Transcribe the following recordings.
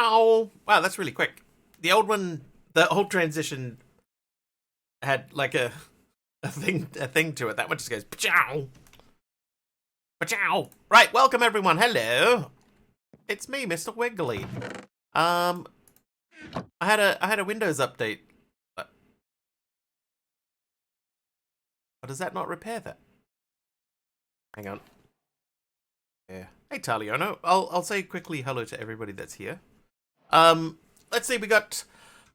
Ciao. Wow, that's really quick. The old one, the old transition had like a thing to it. That one just goes ciao. Ciao. Right, welcome everyone. Hello. It's me, Mr. Wiggly. I had a Windows update. Oh, does that not repair that? Hang on. Yeah. Hey Taliono. I'll say quickly hello to everybody that's here. Let's see, we got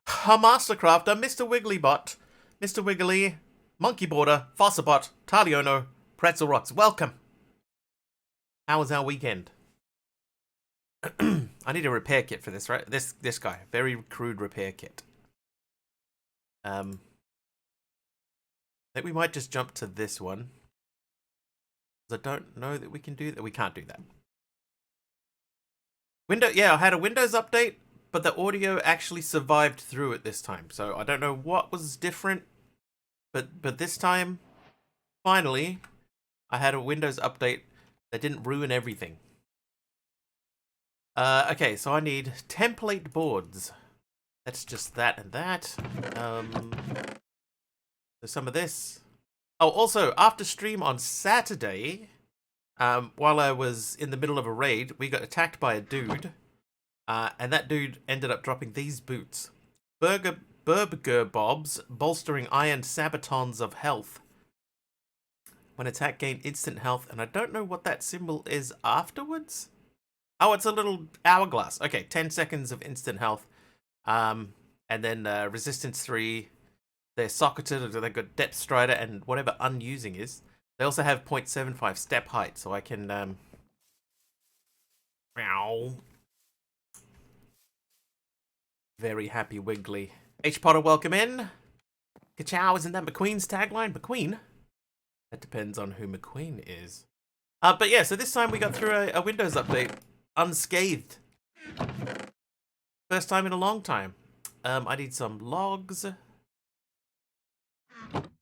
a Mastercrafter, Mr. Wigglybot, Mr. Wiggly, Monkey Border, Fossabot, Taliono, Pretzel Rocks. Welcome. How was our weekend? I need a repair kit for this, right? This guy. Very crude repair kit. I think we might just jump to this one. I don't know that we can do that. We can't do that. Yeah, I had a Windows update, but the audio actually survived through it this time. So I don't know what was different, but this time, finally, I had a Windows update that didn't ruin everything. Okay, so I need template boards. That's just that and that. There's some of this. Oh, also, after stream on Saturday, while I was in the middle of a raid, we got attacked by a dude. And that dude ended up dropping these boots. Burger Bobs, bolstering iron sabatons of health. When attacked, gain instant health, and I don't know what that symbol is afterwards. Oh, it's a little hourglass. Okay, 10 seconds of instant health. And then resistance 3. They're socketed, they've got depth strider, and whatever unusing is. They also have 0.75 step height, so I can meow. Very happy Wiggly. H Potter, welcome in. Ka-chow, isn't that McQueen's tagline? McQueen? That depends on who McQueen is. But yeah, so this time we got through a Windows update unscathed. First time in a long time. I need some logs.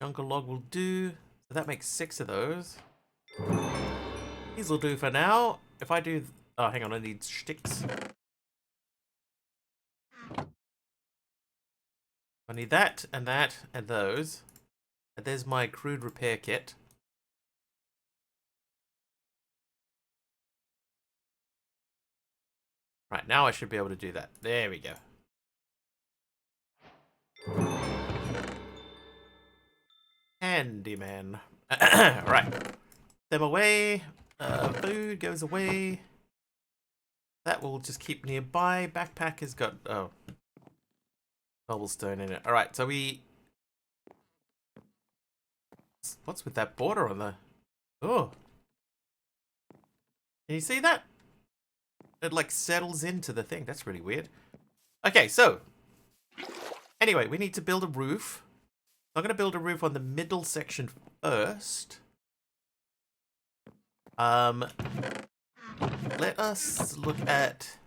Jungle log will do. So that makes 6 of those. These will do for now. If I do... Oh, hang on, I need sticks. I need that, and those. And there's my crude repair kit. Right, now I should be able to do that. There we go. Handyman. Right. Them away. Food goes away. That will just keep nearby. Backpack has got... Oh. Cobblestone in it. Alright, so we... What's with that border on the... Oh. Can you see that? It like settles into the thing. That's really weird. Okay, so... Anyway, we need to build a roof. I'm going to build a roof on the middle section first. Let us look at...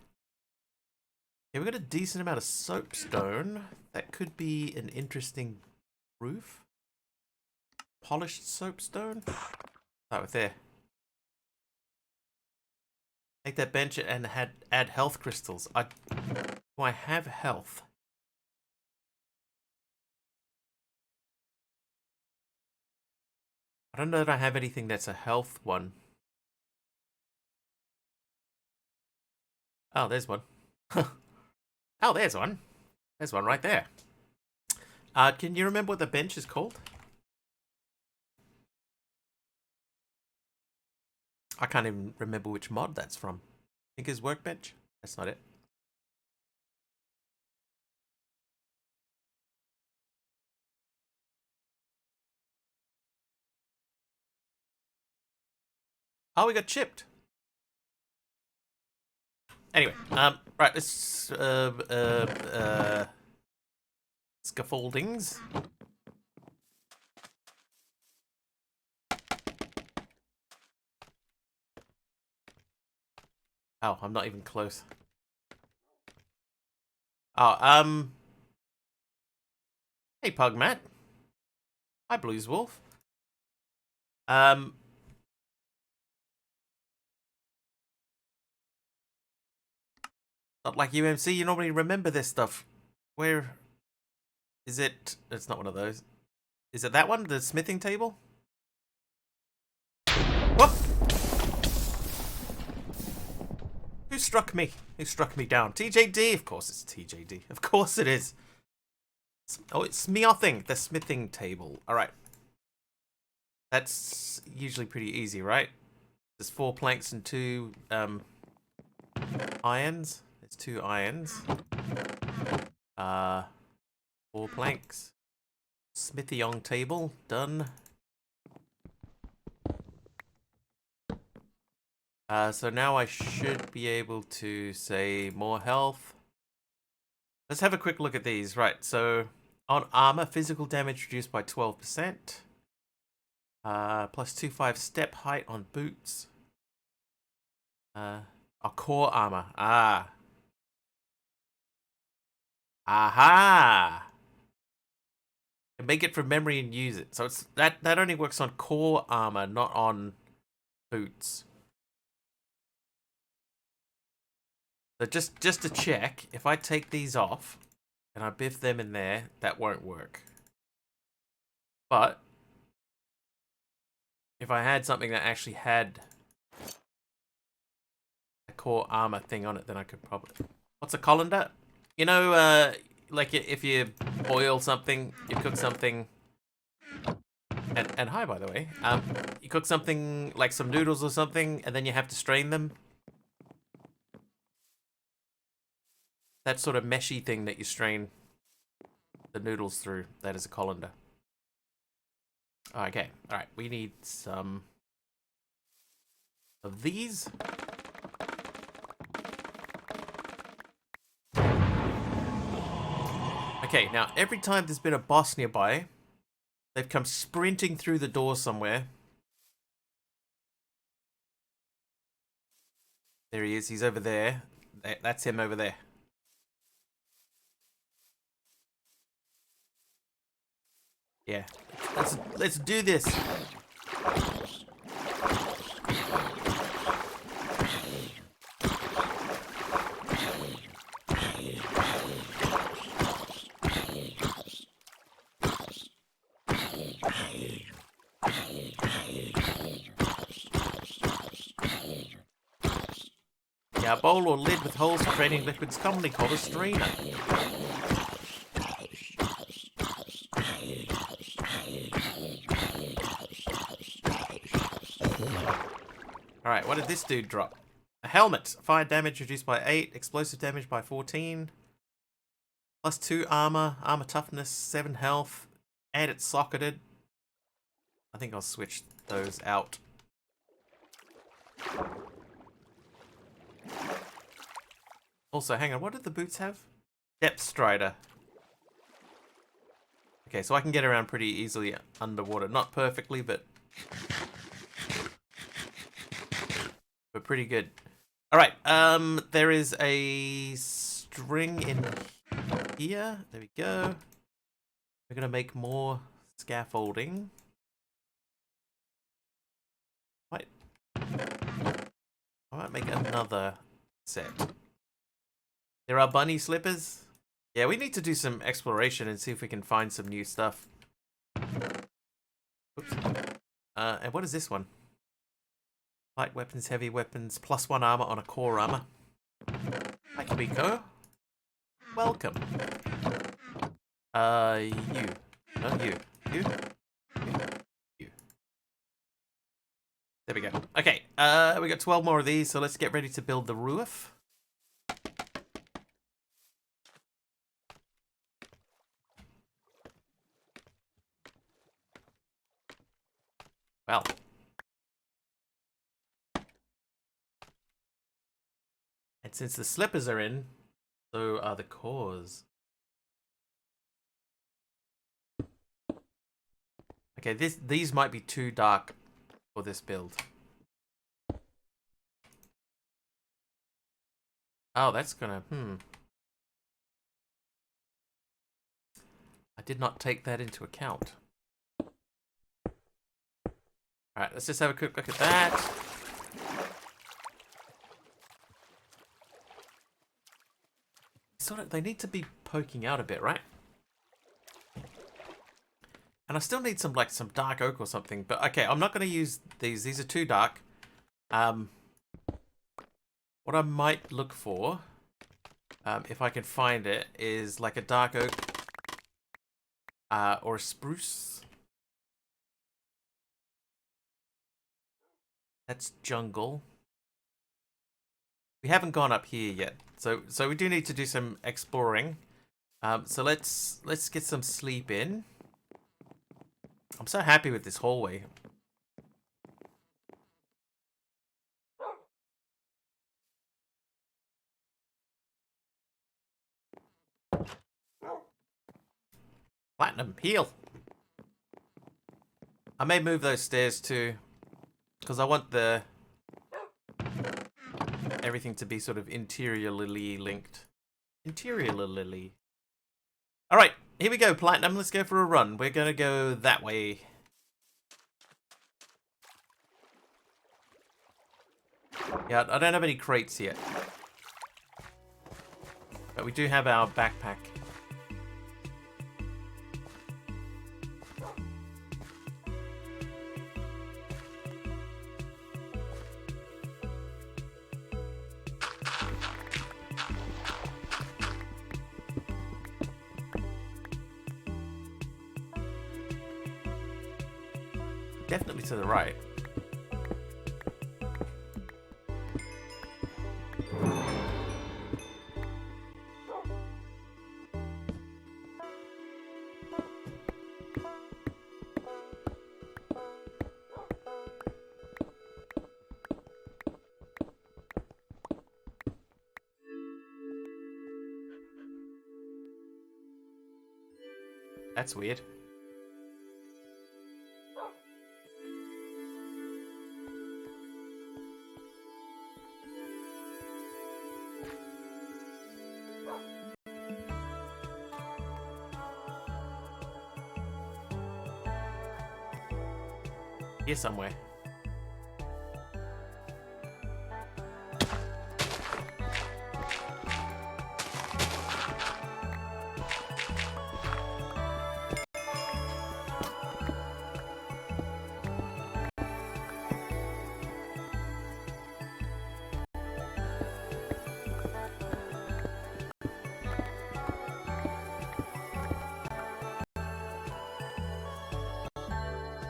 Okay, we've got a decent amount of soapstone. That could be an interesting roof. Polished soapstone. Start with there. Make that bench and add health crystals. Do I have health? I don't know that I have anything that's a health one. Oh, there's one. Oh, there's one. There's one right there. Can you remember what the bench is called? I can't even remember which mod that's from. Thinker's Workbench? That's not it. Oh, we got chipped. Anyway, right, let's, scaffoldings. Oh, I'm not even close. Oh, hey, Pugmat. Hi, Blues Wolf. Not like UMC, you normally remember this stuff. Where is it? It's not one of those. Is it that one? The smithing table? What? Who struck me? Who struck me down? TJD? Of course it's TJD. Of course it is. Oh, it's smithing. The smithing table. Alright. That's usually pretty easy, right? There's 4 planks and 2 irons. There's 2 irons. 4 planks. Smithy-ong table. Done. So now I should be able to say more health. Let's have a quick look at these. Right, so on armor, physical damage reduced by 12%. Plus 2/5 step height on boots. Our core armor. Ah. Aha! And make it from memory and use it. So it's that only works on core armor, not on boots. So just to check, if I take these off and I biff them in there, that won't work. But if I had something that actually had a core armor thing on it, then I could probably... What's a colander? You know, like if you boil something, you cook something... And hi, by the way. You cook something like some noodles or something, and then you have to strain them. That sort of meshy thing that you strain the noodles through, that is a colander. Okay, alright, we need some of these. Okay, now every time there's been a boss nearby, they've come sprinting through the door somewhere. There he is, he's over there. That's him over there. Yeah, let's do this. Yeah, a bowl or lid with holes for draining liquids, commonly called a strainer. Alright, what did this dude drop? A helmet. Fire damage reduced by 8. Explosive damage by 14. Plus 2 armor. Armor toughness. 7 health. And it's socketed. I think I'll switch those out. Also, hang on. What did the boots have? Depth Strider. Okay, so I can get around pretty easily underwater. Not perfectly, but pretty good. Alright, there is a string in here. There we go. We're gonna make more scaffolding. I might make another set. There are bunny slippers. Yeah, we need to do some exploration and see if we can find some new stuff. Oops. And what is this one? Light weapons, heavy weapons, plus 1 armor on a core armor. Hi, Kamiko. Welcome. You. No, you. You. You. There we go. Okay, we got 12 more of these, so let's get ready to build the roof. Well. And since the slippers are in, so are the cores. Okay, these might be too dark for this build. Oh, that's gonna, I did not take that into account. Alright, let's just have a quick look at that. they need to be poking out a bit, right? And I still need some dark oak or something. But okay, I'm not going to use these. These are too dark. What I might look for, if I can find it, is like a dark oak or a spruce. That's jungle. We haven't gone up here yet, so we do need to do some exploring. So let's get some sleep in. I'm so happy with this hallway. Platinum, heal. I may move those stairs too, because I want everything to be sort of interiorly linked. Interiorly. All right, here we go, Platinum. Let's go for a run. We're gonna go that way. Yeah, I don't have any crates yet, but we do have our backpack. Definitely to the right. That's weird. Here somewhere.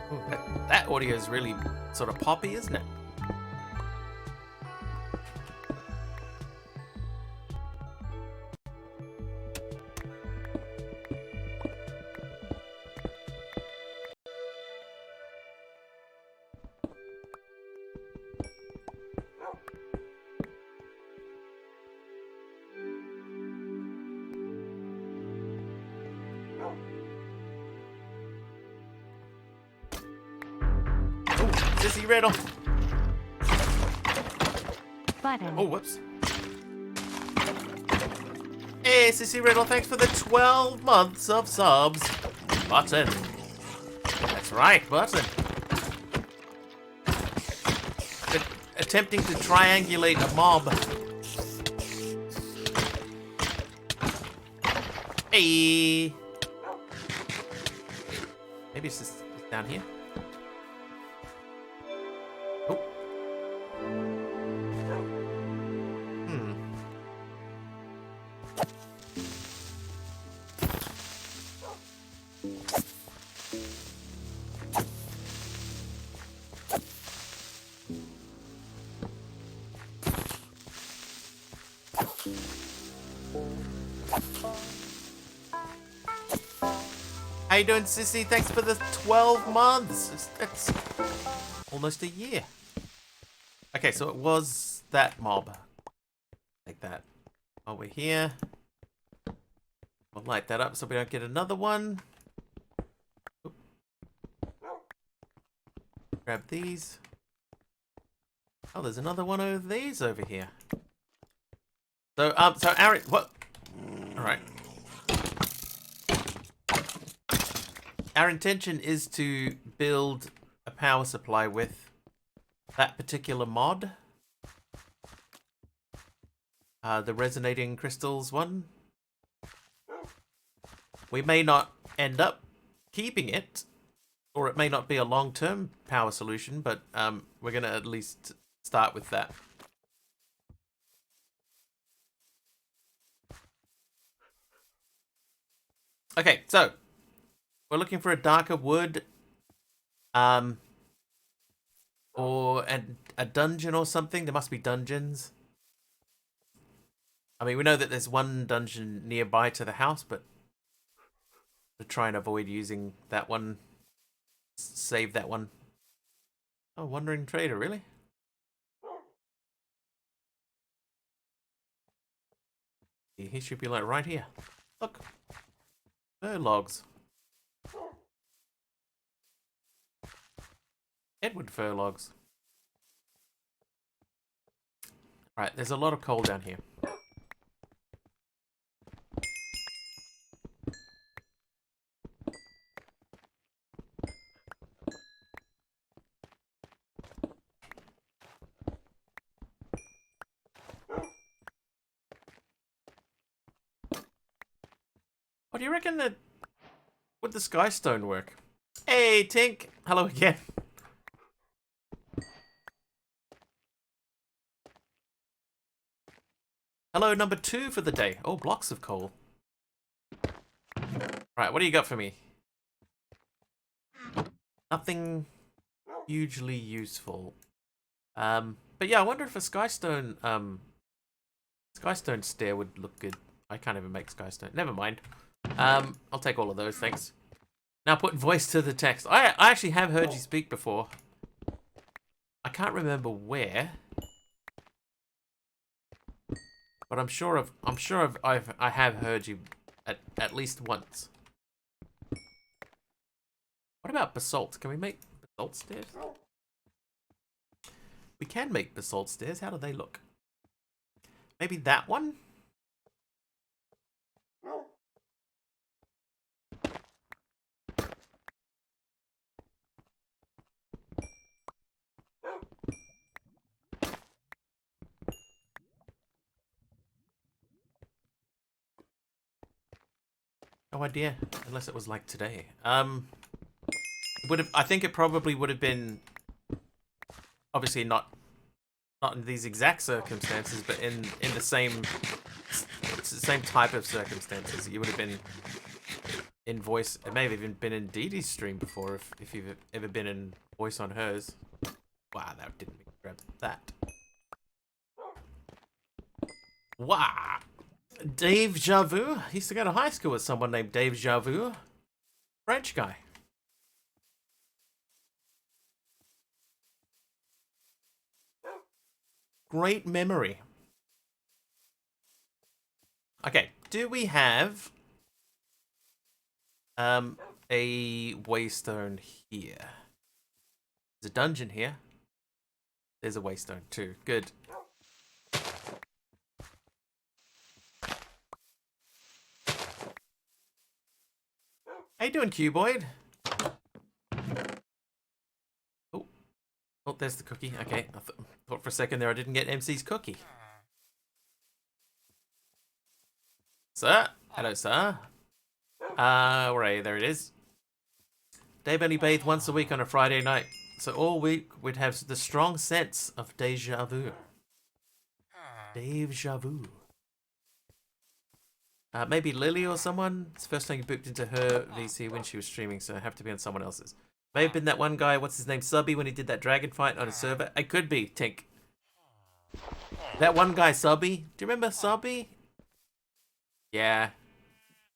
Ooh, that audio is really sort of poppy, isn't it? Sissy Riddle. Button. Oh, whoops. Hey, Sissy Riddle, thanks for the 12 months of subs. Button. That's right, Button. Attempting to triangulate a mob. Hey. Maybe it's just down here. Oh. How you doing, Sissy? Thanks for the 12 months. That's almost a year. Okay, so it was that mob. Like that. While we're here, we'll light that up so we don't get another one. Oop. Grab these. Oh, there's another one of these over here. So Aaron, what? All right. Our intention is to build a power supply with that particular mod. The resonating crystals one. We may not end up keeping it, or it may not be a long-term power solution, but we're going to at least start with that. Okay, so we're looking for a darker wood, or a dungeon or something. There must be dungeons. I mean, we know that there's one dungeon nearby to the house, but to try and avoid using that one, save that one. Oh, Wandering Trader, really? He should be like right here. Look, fir logs. Edward fir logs. Right, there's a lot of coal down here. What do you reckon that would the skystone work? Hey, Tink. Hello again. Hello, number 2 for the day. Oh, blocks of coal. Right, what do you got for me? Nothing hugely useful. But yeah, I wonder if a skystone stair would look good. I can't even make skystone. Never mind. I'll take all of those, thanks. Now put voice to the text. I actually have heard you speak before. I can't remember where, but I have heard you at least once. What about basalt? Can we make basalt stairs? We can make basalt stairs. How do they look? Maybe that one? No idea, unless it was like today. I think it probably would have been, obviously not in these exact circumstances, but in the same type of circumstances. You would have been in voice. It may have even been in Dee Dee's stream before, if you've ever been in voice on hers. Wow, that didn't grab that. Wow. Dave Javu. He used to go to high school with someone named Dave Javu. French guy. Great memory. Okay, do we have a waystone here? There's a dungeon here. There's a waystone too. Good. How you doing, Cuboid? Oh, there's the cookie. Okay, I thought for a second there I didn't get MC's cookie. Sir? Hello, sir. Where are you? There it is. Dave only bathed once a week on a Friday night, so all week we'd have the strong sense of deja vu. Deja vu. Maybe Lily or someone? It's the first time you booked into her VC when she was streaming, so I have to be on someone else's. May have been that one guy, what's his name, Subby, when he did that dragon fight on a server. It could be, Tink. That one guy, Subby. Do you remember Subby? Yeah.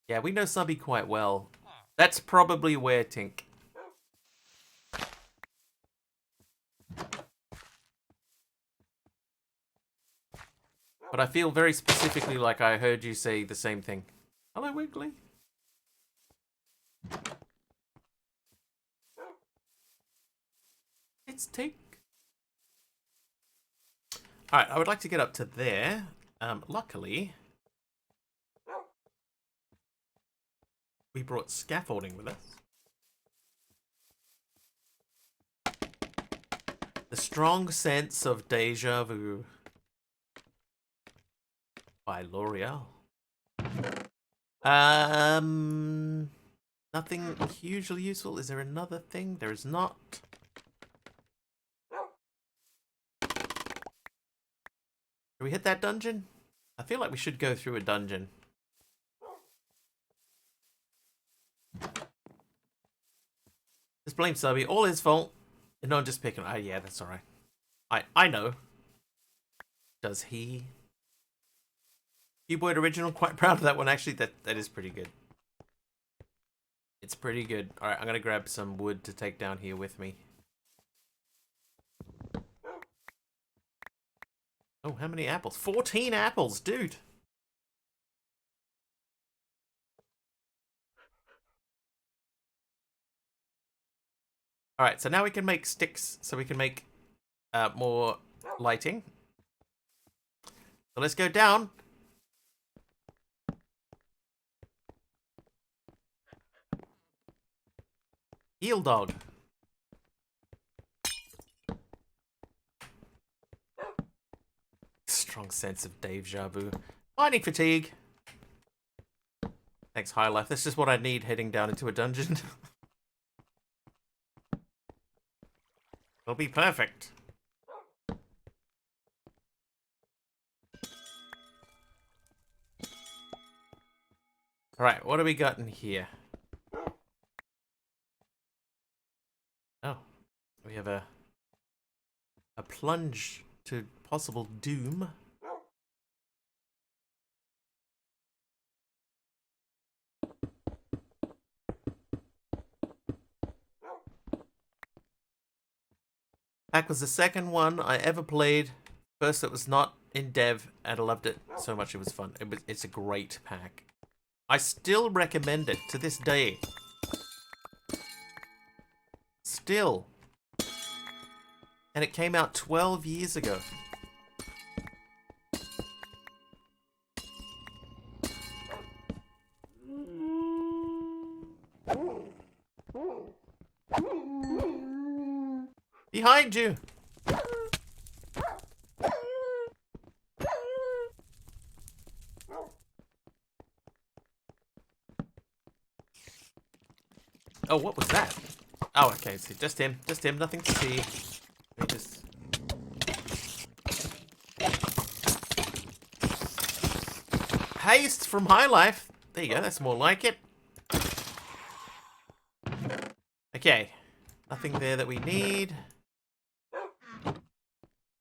Yeah, we know Subby quite well. That's probably where, Tink. But I feel very specifically like I heard you say the same thing. Hello, Wiggly. It's Tink. Alright, I would like to get up to there. Luckily, we brought scaffolding with us. The strong sense of deja vu by L'Oreal. Nothing hugely useful. Is there another thing? There is not. Did we hit that dungeon? I feel like we should go through a dungeon. Just blame Subby. All his fault. No, I'm just picking. Oh, yeah, that's alright. I know. Does he? Cuboid original. Quite proud of that one, actually. That is pretty good. It's pretty good. Alright, I'm gonna grab some wood to take down here with me. Oh, how many apples? 14 apples, dude! Alright, so now we can make sticks, so we can make more lighting. So let's go down. Heel dog. Strong sense of deja vu. Mining fatigue. Thanks, High Life. That's just what I need heading down into a dungeon. It'll be perfect. Alright, what do we got in here? Oh, we have a plunge to possible doom. Pack was the second one I ever played. First, it was not in dev, and I loved it so much. It was fun. It's a great pack. I still recommend it to this day. Still. And it came out 12 years ago. Behind you! Oh, what was that? Oh, okay, see, just him, nothing to see. Let me just... Haste from High Life! There you go, that's more like it. Okay, nothing there that we need.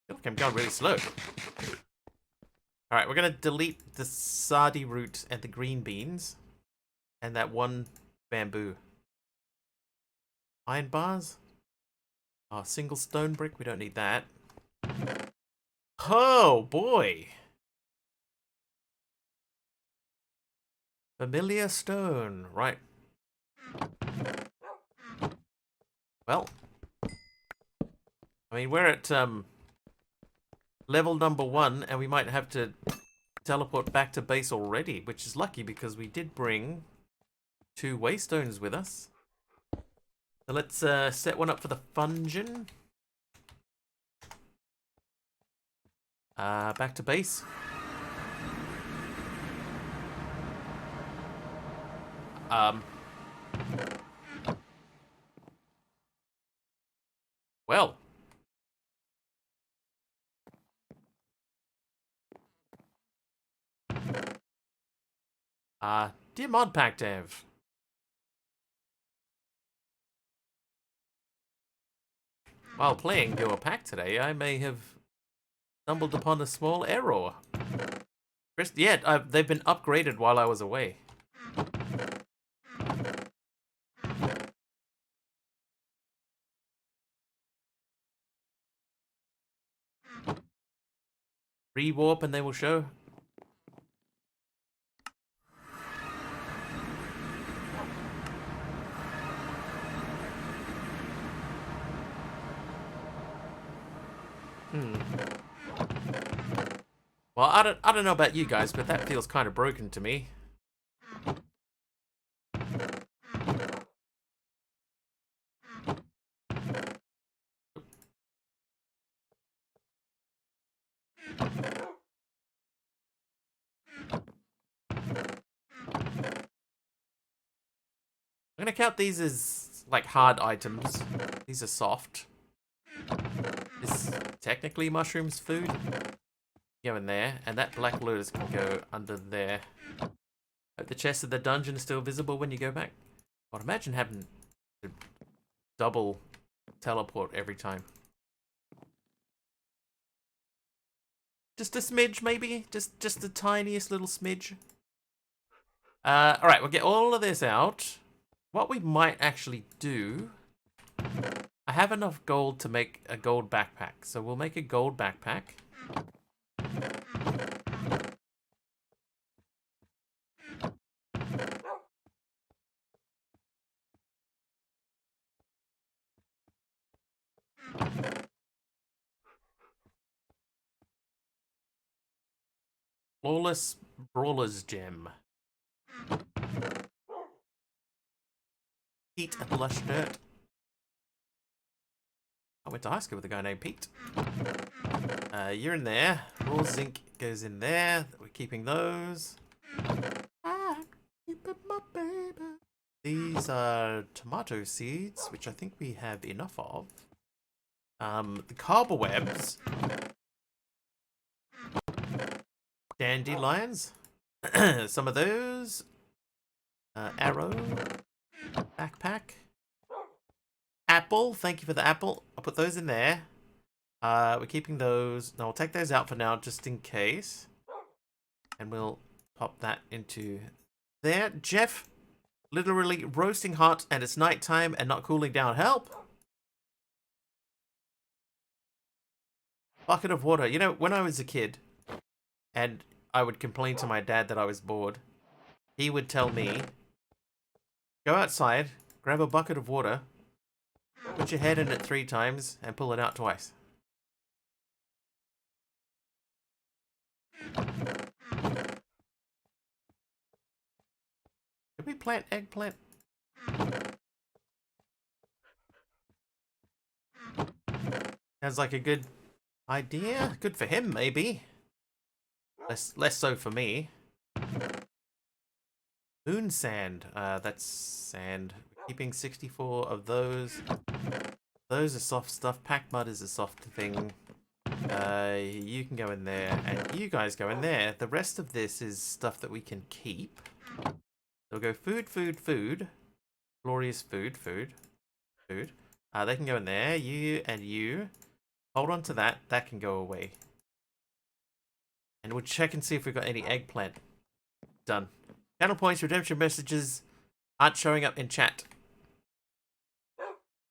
Look, I'm going really slow. Alright, we're gonna delete the sardi root and the green beans. And that one bamboo. Iron bars? Oh, single stone brick, we don't need that. Oh, boy! Familiar stone, right. Well. I mean, we're at, level number 1, and we might have to teleport back to base already, which is lucky because we did bring 2 waystones with us. So let's set one up for the Fungin. Back to base. Well. Dear Mod Pack Dev. While playing your pack today, I may have stumbled upon a small error. Yeah, they've been upgraded while I was away. Rewarp and they will show. Well, I don't know about you guys, but that feels kind of broken to me. I'm gonna count these as like hard items. These are soft. This technically mushrooms food. Go in there, and that black lotus can go under there. Hope the chest of the dungeon is still visible when you go back. I'd imagine having to double teleport every time. Just a smidge, maybe? Just the tiniest little smidge. Alright, we'll get all of this out. What we might actually do... I have enough gold to make a gold backpack, so we'll make a gold backpack. Flawless Brawler's Gem. Pete and Lush Dirt. I went to high school with a guy named Pete. You're in there. Raw zinc goes in there. We're keeping those. These are tomato seeds, which I think we have enough of. The cobwebs. Dandelions. Some of those. Arrow. Backpack. Apple. Thank you for the apple. I'll put those in there. We're keeping those. No, we'll take those out for now, just in case. And we'll pop that into there. Jeff, literally roasting hot, and it's nighttime and not cooling down. Help! Bucket of water. You know, when I was a kid, and I would complain to my dad that I was bored, he would tell me, go outside, grab a bucket of water, put your head in it 3 times, and pull it out twice. Did we plant eggplant? Sounds like a good idea. Good for him, maybe. Less so for me. Moon sand. That's sand. We're keeping 64 of those. Those are soft stuff. Pack mud is a soft thing. You can go in there, and you guys go in there. The rest of this is stuff that we can keep. They'll go food, food, food. Glorious food, food, food. They can go in there. You and you. Hold on to that. That can go away. And we'll check and see if we've got any eggplant. Done. Channel points, redemption messages aren't showing up in chat.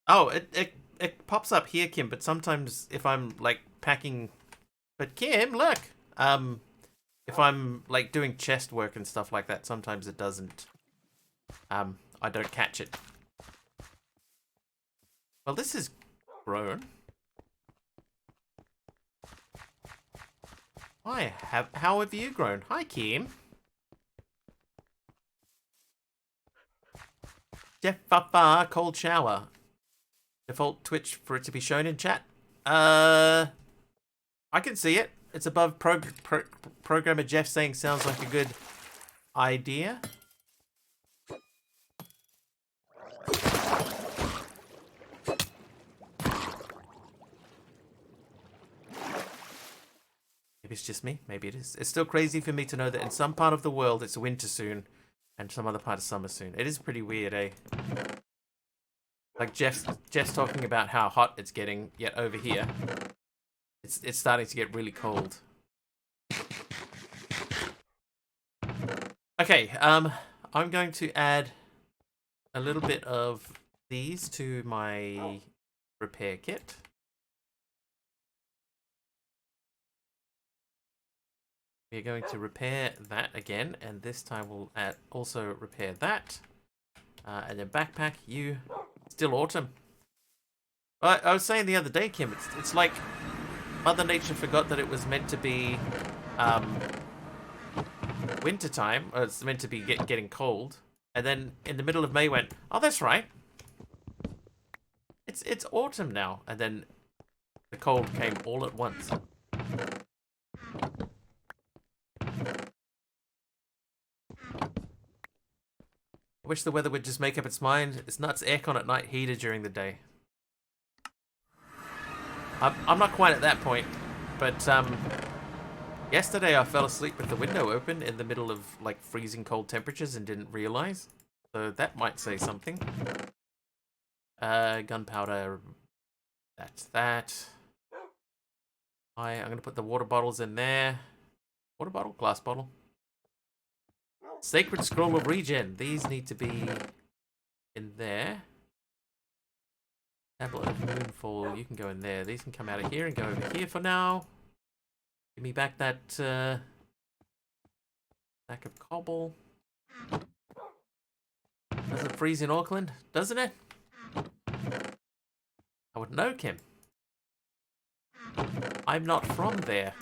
Oh, it pops up here, Kim, but sometimes if I'm like packing... But Kim, look! If I'm like doing chest work and stuff like that, sometimes it doesn't. I don't catch it. Well, this is grown. Hi, how have you grown? Hi, Kim. Jeff cold shower. Default Twitch for it to be shown in chat. I can see it. It's above programmer Jeff saying sounds like a good idea. Maybe it's just me. Maybe it is. It's still crazy for me to know that in some part of the world it's winter soon and some other part of summer soon. It is pretty weird, eh? Like Jeff's talking about how hot it's getting, yet over here it's starting to get really cold. Okay, I'm going to add a little bit of these to my repair kit. We're going to repair that again, and this time we'll also repair that. And then backpack, you... Still autumn. I was saying the other day, Kim, it's like Mother Nature forgot that it was meant to be winter time, or it's meant to be getting cold, and then in the middle of May went, oh, that's right, it's autumn now, and then the cold came all at once. wish the weather would just make up its mind. It's nuts aircon at night, heater during the day. I'm not quite at that point, but yesterday I fell asleep with the window open in the middle of like freezing cold temperatures and didn't realize. So that might say something. Gunpowder. That's that. I'm gonna put the water bottles in there. Water bottle, glass bottle. Sacred Scroll of Regen. These need to be in there. Tablet of Moonfall, you can go in there. These can come out of here and go over here for now. Give me back that sack of cobble. Does it freeze in Auckland? Doesn't it? I would know, Kim. I'm not from there.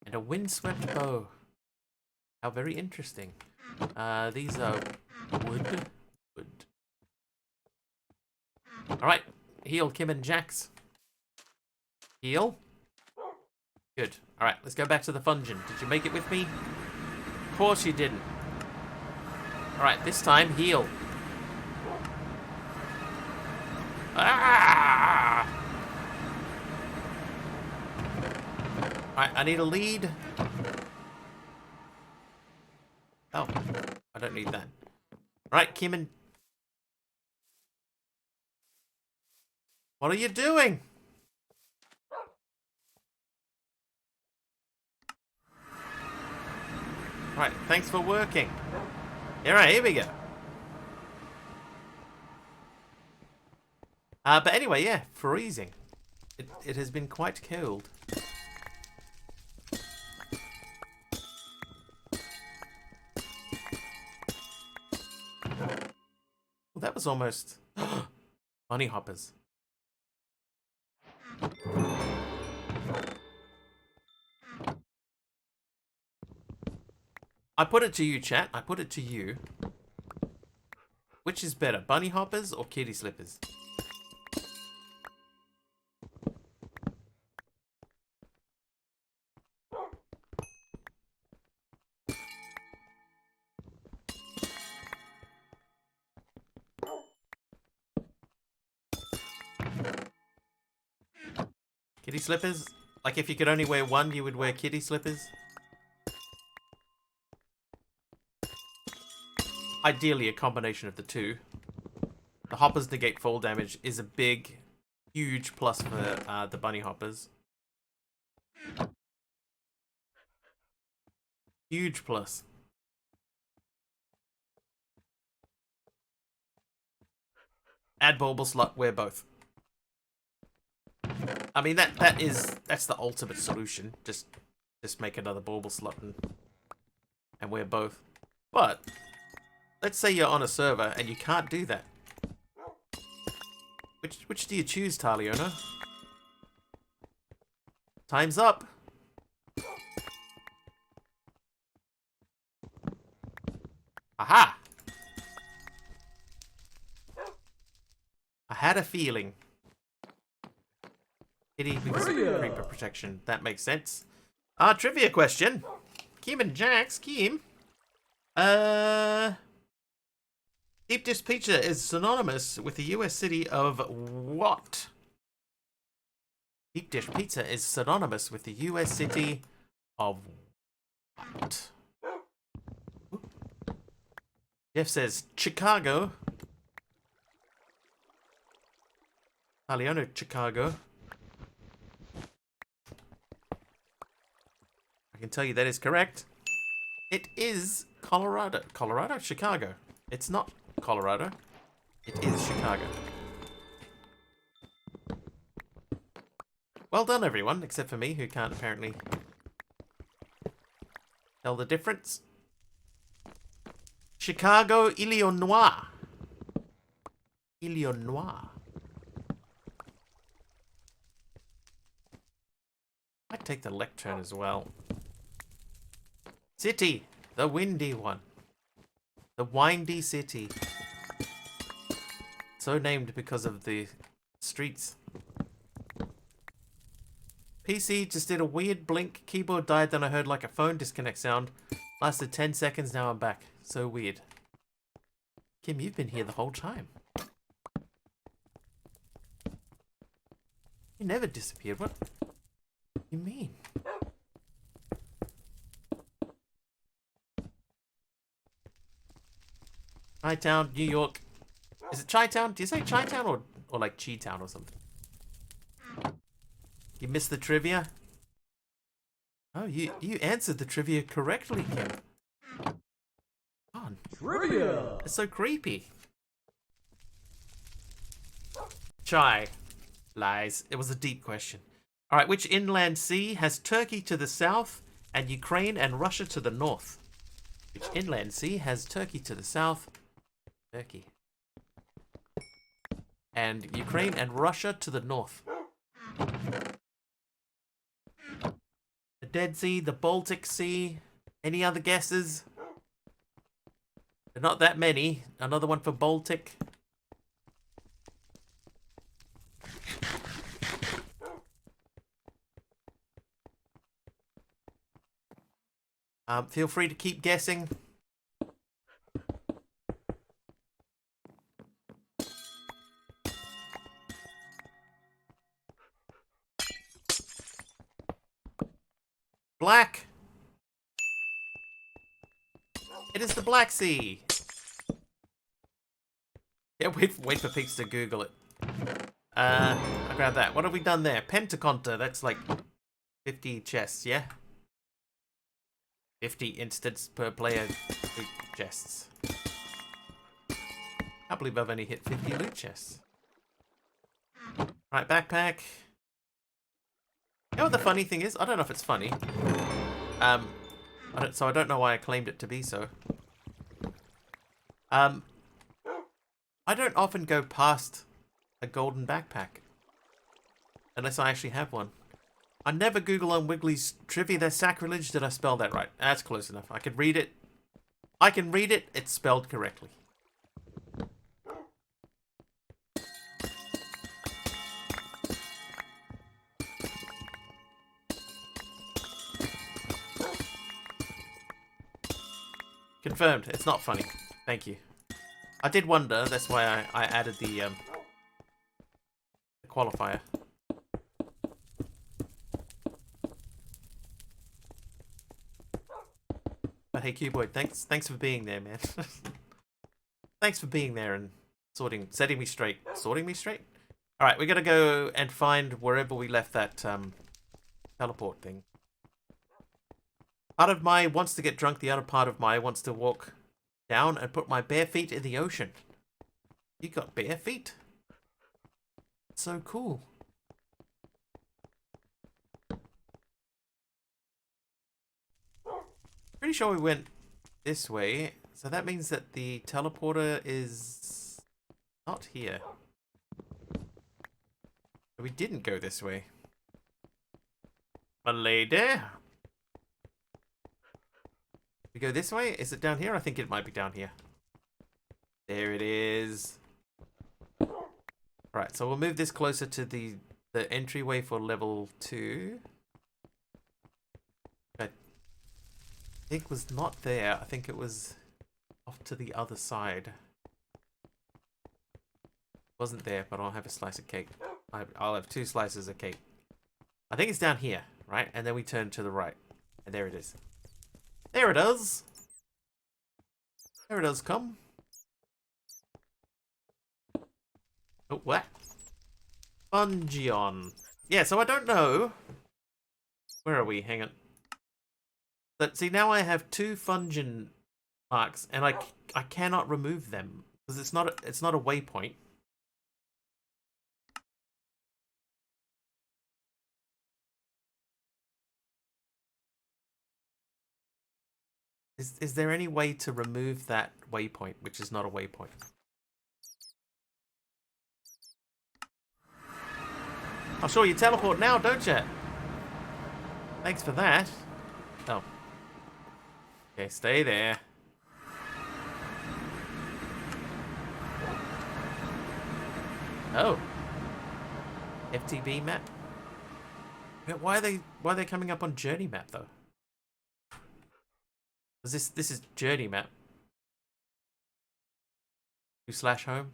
And a windswept bow. How very interesting. These are wood. Alright. Heal, Kim and Jax. Heal. Good. Alright, let's go back to the Fungin. Did you make it with me? Of course you didn't. Alright, this time, heal. Ah! Alright, I need a lead. Oh, I don't need that. Right, Kim and... What are you doing? Right, thanks for working. Alright, here we go. But anyway, yeah, freezing. It has been quite cold. Well, that was almost... Bunny hoppers. I put it to you, chat. I put it to you. Which is better, bunny hoppers or kitty slippers? Kitty slippers? Like if you could only wear one, you would wear kitty slippers? Ideally, a combination of the two. The hoppers negate fall damage is a big, huge plus for the bunny hoppers. Huge plus. Add bauble slot, wear both. I mean that's the ultimate solution. Just make another bauble slot and wear both. But let's say you're on a server and you can't do that. Which do you choose, Taliona? Time's up. Aha! I had a feeling. Kitty because of creeper protection. That makes sense. Trivia question. Kim and Jax. Kim. Deep dish pizza is synonymous with the US city of what? Deep dish pizza is synonymous with the US city of what? Jeff says Chicago. Aliano, Chicago. I can tell you that is correct. It is Colorado. Colorado? Chicago. It's not Colorado. It is Chicago. Well done, everyone, except for me, who can't apparently tell the difference. Chicago, Illinois. Illinois. I'd take the lectern as well. City, the windy one. The windy city. So named because of the Streets. PC just did a weird blink. Keyboard died, then I heard like a phone disconnect sound. Lasted 10 seconds, now I'm back. So weird. Kim, you've been here the whole time. You never disappeared. What do you mean? Chi-Town, New York. Is it Chi-Town? Do you say Chi-Town or like Chi-Town or something? You missed the trivia? Oh, you answered the trivia correctly, Kim. Come on. Trivia! It's so creepy. Chai. Lies. It was a deep question. Alright, which inland sea has Turkey to the south and Ukraine and Russia to the north? Which inland sea has Turkey to the south? Turkey. And Ukraine and Russia to the north. The Dead Sea, the Baltic Sea. Any other guesses? Not that many. Another one for Baltic. Feel free to keep guessing. Black. It is the Black Sea. Yeah, wait for peeps to Google it. I grab that. What have we done there? Pentaconta. That's like 50 chests, yeah? 50 instants per player loot chests. Can't believe I've only hit 50 loot chests. Right, backpack. You know what the funny thing is? I don't know if it's funny. So I don't know why I claimed it to be so. I don't often go past a golden backpack. Unless I actually have one. I never Google on Wiggly's trivia. That's sacrilege. Did I spell that right? That's close enough. I can read it. I can read it. It's spelled correctly. Confirmed. It's not funny. Thank you. I did wonder. That's why I added the qualifier. But hey, Cuboid, thanks for being there, man. Thanks for being there and setting me straight. Sorting me straight? Alright, we gotta go and find wherever we left that teleport thing. Part of my wants to get drunk, the other part of my wants to walk down and put my bare feet in the ocean. You got bare feet? So cool. Pretty sure we went this way, so that means that the teleporter is not here. We didn't go this way. My lady. We go this way? Is it down here? I think it might be down here. There it is. Right, so we'll move this closer to the entryway for level 2. I think was not there. I think it was off to the other side. Wasn't there, but I'll have a slice of cake. I'll have 2 slices of cake. I think it's down here, right? And then we turn to the right. And there it is. There it is. There it does come. Oh, what? Fungion. Yeah, so I don't know. Where are we? Hang on. But see, now I have 2 Fungion marks, and I cannot remove them because it's not a waypoint. Is there any way to remove that waypoint, which is not a waypoint? Oh, sure, you teleport now, don't you? Thanks for that. Oh. Okay, stay there. Oh. FTB map? Why are they coming up on journey map though? Is this is journey map. /home?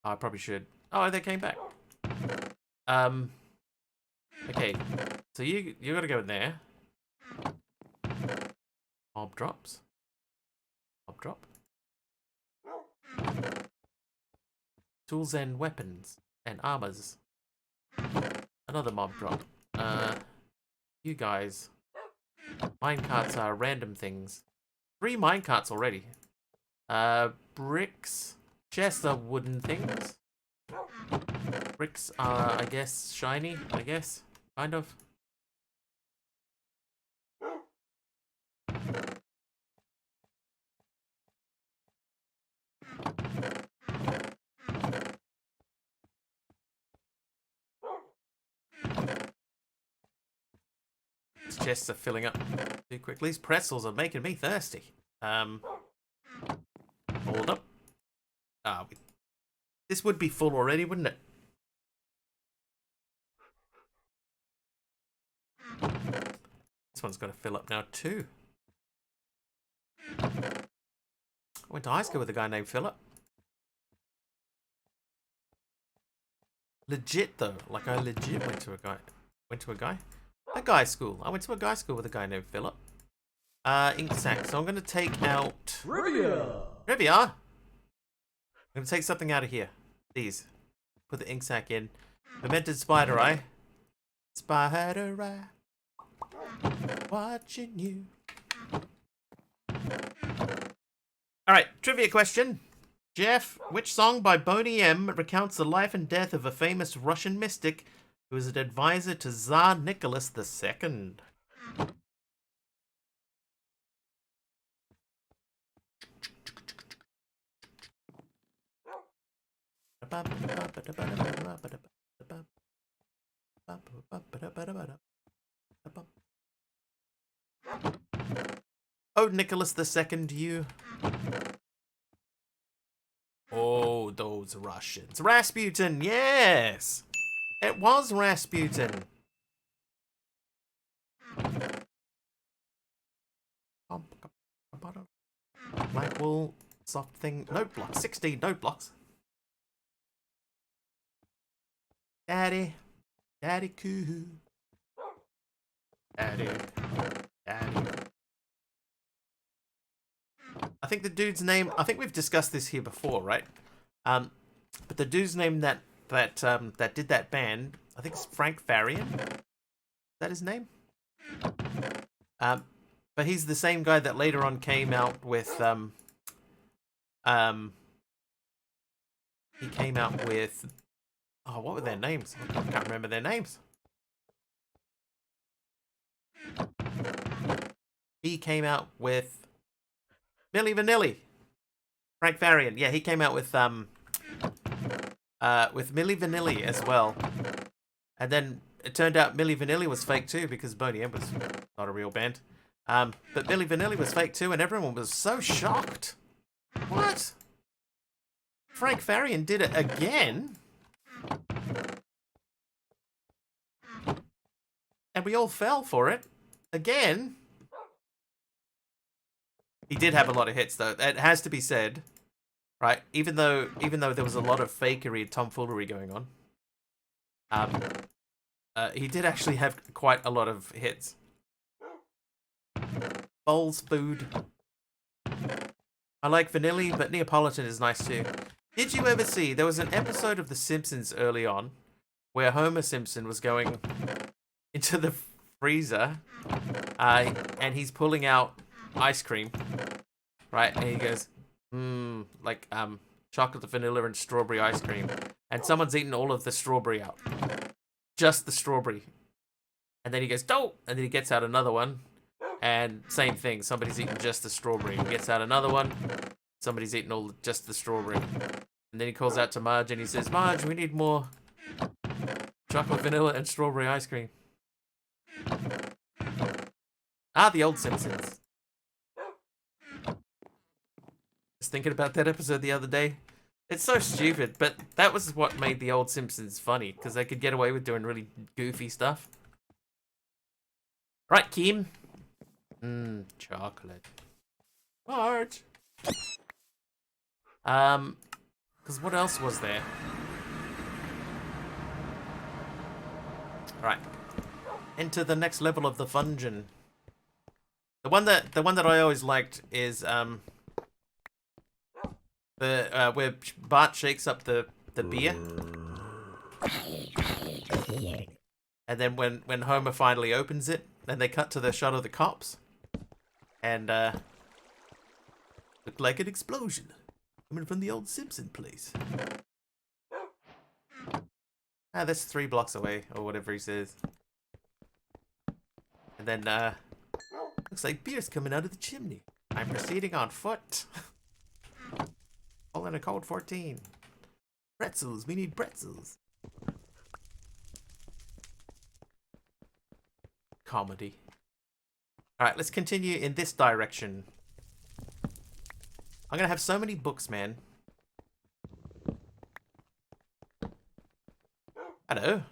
Oh, I probably should. Oh, they came back. Okay. So you gotta go in there. Mob drops. Mob drop. Tools and weapons and armors. Another mob drop. You guys. Minecarts are random things. 3 minecarts already. Bricks. Chests are wooden things. Bricks are, I guess, shiny, I guess. Kind of. These chests are filling up too quickly. These pretzels are making me thirsty. Hold up. This would be full already, wouldn't it? This one's got to fill up now too. I went to high school with a guy named Philip. Legit though, like I legit went to a guy. A guy school. I went to a guy school with a guy named Philip. Ink sack. So I'm gonna take out Trivia. I'm gonna take something out of here. These. Put the ink sack in. Fermented spider eye. Spider eye. Watching you. Alright, trivia question. Jeff, which song by Boney M recounts the life and death of a famous Russian mystic who was an advisor to Tsar Nicholas II? Oh, Nicholas II, you. Oh, those Russians. Rasputin, yes! It was Rasputin. Black wool, soft thing, note blocks, 16 note blocks. Daddy, daddy coo. Daddy, daddy. I think the dude's name, I think we've discussed this here before, right? But the dude's name that did that band, I think it's Frank Farian. Is that his name? But he's the same guy that later on came out with he came out with, oh, what were their names? I can't remember their names. He came out with Milli Vanilli. Frank Farian. Yeah, he came out with Milli Vanilli as well. And then it turned out Milli Vanilli was fake too because Boney M was not a real band. But Milli Vanilli was fake too and everyone was so shocked. What? Frank Farian did it again? And we all fell for it. Again? He did have a lot of hits though. It has to be said. Right? Even though there was a lot of fakery and tomfoolery going on. He did actually have quite a lot of hits. Bowls food. I like vanilla, but Neapolitan is nice too. Did you ever see, there was an episode of The Simpsons early on where Homer Simpson was going into the freezer and he's pulling out ice cream, right? And he goes, like chocolate, vanilla, and strawberry ice cream. And someone's eaten all of the strawberry out. Just the strawberry. And then he goes, dope! And then he gets out another one. And same thing, somebody's eaten just the strawberry. He gets out another one. Somebody's eaten just the strawberry. And then he calls out to Marge and he says, Marge, we need more chocolate, vanilla, and strawberry ice cream. The old Simpsons. Just thinking about that episode the other day. It's so stupid, but that was what made the old Simpsons funny, because they could get away with doing really goofy stuff. Right, Kim? Chocolate. Marge! Because what else was there? Right. Into the next level of the fungeon. The one that I always liked is where Bart shakes up the beer. And then when Homer finally opens it, then they cut to the shot of the cops. And looked like an explosion coming from the old Simpson place. Ah, that's 3 blocks away, or whatever he says. And then looks like beer's coming out of the chimney. I'm proceeding on foot. All in a code 14. Pretzels, we need pretzels. Comedy. Alright, let's continue in this direction. I'm gonna have so many books, man. Hello.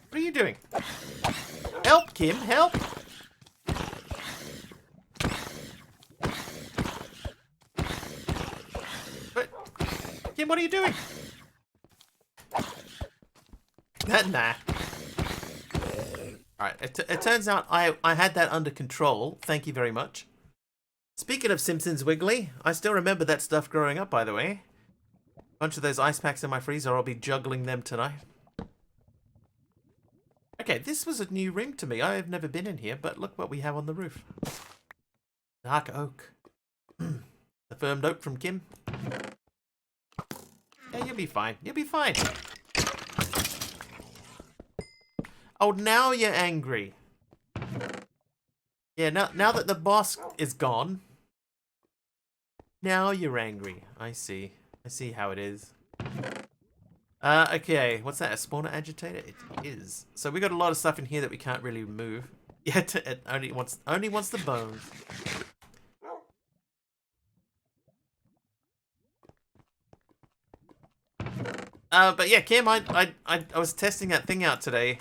What are you doing? Help, Kim, help! But, Kim, what are you doing? Nah. Alright, it turns out I had that under control. Thank you very much. Speaking of Simpsons Wiggly, I still remember that stuff growing up, by the way. A bunch of those ice packs in my freezer, I'll be juggling them tonight. Okay, this was a new room to me. I have never been in here, but look what we have on the roof. Dark oak. The firmed oak from Kim. Yeah, you'll be fine. You'll be fine. Oh, now you're angry. Yeah, now that the boss is gone, now you're angry. I see. I see how it is. Okay, what's that? A spawner agitator? It is. So we got a lot of stuff in here that we can't really move. Yeah, it only wants the bones. But yeah, Kim, I was testing that thing out today.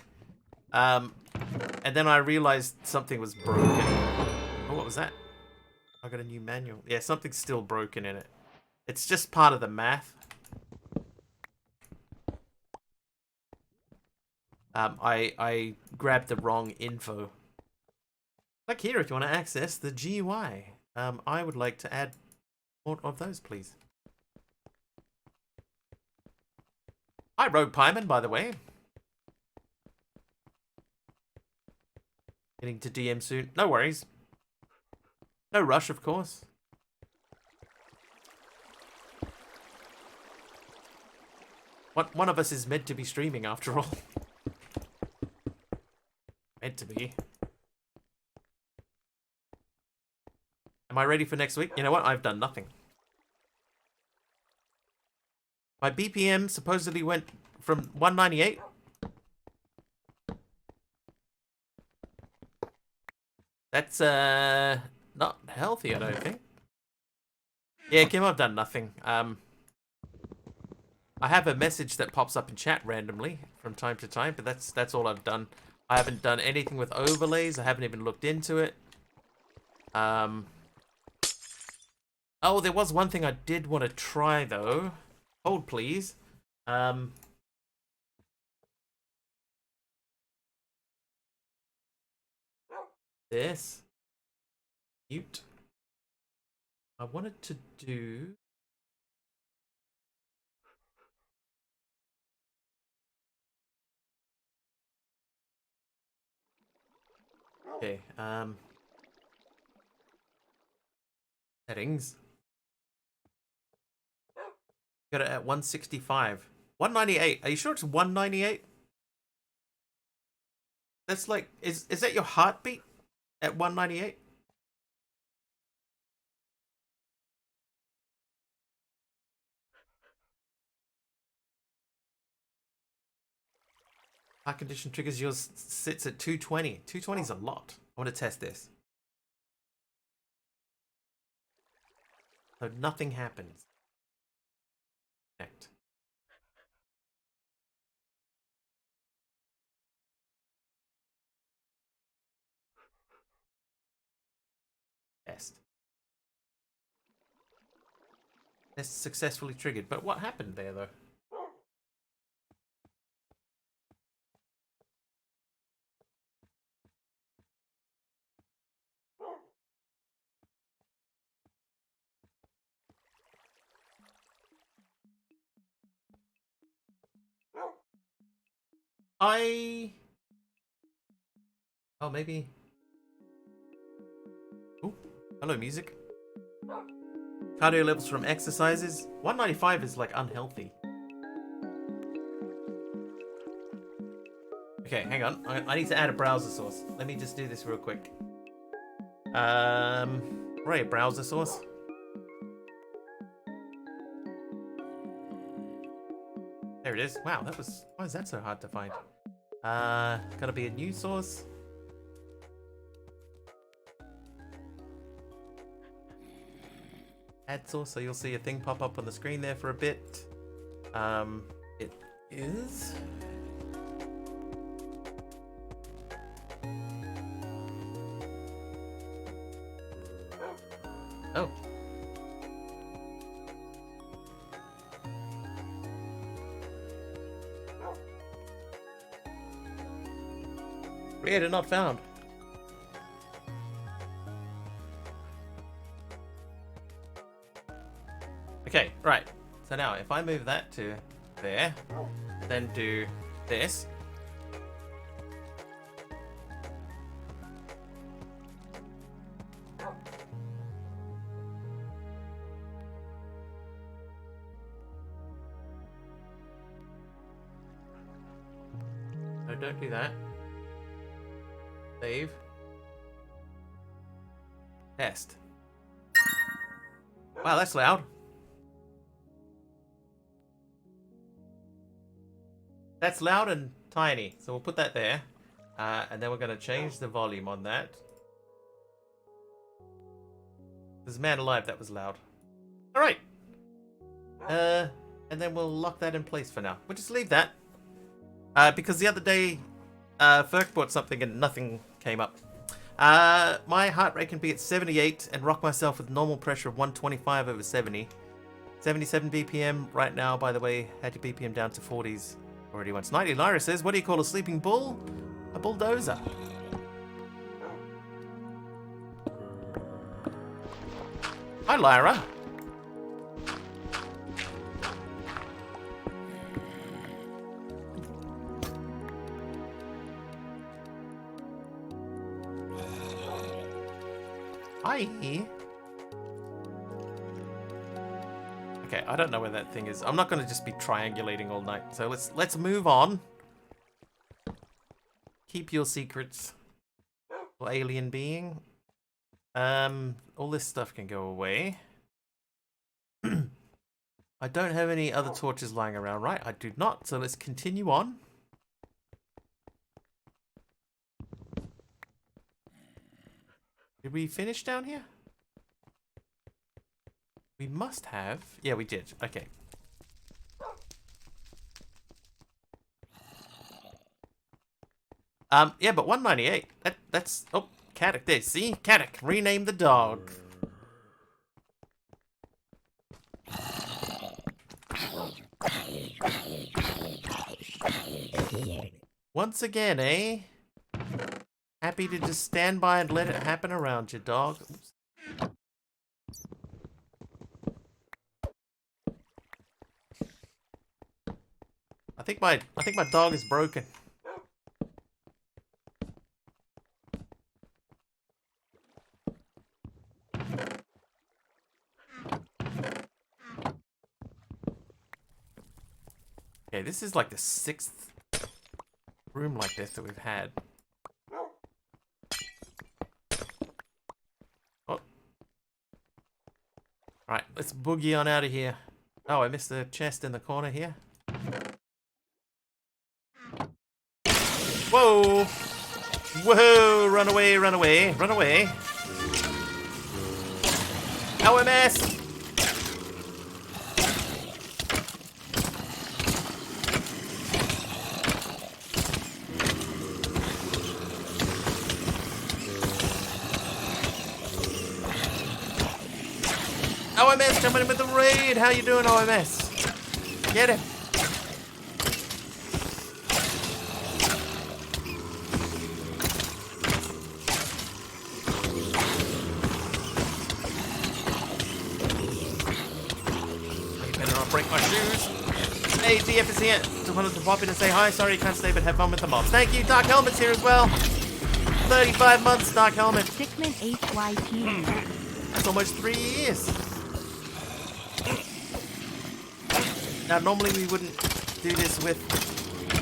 And then I realized something was broken. Oh, what was that? I got a new manual. Yeah, something's still broken in it. It's just part of the math. I grabbed the wrong info. Click here if you want to access the GUI. I would like to add more of those, please. Hi, Rogue Pieman, by the way. Getting to DM soon. No worries. No rush, of course. One of us is meant to be streaming, after all. Meant to be. Am I ready for next week? You know what? I've done nothing. My BPM supposedly went from 198. That's not healthy, I don't think. Yeah, Kim, I've done nothing. I have a message that pops up in chat randomly from time to time, but that's all I've done. I haven't done anything with overlays. I haven't even looked into it. Oh, there was one thing I did want to try though. Hold, please. This mute. I wanted to do. Okay, settings. Got it at 165. 198. Are you sure it's 198? That's like, is that your heartbeat at 198? Heart condition triggers yours sits at 220. 220 is a lot. I want to test this. So nothing happens. Connect. Test. Test successfully triggered. But what happened there, though? Oh, maybe... Oh, hello, music. Cardio levels from exercises. 195 is, like, unhealthy. Okay, hang on. I need to add a browser source. Let me just do this real quick. Right, browser source. There it is. Wow, that was... Why is that so hard to find? Gotta be a new source. Add source, so you'll see a thing pop up on the screen there for a bit. It is... Oh. Creator not found. Okay, right. So now if I move that to there, then do this. No, don't do that. Save. Test. Wow, that's loud. That's loud and tiny, so we'll put that there. And then we're going to change the volume on that. There's a man alive, that was loud. Alright. And then we'll lock that in place for now. We'll just leave that. Because the other day, Ferk bought something and nothing came up. My heart rate can be at 78 and rock myself with normal pressure of 125 over 70. 77 BPM right now, by the way. Had your BPM down to 40s. Already once. 90 Lyra says, what do you call a sleeping bull? A bulldozer. Hi, Lyra. Hi. Okay, I don't know where that thing is. I'm not going to just be triangulating all night. So let's move on. Keep your secrets, alien being. All this stuff can go away. I don't have any other torches lying around, right? I do not. So let's continue on. Did we finish down here? We must have. Yeah, we did. Okay. Yeah, but 198. That's... Oh, Caddock there. See? Caddock. Rename the dog. Once again, eh? Happy to just stand by and let it happen around you, dog. Oops. I think my dog is broken. Okay, this is like the 6th room like this that we've had. Oh. Right, let's boogie on out of here. Oh, I missed the chest in the corner here. Whoa! Whoa! Run away, run away, run away. LMS! OMS coming in with the raid. How you doing, OMS? Get him. You better not break my shoes. Hey, DF is here. Just wanted to pop in and say hi. Sorry you can't stay, but have fun with the mobs. Thank you. Dark Helmet's here as well. 35 months, Dark Helmet. Stickman HYT. That's almost 3 years. Now, normally we wouldn't do this with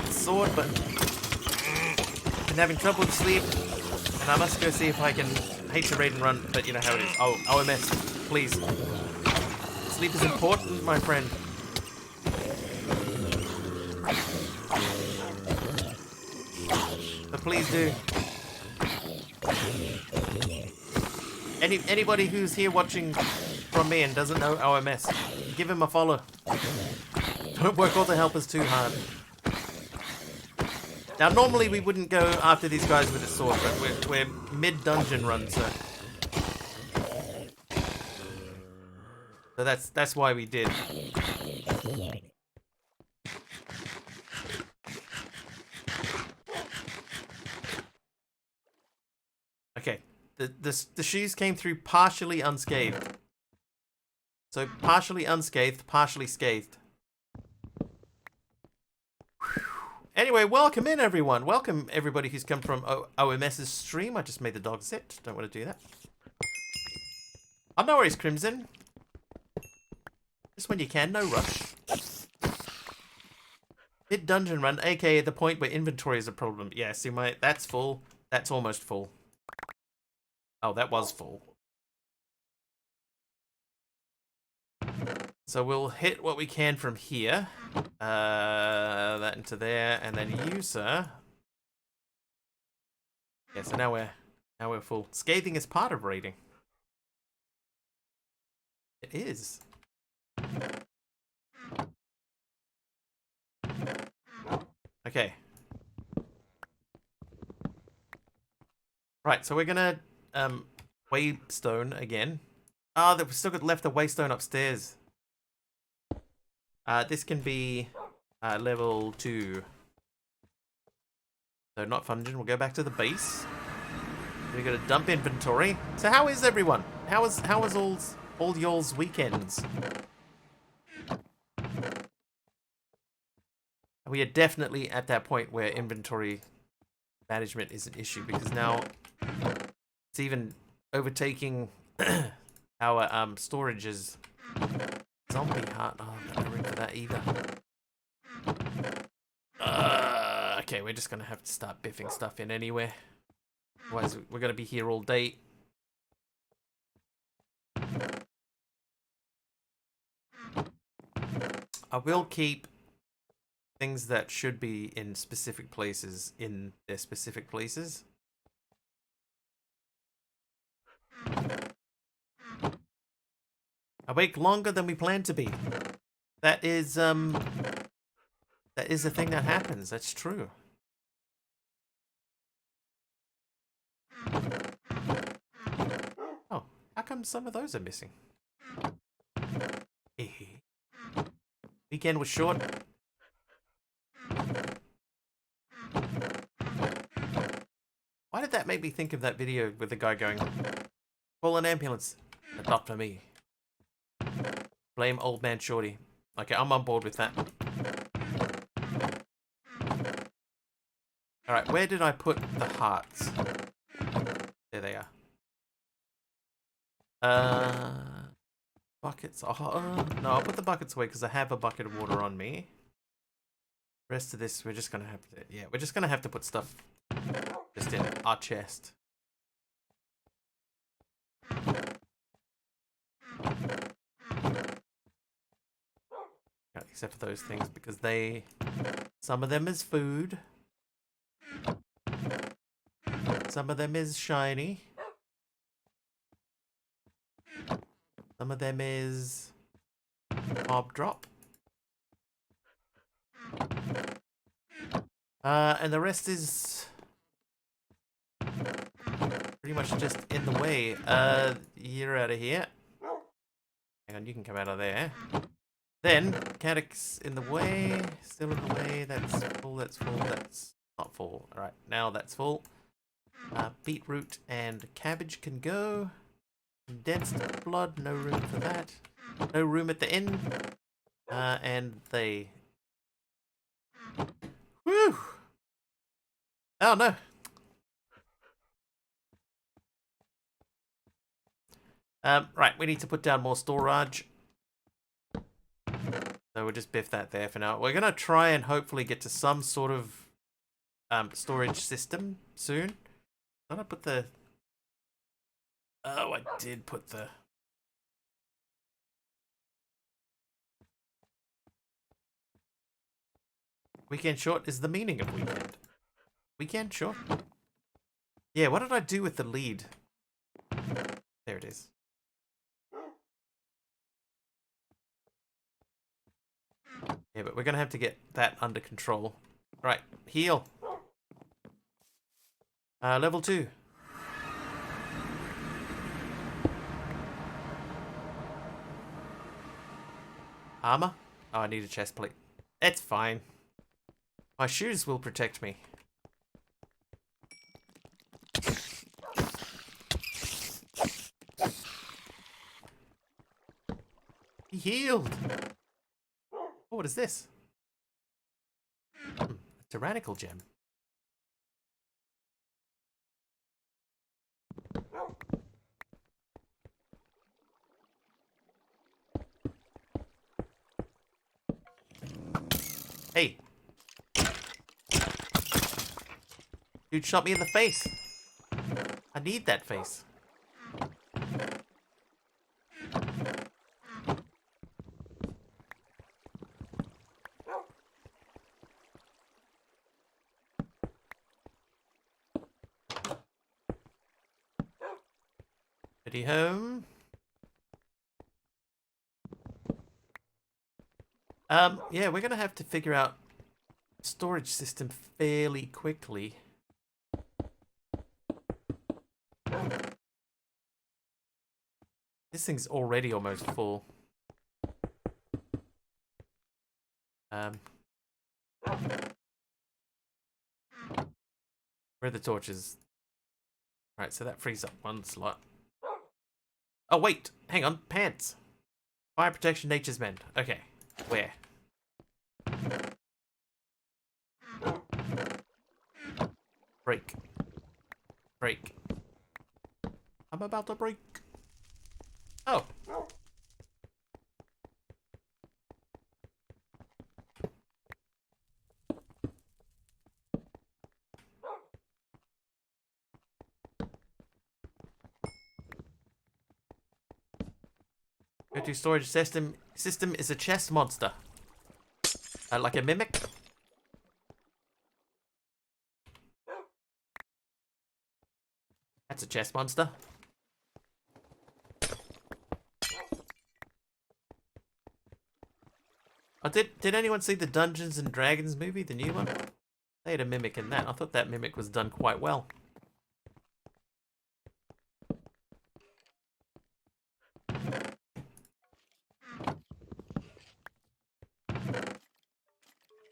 sword, but I'm having trouble with sleep, and I must go see if I can. I hate to raid and run, but you know how it is. Oh, OMS, please. Sleep is important, my friend. But please do. Anybody who's here watching from me and doesn't know OMS, give him a follow. Don't work all the helpers too hard. Now, normally we wouldn't go after these guys with a sword, but we're mid-dungeon run, so that's why we did. Okay, the shoes came through partially unscathed. So partially unscathed, partially scathed. Anyway, welcome in, everyone. Welcome, everybody who's come from OMS's stream. I just made the dog sit. Don't want to do that. Oh, no worries, Crimson. Just when you can, no rush. Mid-dungeon run, aka the point where inventory is a problem. Yeah, see, that's full. That's almost full. Oh, that was full. So we'll hit what we can from here. That into there, and then you, sir. Yeah, so now we're full. Scathing is part of raiding. It is. Okay. Right, so we're gonna waystone again. Oh, we've still got left the waystone upstairs. This can be level 2. So not Fungin. We'll go back to the base. We're gonna dump inventory. So how is everyone? How was all y'all's weekends? We are definitely at that point where inventory management is an issue, because now it's even overtaking our storages. Zombie heart. Oh, I'm not ready for that either. Okay, we're just gonna have to start biffing stuff in anywhere. Otherwise, we're gonna be here all day. I will keep things that should be in specific places in their specific places. Awake longer than we planned to be. That is a thing that happens. That's true. Oh, how come some of those are missing? Weekend was short. Why did that make me think of that video with the guy going, call an ambulance, adopt me. Blame old man Shorty. Okay, I'm on board with that. Alright, where did I put the hearts? There they are. Buckets. Oh, no, I'll put the buckets away because I have a bucket of water on me. The rest of this, we're just gonna have to, yeah, we're just gonna have to put stuff just in our chest. Except for those things, because some of them is food. Some of them is shiny. Some of them is mob drop. And the rest is pretty much just in the way. You're out of here. Hang on, you can come out of there. Then, caddis in the way. Still in the way. That's full, that's full, that's not full. Alright, now that's full. Beetroot and cabbage can go. Condensed blood, no room for that. No room at the end. And they... Whew! Oh no! Right, we need to put down more storage. So we'll just biff that there for now. We're gonna try and hopefully get to some sort of storage system soon. Did I put the... Oh, I did put the... Weekend short is the meaning of weekend. Weekend short? Yeah, what did I do with the lead? There it is. Yeah, but we're gonna have to get that under control. Right, heal. Level 2. Armor? Oh, I need a chest plate. It's fine. My shoes will protect me. He healed! Oh, what is this? A tyrannical gem. Hey! Dude shot me in the face! I need that face. Ready home. Yeah, we're gonna have to figure out storage system fairly quickly. This thing's already almost full. Where are the torches? Right, so that frees up one slot. Oh, wait! Hang on. Pants! Fire protection, nature's mend. Okay. Where? Break. Break. I'm about to break. Oh. Go-to storage system is a chest monster. Like a mimic. That's a chest monster. Oh, did anyone see the Dungeons and Dragons movie, the new one? They had a mimic in that. I thought that mimic was done quite well.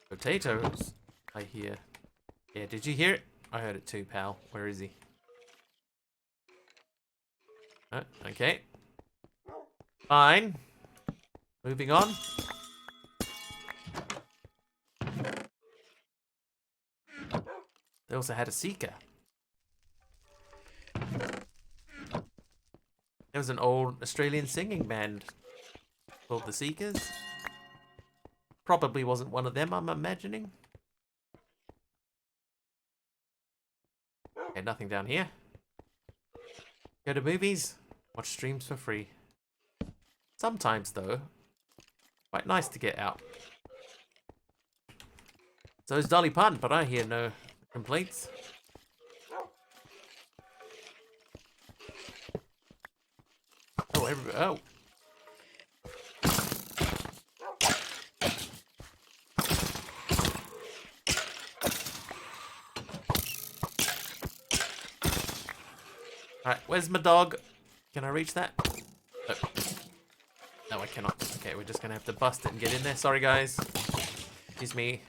Potatoes, I hear. Yeah, did you hear it? I heard it too, pal. Where is he? Oh, okay. Fine. Moving on. They also had a seeker. There was an old Australian singing band called the Seekers. Probably wasn't one of them, I'm imagining. Okay, nothing down here. Go to movies, watch streams for free. Sometimes, though, quite nice to get out. So is Dolly Parton, but I hear no complaints. Oh, oh. Alright, where's my dog? Can I reach that? No. No, I cannot. Okay, we're just gonna have to bust it and get in there. Sorry, guys. Excuse me.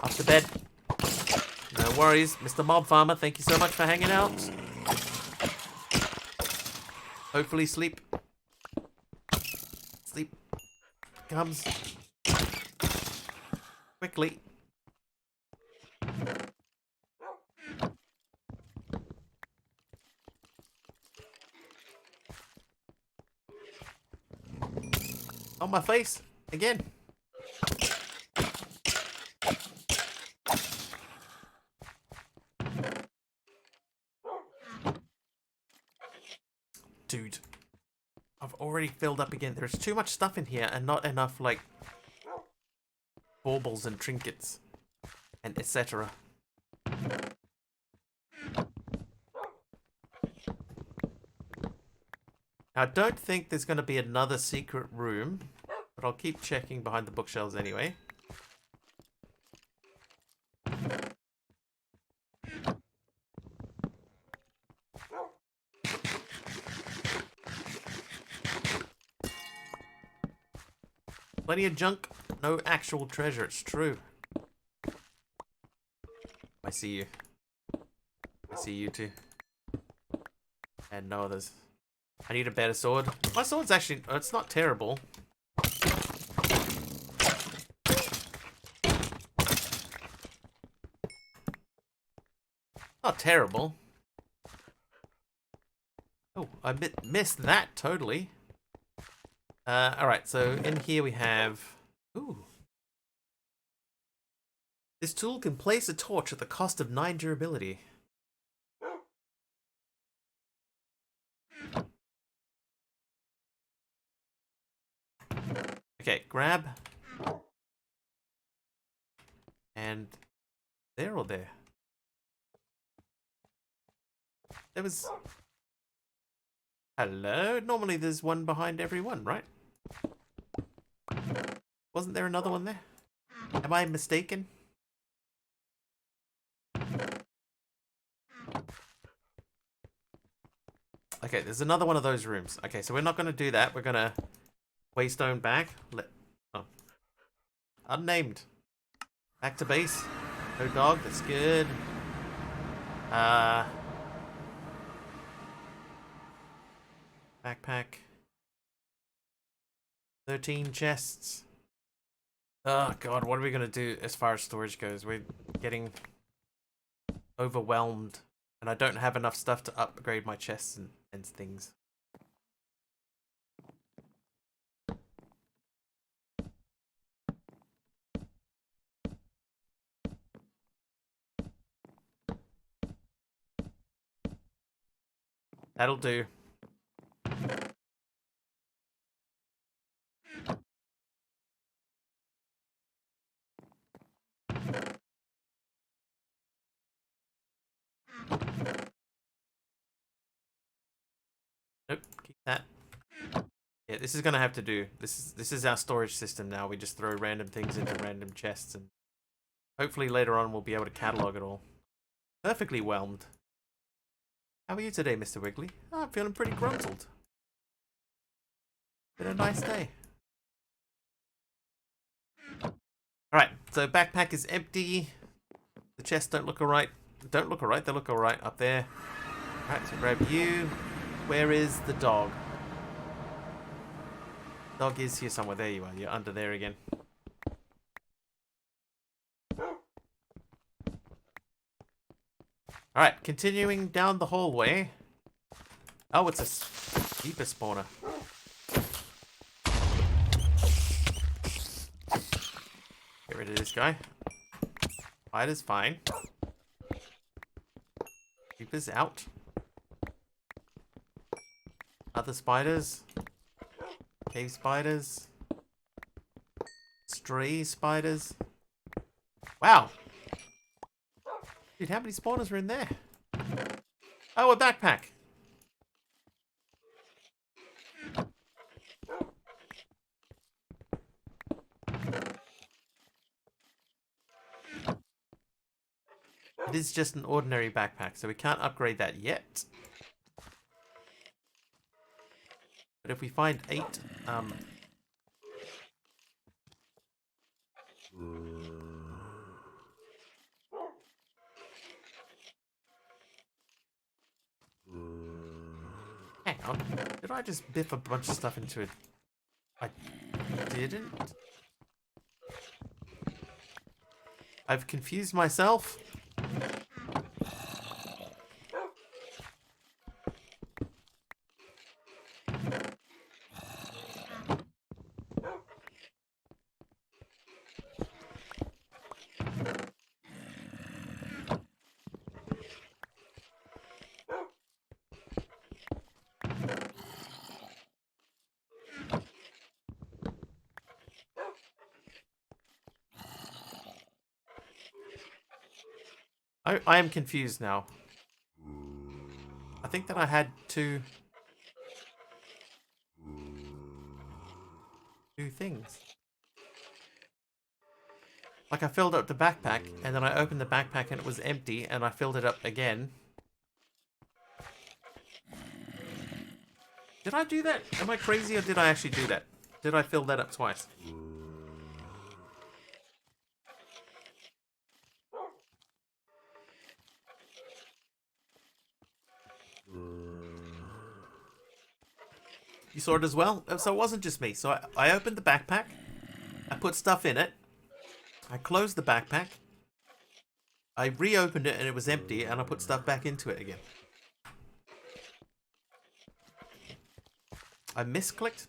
Off to bed. No worries, Mr. Mob Farmer. Thank you so much for hanging out. Hopefully sleep comes quickly. On my face again. Dude, I've already filled up again. There's too much stuff in here and not enough, like, baubles and trinkets and etc. I don't think there's going to be another secret room, but I'll keep checking behind the bookshelves anyway. Plenty of junk, no actual treasure, it's true. I see you. I see you too. And no others. I need a better sword. My sword's actually, it's not terrible. Not terrible. Oh, I missed that totally. Alright, so in here we have... Ooh. This tool can place a torch at the cost of 9 durability. Okay, grab. And there or there? There was... Hello? Normally there's one behind every one, right? Wasn't there another one there? Am I mistaken? Okay, there's another one of those rooms. Okay, so we're not going to do that. We're going to waystone back. Oh. Unnamed. Back to base. No dog, that's good. Backpack. 13 chests. Oh god, what are we gonna do as far as storage goes? We're getting overwhelmed. And I don't have enough stuff to upgrade my chests and things. That'll do. Nope, keep that. Yeah, this is gonna have to do. This is our storage system now. We just throw random things into random chests and hopefully later on we'll be able to catalog it all. Perfectly whelmed. How are you today, Mr. Wiggly? Oh, I'm feeling pretty gruntled. Been a nice day. Alright, so backpack is empty. The chests don't look alright. Don't look alright, they look alright up there. Alright, so grab you. Where is the dog? Dog is here somewhere. There you are. You're under there again. Alright, continuing down the hallway. Oh, it's a deeper spawner. Get rid of this guy. Spider's fine. Creeper's out. Other spiders. Cave spiders. Stray spiders. Wow. Dude, how many spawners are in there? Oh, a backpack. It is just an ordinary backpack, so we can't upgrade that yet. But if we find 8, hang on. Did I just biff a bunch of stuff into it? I didn't. I've confused myself. I am confused now. I think that I had two things. Like I filled up the backpack, and then I opened the backpack and it was empty, and I filled it up again. Did I do that? Am I crazy, or did I actually do that? Did I fill that up twice? You saw it as well? So it wasn't just me. So I opened the backpack, I put stuff in it, I closed the backpack, I reopened it and it was empty, and I put stuff back into it again. I misclicked?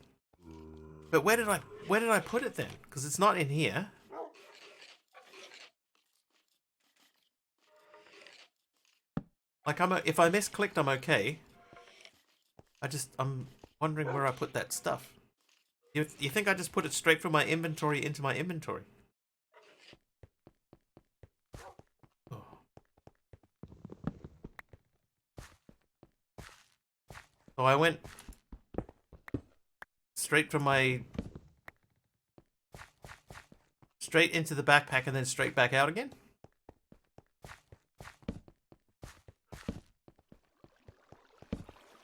But where did I put it then? Because it's not in here. Like if I misclicked, I'm okay. I'm wondering where I put that stuff. You think I just put it straight from my inventory into my inventory? Oh. So I went straight into the backpack and then straight back out again?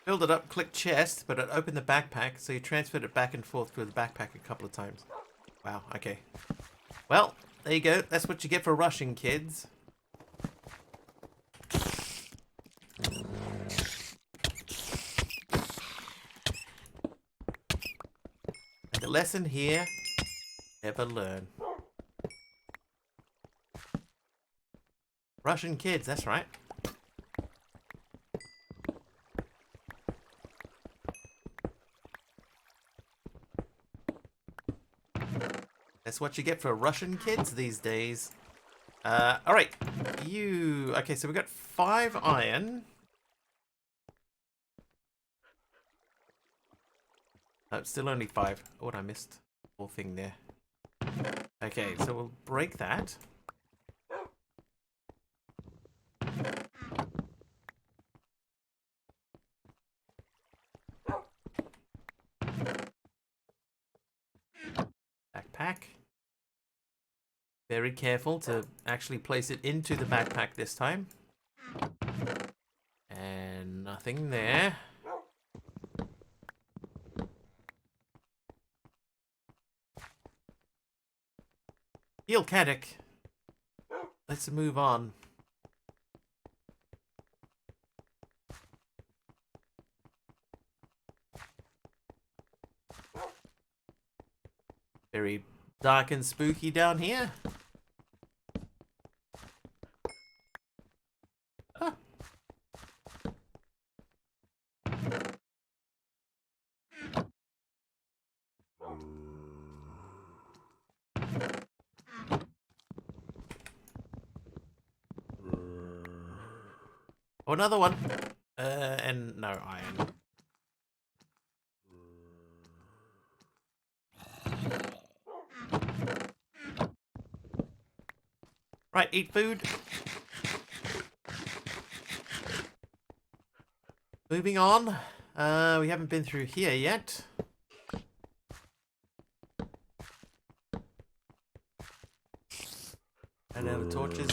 Filled it up, clicked chest, but it opened the backpack, so you transferred it back and forth through the backpack a couple of times. Wow, okay. Well, there you go. That's what you get for rushing, kids. And the lesson here, never learn. Russian kids, that's right. That's what you get for Russian kids these days. Alright. Okay, so we got 5 iron. No, still only 5. Oh, I missed the whole thing there. Okay, so we'll break that. Backpack. Very careful to actually place it into the backpack this time. And nothing there. Heal Caddick. Let's move on. Very dark and spooky down here. Ah. Oh, another one. And no iron. Right, eat food. Moving on. We haven't been through here yet. And now the torches.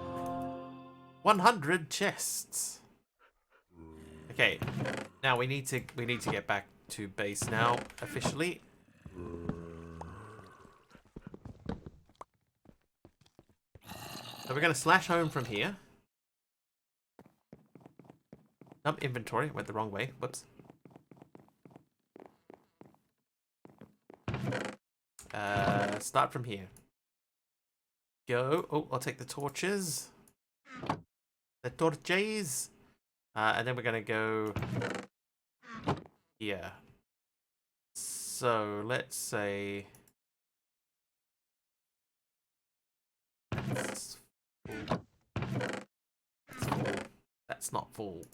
100 chests. Okay, now we need to get back to base now officially. So we're gonna slash home from here. Inventory went the wrong way. Whoops. Start from here. Go. Oh, I'll take the torches. The torches. And then we're gonna go here. So let's say that's full. That's full. That's not full.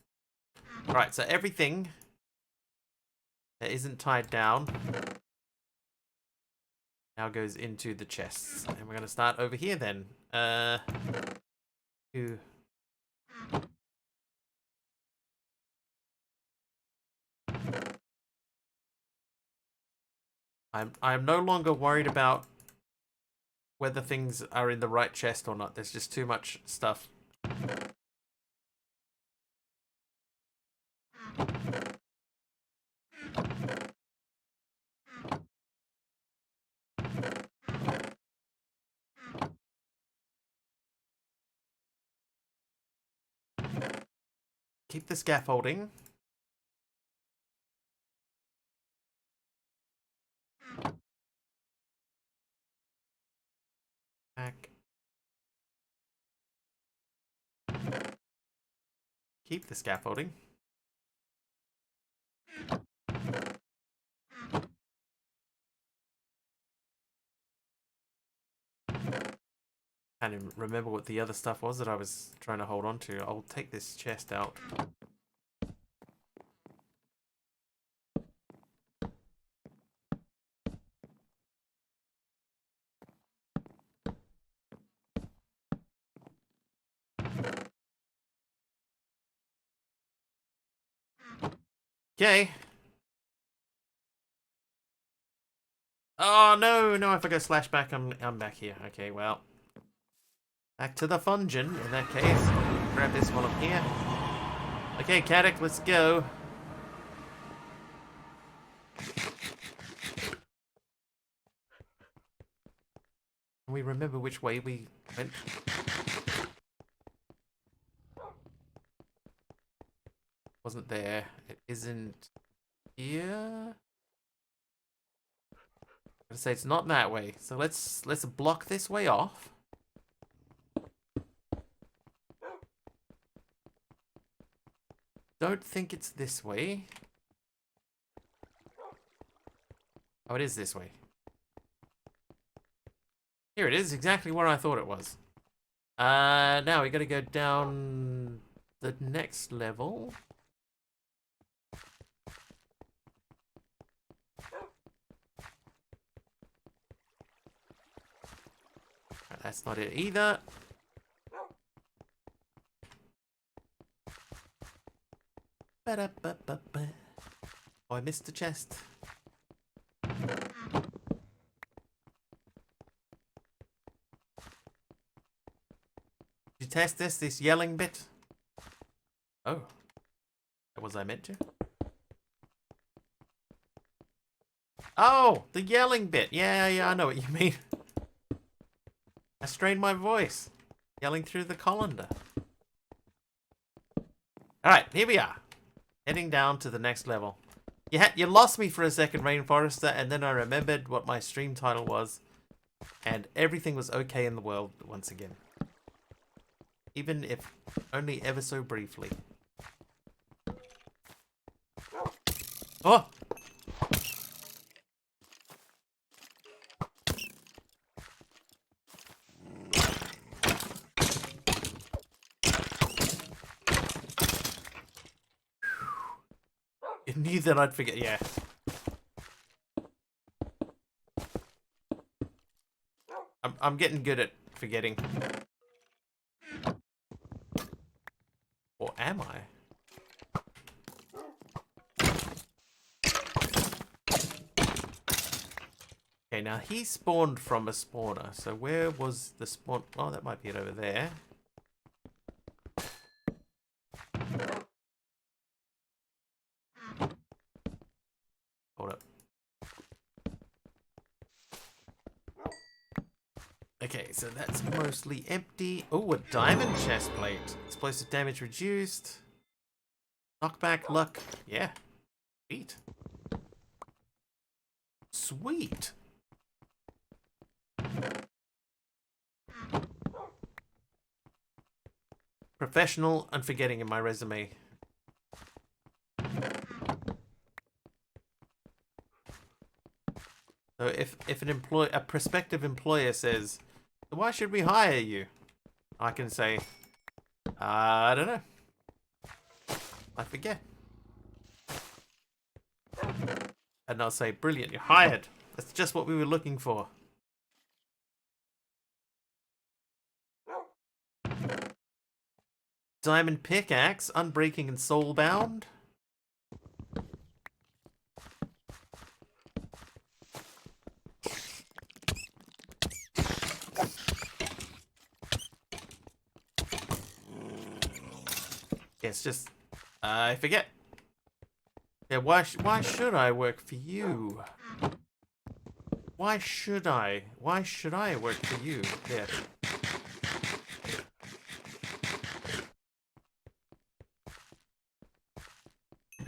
Alright, so everything that isn't tied down now goes into the chests. And we're gonna start over here then. Two. I'm no longer worried about whether things are in the right chest or not. There's just too much stuff. Keep the scaffolding. Back. Keep the scaffolding. Can't even remember what the other stuff was that I was trying to hold on to. I'll take this chest out. Okay. Oh no, no! If I go slash back, I'm back here. Okay, well, back to the fungeon in that case. Grab this while I'm here. Okay, Caddick, let's go. Can we remember which way we went? Wasn't there? It isn't here. I'm gonna say it's not that way. So let's block this way off. Don't think it's this way. Oh, it is this way. Here it is, exactly where I thought it was. Now we gotta go down the next level. That's not it either. Ba-da-ba-ba-ba. Oh, I missed the chest. Did you test this yelling bit? Oh. Was I meant to? Oh, the yelling bit. Yeah, I know what you mean. I strained my voice. Yelling through the colander. Alright, here we are. Heading down to the next level. You lost me for a second, Rainforester, and then I remembered what my stream title was. And everything was okay in the world once again. Even if only ever so briefly. Oh! You knew that I'd forget, yeah. I'm getting good at forgetting. Or am I? Okay, now he spawned from a spawner. So where was the spawn? Oh, that might be it over there. Okay, so that's mostly empty. Oh, a diamond chest plate. Explosive damage reduced. Knockback luck. Yeah. Sweet. Sweet. Professional, unforgetting in my resume. So if a prospective employer says, "Why should we hire you?" I can say, "I don't know. I forget." And I'll say, "Brilliant, you're hired. That's just what we were looking for." Diamond pickaxe, unbreaking and soulbound. It's just, I forget. Yeah, why should I work for you? Why should I? Why should I work for you? Yeah.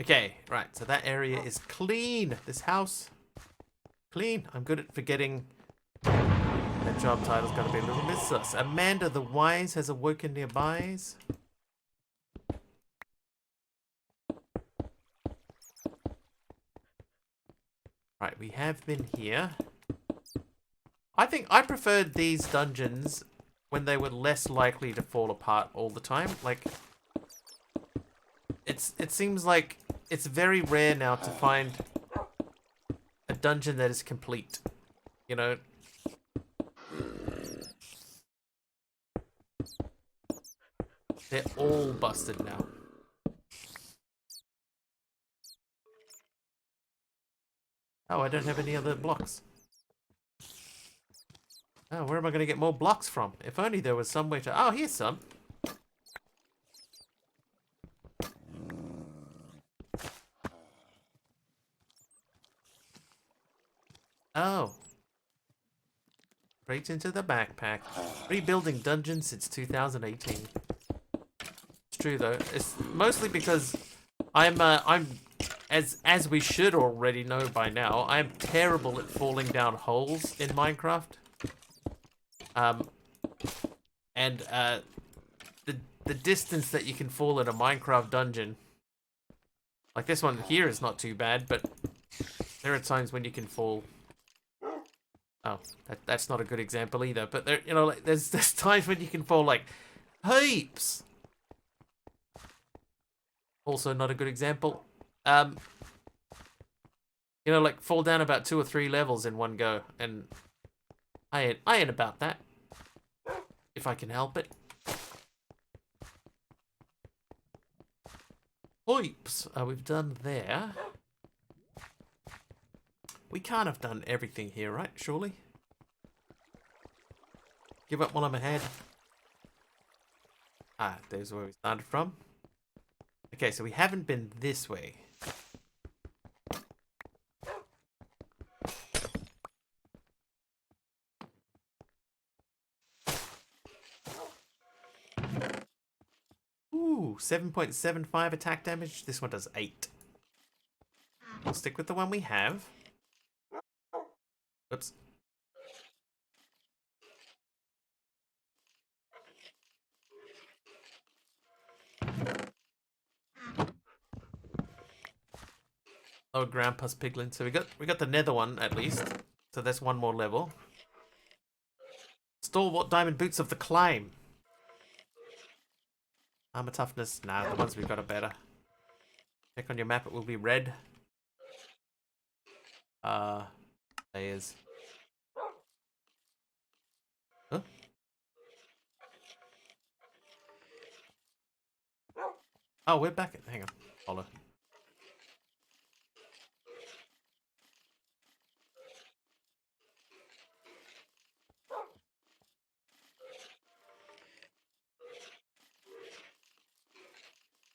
Okay, right, so that area is clean. This house, clean. I'm good at forgetting that job title's gonna be a little bit sus. Amanda the Wise has awoken nearby. Right, we have been here. I think I preferred these dungeons when they were less likely to fall apart all the time. Like, it seems like it's very rare now to find a dungeon that is complete. You know? They're all busted now. Oh, I don't have any other blocks. Oh, where am I going to get more blocks from? If only there was some way to... Oh, here's some. Oh. Straight into the backpack. Rebuilding dungeons since 2018. It's true, though. It's mostly because I'm as we should already know by now, I'm terrible at falling down holes in Minecraft. And the distance that you can fall in a Minecraft dungeon, like this one here, is not too bad, but there are times when you can fall. Oh, that's not a good example either. But there, you know, like there's times when you can fall like heaps. Also, not a good example. You know, like fall down about 2 or 3 levels in one go, and I ain't about that. If I can help it. Oops, we've done there. We can't have done everything here, right? Surely? Give up while I'm ahead. Ah, there's where we started from. Okay, so we haven't been this way. Ooh, 7.75 attack damage. This one does 8. We'll stick with the one we have. Oops. Oh, Grandpa's Piglin. So we got the nether one at least. So that's one more level. Stalwart diamond boots of the climb. Armor toughness. Nah, the ones we've got are better. Check on your map, it will be red. Layers. Huh? Oh, we're back at. Hang on. Follow.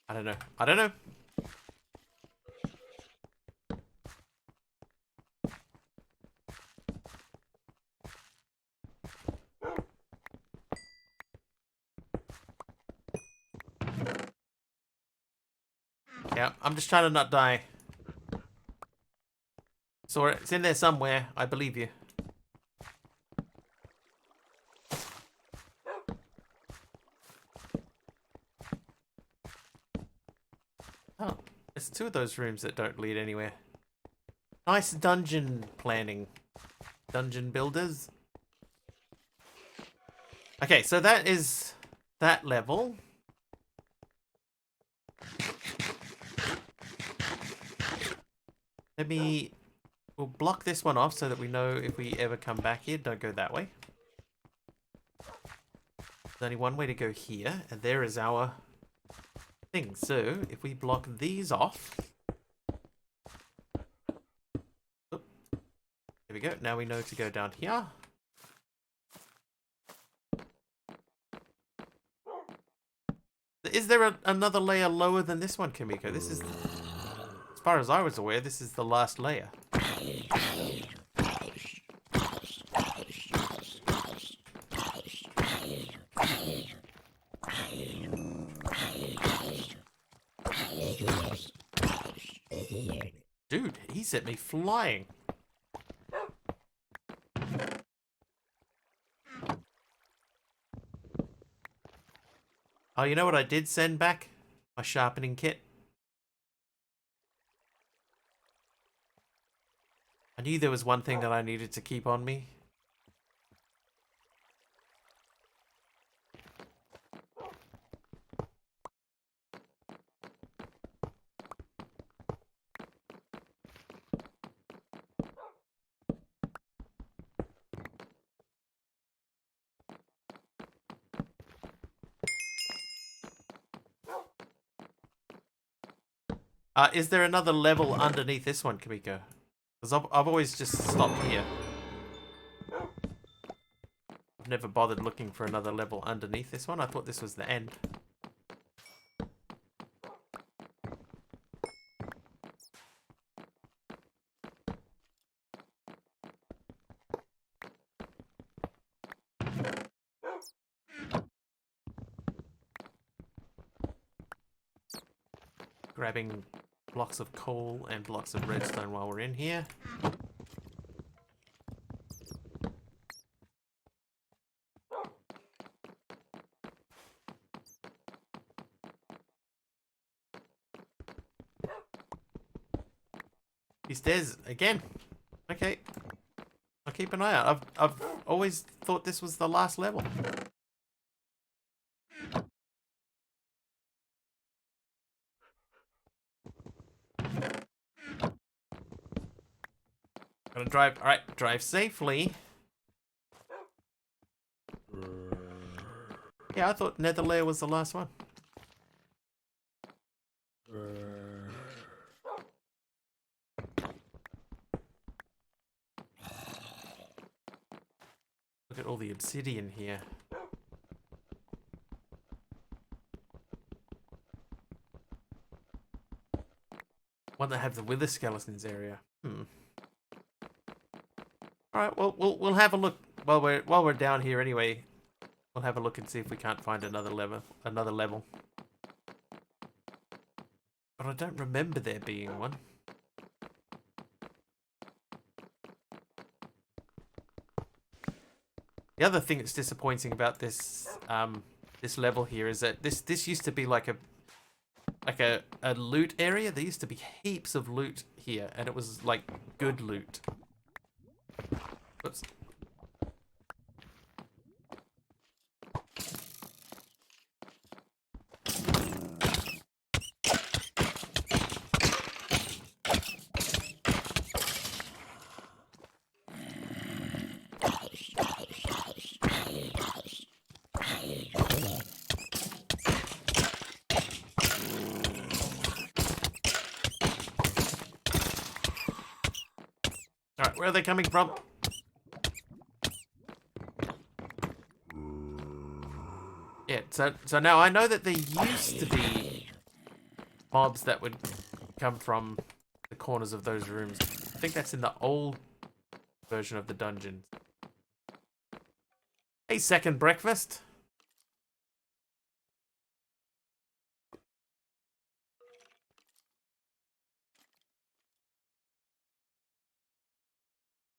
I don't know. I don't know. I'm just trying to not die. Saw it. It's in there somewhere. I believe you. Oh, there's two of those rooms that don't lead anywhere. Nice dungeon planning. Dungeon builders. Okay, so that is that level. We'll block this one off so that we know if we ever come back here, don't go that way. There's only one way to go here, and there is our thing. So, if we block these off... Oop, there we go. Now we know to go down here. Is there another layer lower than this one, Kamiko? This is... As far as I was aware, this is the last layer. Dude, he sent me flying. Oh, you know what I did send back? My sharpening kit. I knew there was one thing that I needed to keep on me. Is there another level underneath this one, Kamiko? Because I've always just stopped here. I've never bothered looking for another level underneath this one. I thought this was the end. Grabbing blocks of coal and blocks of redstone while we're in here. These stairs again. Okay. I'll keep an eye out. I've always thought this was the last level. Gotta drive. Alright, drive safely. Yeah, I thought nether layer was the last one. Look at all the obsidian here. One that have the wither skeletons area. Alright, well we'll have a look while we're down here anyway. We'll have a look and see if we can't find another level. But I don't remember there being one. The other thing that's disappointing about this this level here is that this used to be like a loot area. There used to be heaps of loot here, and it was like good loot. Whoops. Alright, where are they coming from? Yeah, so now I know that there used to be mobs that would come from the corners of those rooms. I think that's in the old version of the dungeon. Hey, second breakfast.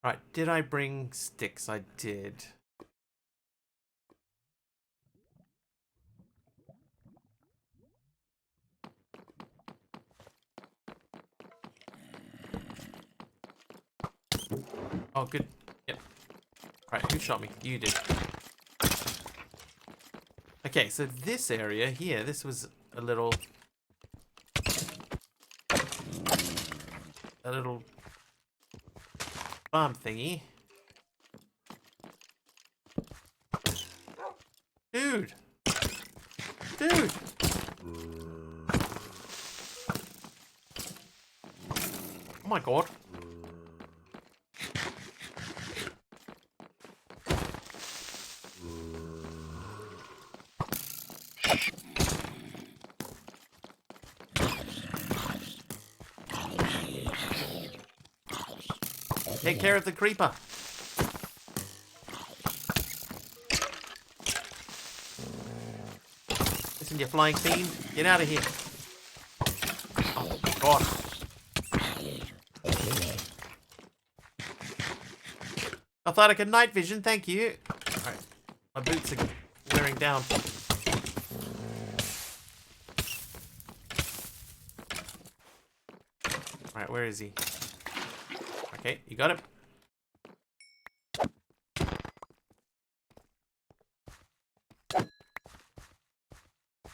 Right, did I bring sticks? I did. Oh, good. Yep. Right, who shot me? You did. Okay, so this area here, this was a little farm thingy. Dude! Dude! Oh my god. Take care of the creeper. Listen, you flying fiend. Get out of here. Oh, God. I thought I could night vision, thank you. Alright. My boots are wearing down. Alright, where is he? Okay, you got him.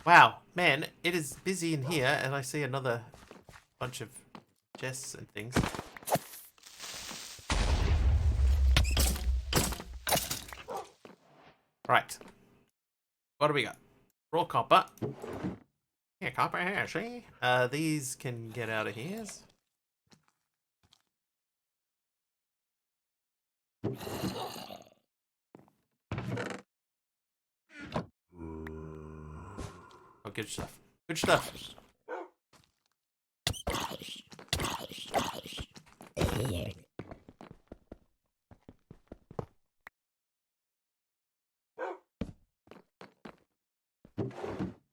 Wow, man, it is busy in here, and I see another bunch of chests and things. Right. What do we got? Raw copper. Yeah, copper here, see? These can get out of here. Oh, good stuff. Good stuff.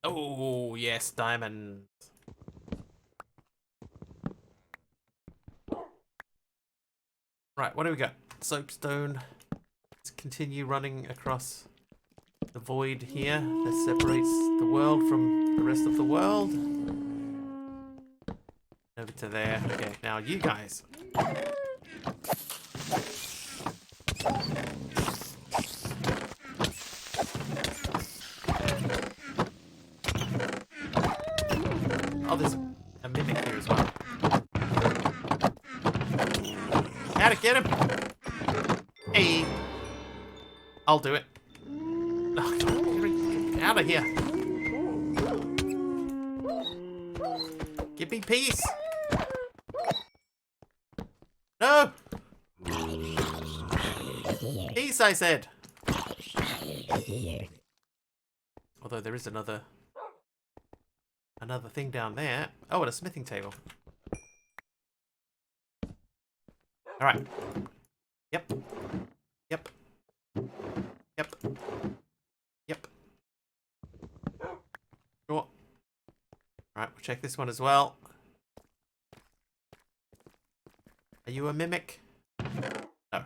Oh, yes, diamond. Right, what do we got? Soapstone. Let's continue running across the void here that separates the world from the rest of the world. Over to there. Okay, now you guys. Oh, there's a mimic here as well. How to get him? Hey. I'll do it. Oh, get out of here. Give me peace. No. Peace, I said. Although there is another thing down there. Oh, and a smithing table. All right. Yep. Yep. Yep. Yep. Sure. All right, we'll check this one as well. Are you a mimic? No.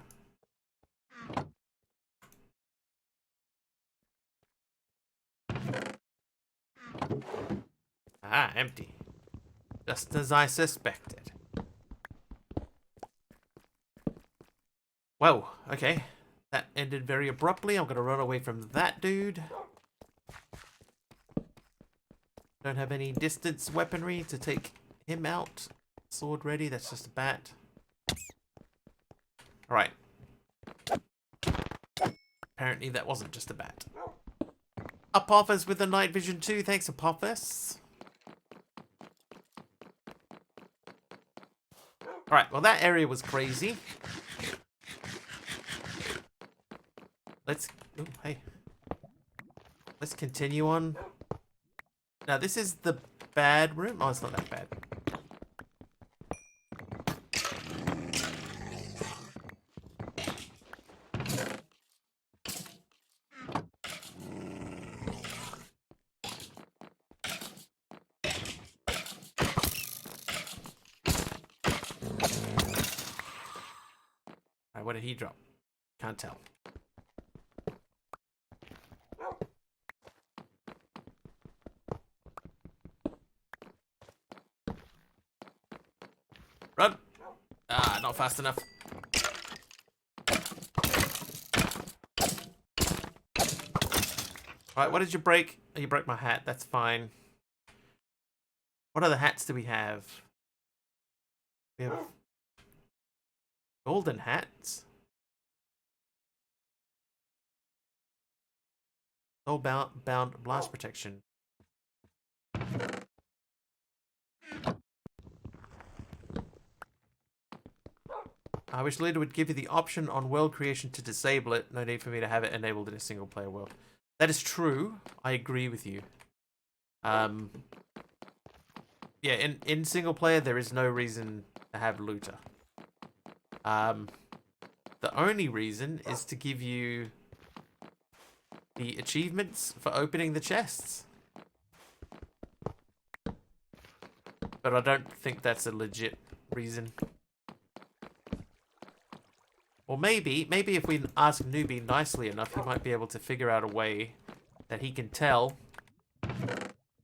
Ah, empty. Just as I suspected. Whoa, okay. That ended very abruptly. I'm gonna run away from that dude. Don't have any distance weaponry to take him out. Sword ready, that's just a bat. Alright. Apparently that wasn't just a bat. Apophis with the night vision too. Thanks, Apophis. Alright, well that area was crazy. Let's... Oh, hey. Let's continue on. Now this is the bad room. Oh, it's not that bad. Alright, what did he drop? Can't tell. Run! Ah, not fast enough. Alright, what did you break? Oh, you broke my hat. That's fine. What other hats do we have? We have golden hats. Soul bound blast protection. I wish Leader would give you the option on world creation to disable it. No need for me to have it enabled in a single player world. That is true. I agree with you. Yeah, in single player there is no reason to have looter. The only reason is to give you the achievements for opening the chests. But I don't think that's a legit reason. Or maybe if we ask Newbie nicely enough, he might be able to figure out a way that he can tell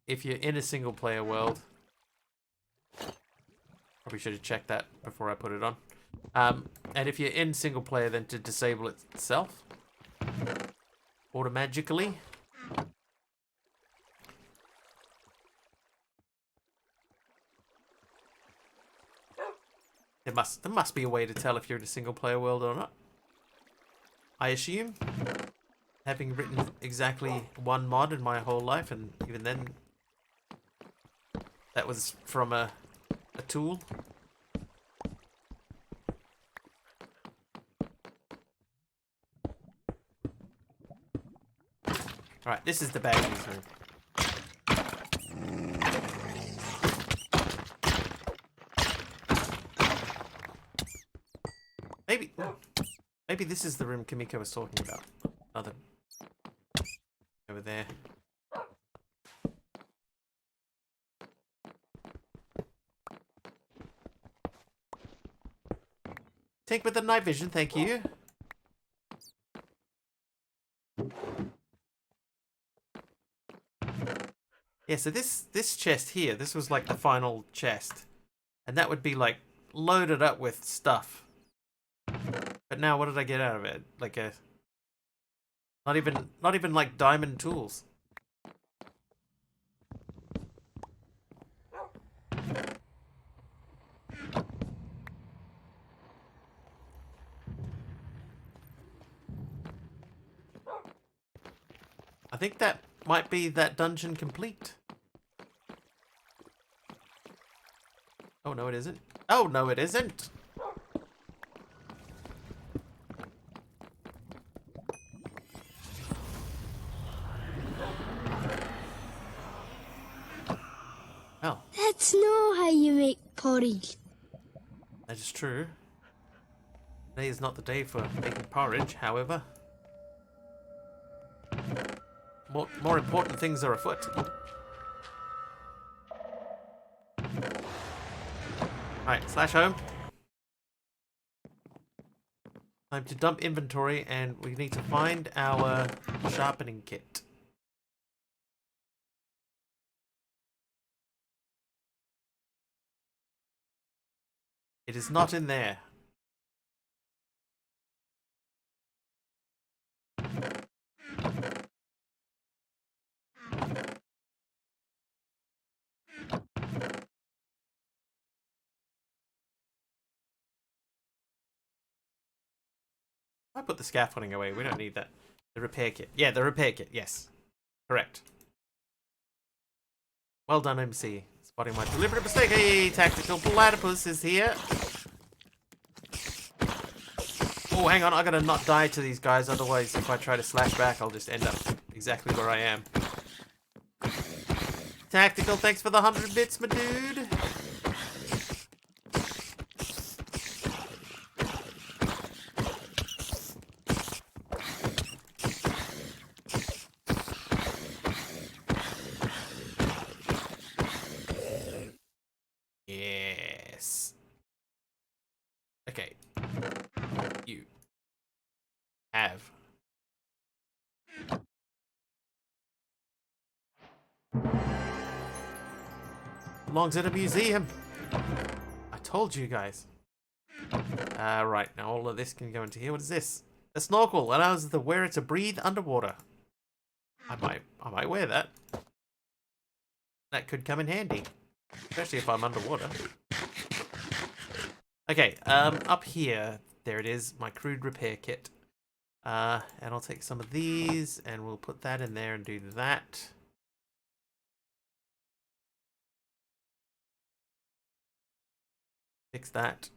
if you're in a single player world. Probably should have checked that before I put it on. And if you're in single player, then to disable it itself automatically. There must be a way to tell if you're in a single player world or not. I assume, having written exactly one mod in my whole life, and even then, that was from a tool. Alright, this is the bad news room. Maybe this is the room Kimiko was talking about. Other over there. Take with the night vision, thank you. Yeah, so this chest here, this was like the final chest. And that would be like loaded up with stuff. But now what did I get out of it? Like a not even like diamond tools. I think that might be that dungeon complete. Oh no it isn't. Oh no it isn't. Well, That's not how you make porridge. that is true. Today is not the day for making porridge, however. More important things are afoot. Alright, slash home. Time to dump inventory, and we need to find our sharpening kit. It is not in there. I put the scaffolding away. We don't need that. The repair kit. Yeah, the repair kit. Yes. Correct. Well done, MC. Spotting my deliberate mistake. Hey, Tactical Platypus is here. Oh, hang on. I gotta not die to these guys. Otherwise, if I try to slash back, I'll just end up exactly where I am. Tactical, thanks for the 100 bits, my dude. Yes. Okay. you have. Belongs in a museum. I told you guys. Right, now all of this can go into here. What is this? A snorkel allows the wearer to breathe underwater. I might wear that. That could come in handy. Especially if I'm underwater. Okay, up here, there it is, my crude repair kit. And I'll take some of these, and we'll put that in there and do that. Fix that.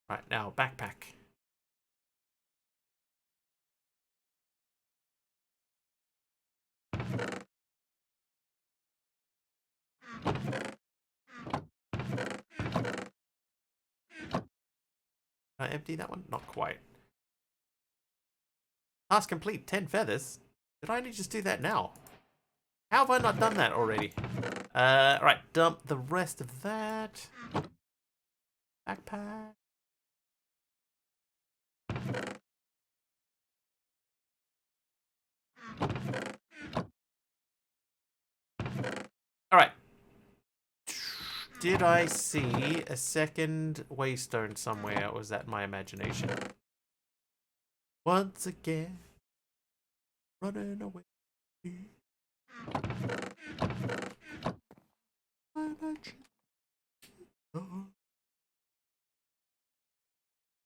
Right, now, backpack. Can I empty that one? Not quite. Task complete, 10 feathers. Did I only just do that now? How have I not done that already? Right, dump the rest of that. Backpack. Alright. Did I see a second waystone somewhere, or was that my imagination? Once again, running away.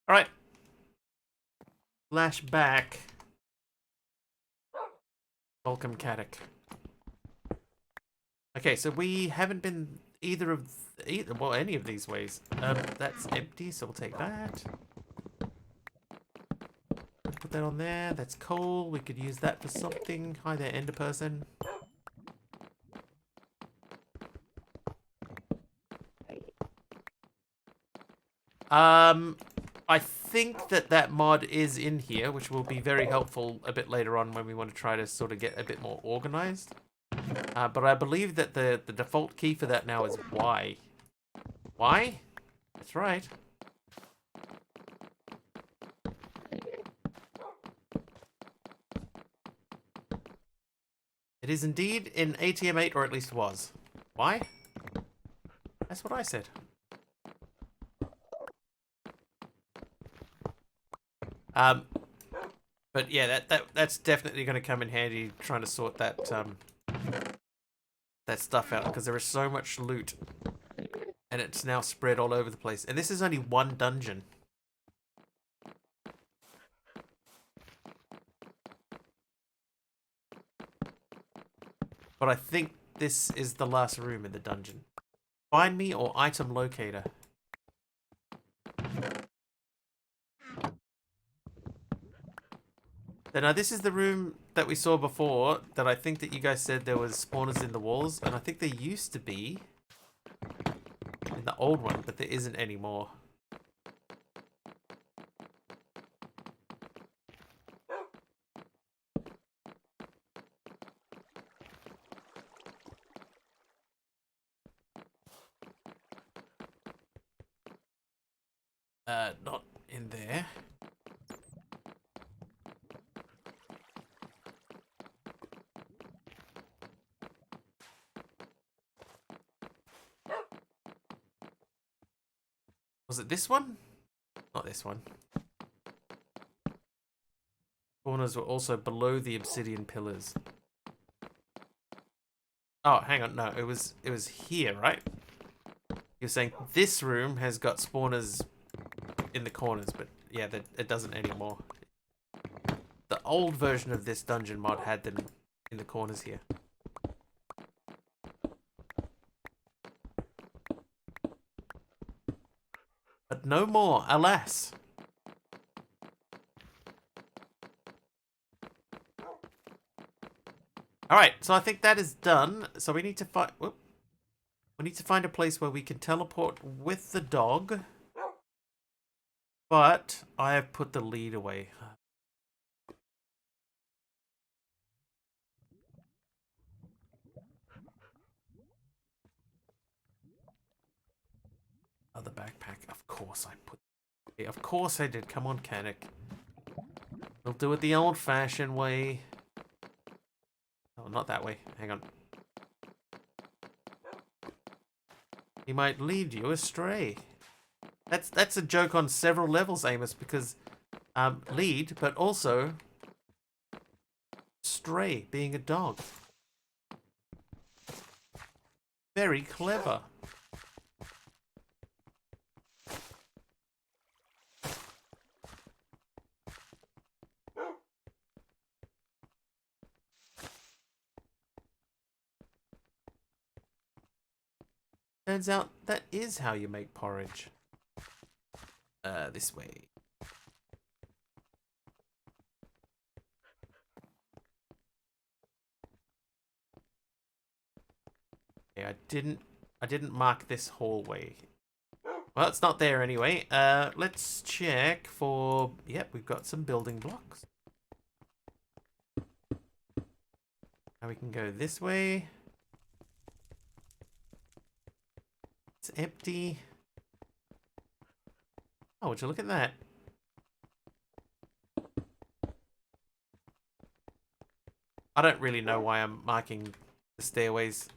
Alright. Flashback. Welcome, Caddock. Okay, so we haven't been any of these ways. That's empty, so we'll take that. Put that on there. That's coal. We could use that for something. Hi there, Ender person. I think that mod is in here, which will be very helpful a bit later on when we want to try to sort of get a bit more organized. But I believe that the default key for that now is Y. Y? That's right. It is indeed in ATM8, or at least was. Why? That's what I said. But yeah, that's definitely going to come in handy trying to sort that that stuff out, because there is so much loot, and it's now spread all over the place. And this is only one dungeon. But I think this is the last room in the dungeon. Find me or item locator. Now this is the room that we saw before, that I think that you guys said there was spawners in the walls, and I think there used to be in the old one, but there isn't anymore. Not in there. Was it this one? Not this one. Corners were also below the obsidian pillars. Oh, hang on. No, it was here, right? You're saying this room has got spawners in the corners, but yeah, it doesn't anymore. The old version of this dungeon mod had them in the corners here. But no more, alas. Alright, so I think that is done. So we need to find... We need to find a place where we can teleport with the dog. But I have put the lead away. Other backpack. Of course I put Yeah, of course I did. Come on, Canik. We'll do it the old-fashioned way. Oh, not that way. Hang on. He might lead you astray. That's a joke on several levels, Amos, because lead, but also stray, being a dog. Very clever. Turns out that is how you make porridge. This way. Okay, I didn't mark this hallway. Well, it's not there anyway. Let's check for... Yep, we've got some building blocks. Now we can go this way. It's empty. Oh, would you look at that? I don't really know why I'm marking the stairways.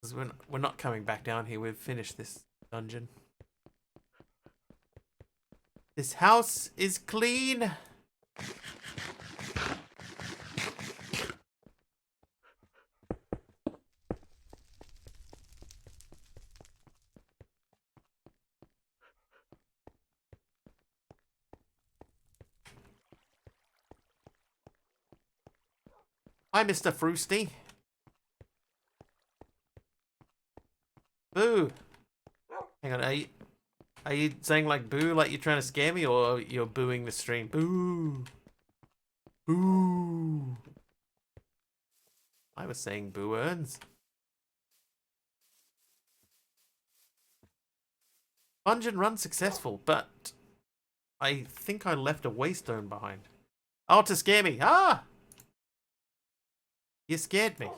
Because we're not coming back down here. We've finished this dungeon. This house is clean. Hi, Mr. Frosty. Boo. Hang on, are you saying like boo, like you're trying to scare me, or you're booing the stream? Boo. Boo. I was saying boo earns. Dungeon run successful, but I think I left a waystone behind. Oh, to scare me. Ah! You scared me.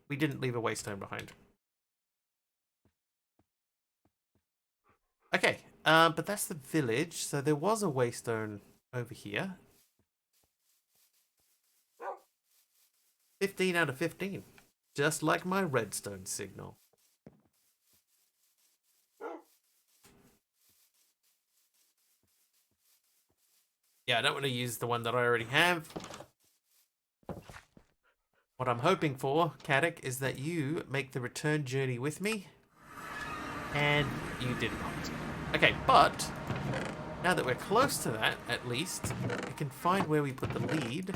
We didn't leave a waystone behind. Okay, but that's the village, so there was a waystone over here. 15 out of 15. Just like my redstone signal. Yeah, I don't want to use the one that I already have. What I'm hoping for, Caddick, is that you make the return journey with me. And you did not. Okay, but now that we're close to that, at least, we can find where we put the lead.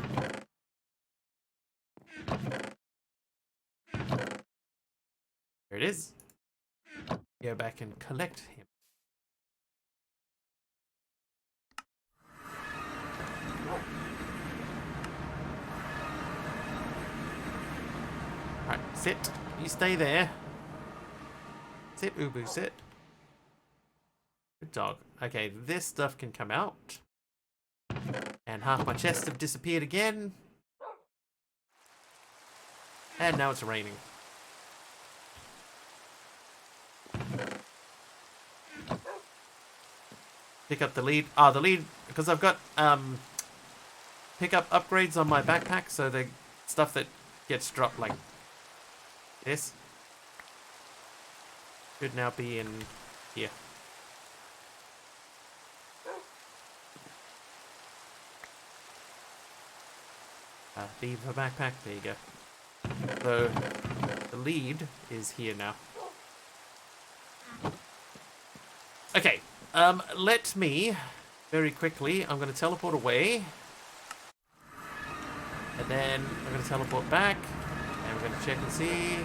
There it is. Go back and collect him. Alright, sit. You stay there. Sit, Ubu, sit. Good dog. Okay, this stuff can come out. And half my chests have disappeared again. And now it's raining. Pick up the lead. Ah, the lead, because I've got pickup upgrades on my backpack, so the stuff that gets dropped like this should now be in here. B for backpack, there you go. So the lead is here now. Okay, let me very quickly, I'm going to teleport away. And then I'm going to teleport back. And we're going to check and see.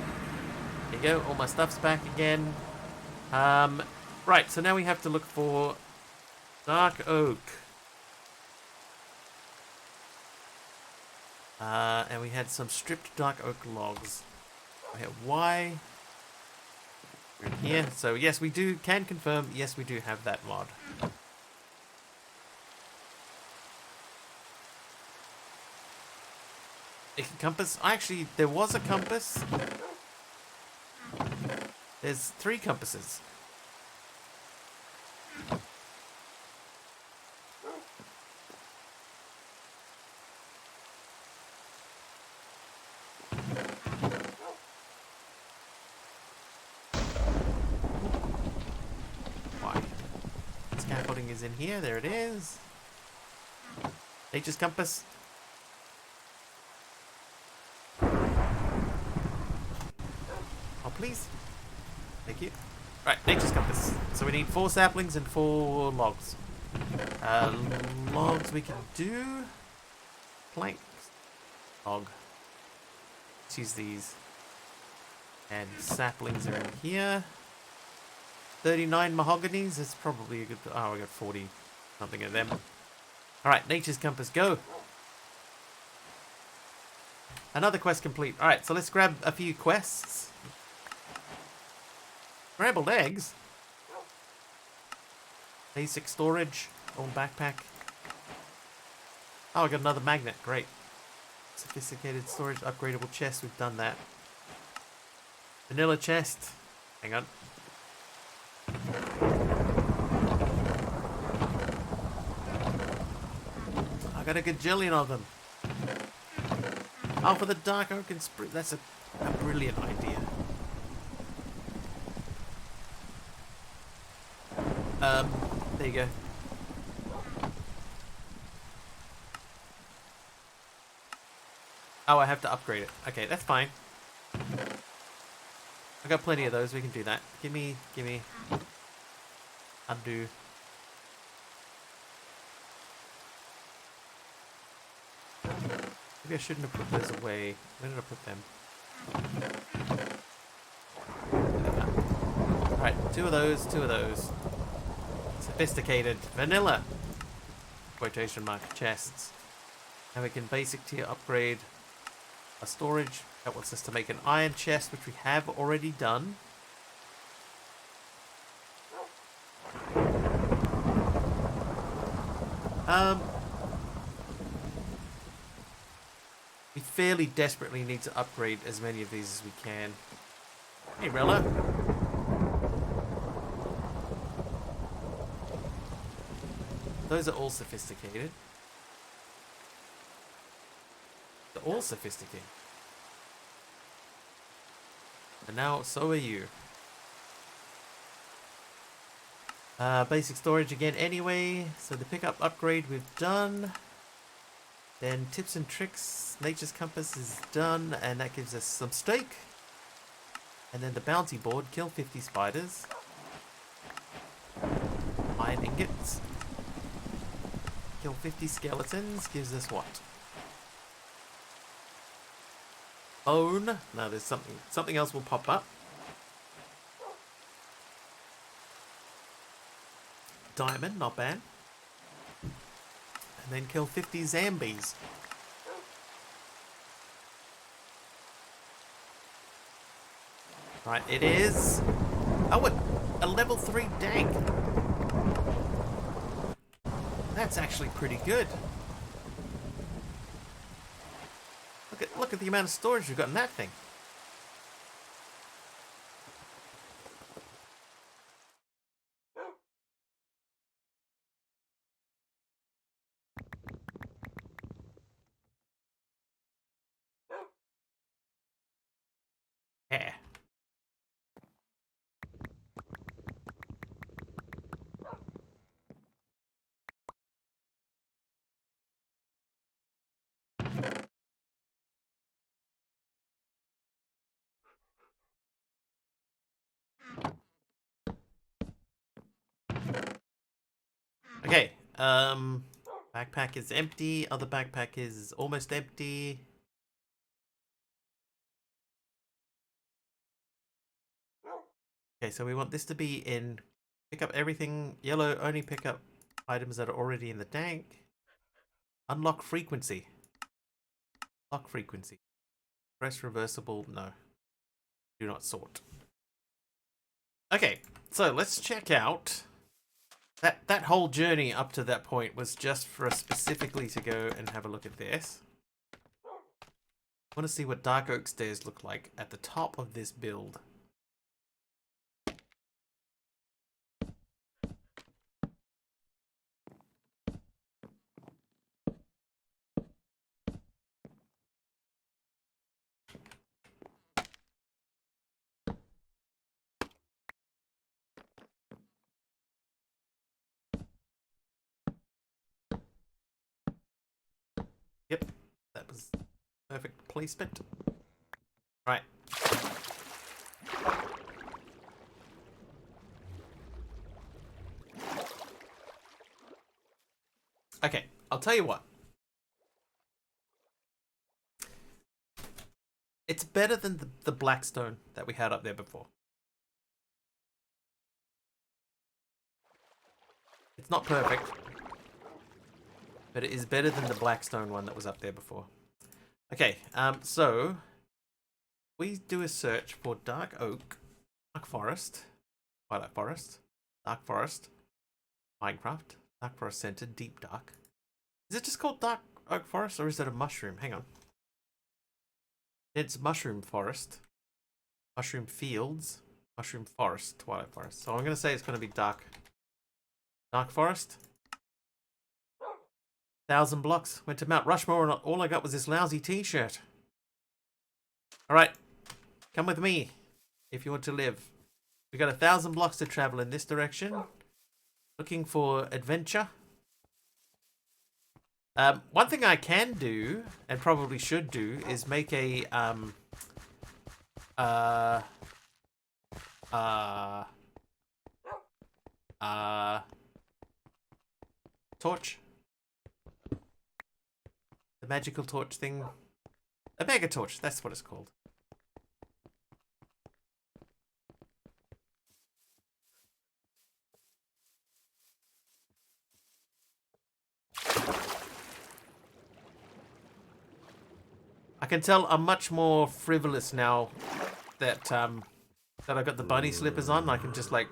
There you go, all my stuff's back again. Right, so now we have to look for dark oak. And we had some stripped dark oak logs. I have Y. We're in here. So yes, we can confirm, yes, we do have that mod. A compass? Actually, there was a compass. There's 3 compasses. Why? Scaffolding is in here. There it is. Nature's compass. Oh, please. Thank you. Right, nature's compass. So we need 4 saplings and 4 logs. Logs we can do. Planks. Log. Let's use these. And saplings are in here. 39 mahoganies. That's probably a good... Oh, I got 40 something of them. Alright, nature's compass, go. Another quest complete. Alright, so let's grab a few quests. Scrambled eggs. Basic storage. Old backpack. Oh, I got another magnet. Great. Sophisticated storage. Upgradable chest. We've done that. Vanilla chest. Hang on. I got a gajillion of them. Oh, for the dark oak and spring. That's a brilliant idea. There you go. Oh, I have to upgrade it. Okay, that's fine. I got plenty of those. We can do that. Gimme. Undo. Maybe I shouldn't have put those away. Where did I put them? Alright, 2 of those. Sophisticated. Vanilla. Quotation mark. Chests. Now we can basic tier upgrade our storage. That wants us to make an iron chest, which we have already done. We fairly desperately need to upgrade as many of these as we can. Hey, Rella. Those are all sophisticated. They're all sophisticated. And now, so are you. Basic storage again anyway. So the pickup upgrade we've done. Then tips and tricks. Nature's compass is done. And that gives us some steak. And then the bounty board. Kill 50 spiders. Iron ingots. Kill 50 skeletons. Gives us what? Bone. No, there's something else will pop up. Diamond, not bad. And then kill 50 zombies. Right, it is. Oh, a level 3 dank. That's actually pretty good. Look at the amount of storage we've got in that thing. Yeah. Okay, backpack is empty, other backpack is almost empty. Okay, so we want this to be in, pick up everything, yellow, only pick up items that are already in the tank. Unlock frequency. Lock frequency. Press reversible, no. Do not sort. Okay, so let's check out. That whole journey up to that point was just for us specifically to go and have a look at this. I want to see what Dark Oak stairs look like at the top of this build. Yep, that was perfect placement. Right. Okay, I'll tell you what. It's better than the black stone that we had up there before. It's not perfect, but it is better than the blackstone one that was up there before. Okay, so we do a search for dark oak, dark forest, twilight forest, dark forest, Minecraft, dark forest center, deep dark. Is it just called dark oak forest, or is it a mushroom? Hang on. It's mushroom forest, mushroom fields, mushroom forest, twilight forest. So I'm gonna say it's gonna be dark forest. 1,000 blocks. Went to Mount Rushmore and all I got was this lousy t-shirt. Alright. Come with me if you want to live. We got 1,000 blocks to travel in this direction. Looking for adventure. One thing I can do, and probably should do, is make a torch. The magical torch thing. A mega torch, that's what it's called. I can tell I'm much more frivolous now that that I got the bunny slippers on. I can just like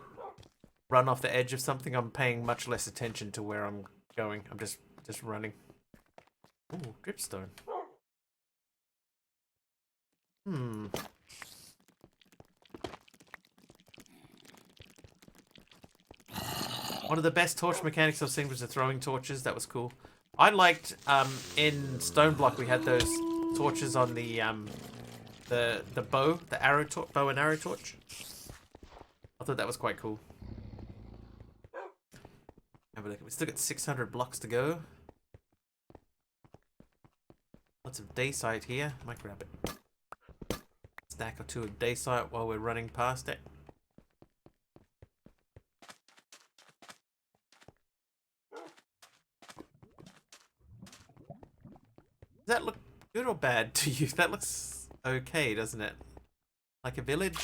run off the edge of something. I'm paying much less attention to where I'm going. I'm just running. Ooh, dripstone. One of the best torch mechanics I've seen was the throwing torches. That was cool. I liked in Stone Block we had those torches on the bow, the arrow bow and arrow torch. I thought that was quite cool. Have a look. We still got 600 blocks to go. Lots of daysite here. Might grab it. Stack or two of daysite while we're running past it. Does that look good or bad to you? That looks okay, doesn't it? Like a village?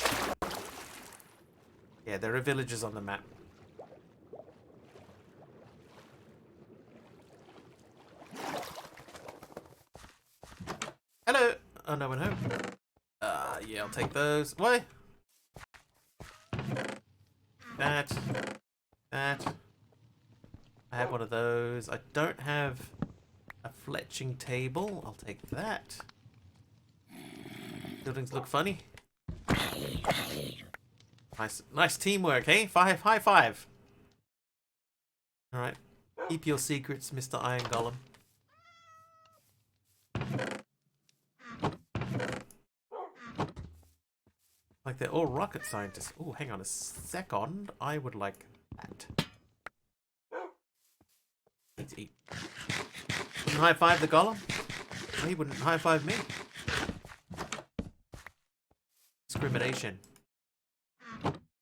Yeah, there are villages on the map. Hello! Oh, no one home. Yeah, I'll take those. Why? That. I have one of those. I don't have a fletching table. I'll take that. Buildings look funny. Nice teamwork, hey? High five. Alright. Keep your secrets, Mr. Iron Golem. Like they're all rocket scientists. Oh, hang on a second. I would like that. Need to eat. Wouldn't high five the golem? He wouldn't high five me. Discrimination.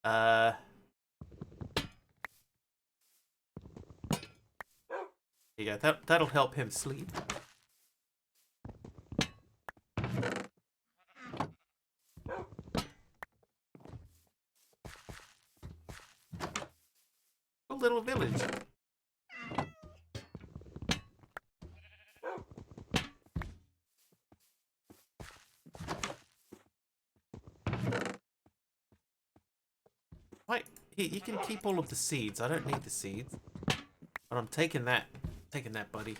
There you go. That'll help him sleep. A little village. Right, here, you can keep all of the seeds. I don't need the seeds. But I'm taking that. Taking that, buddy.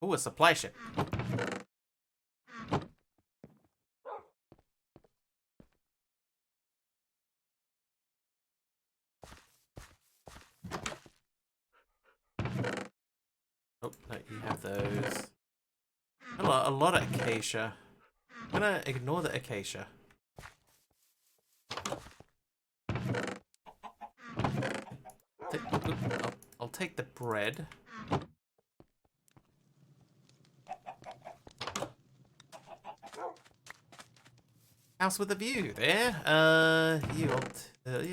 Ooh, a supply ship. Oh, no, you have those. A lot of acacia. I'm gonna ignore the acacia. I'll take the bread. House with a view there. Yeah,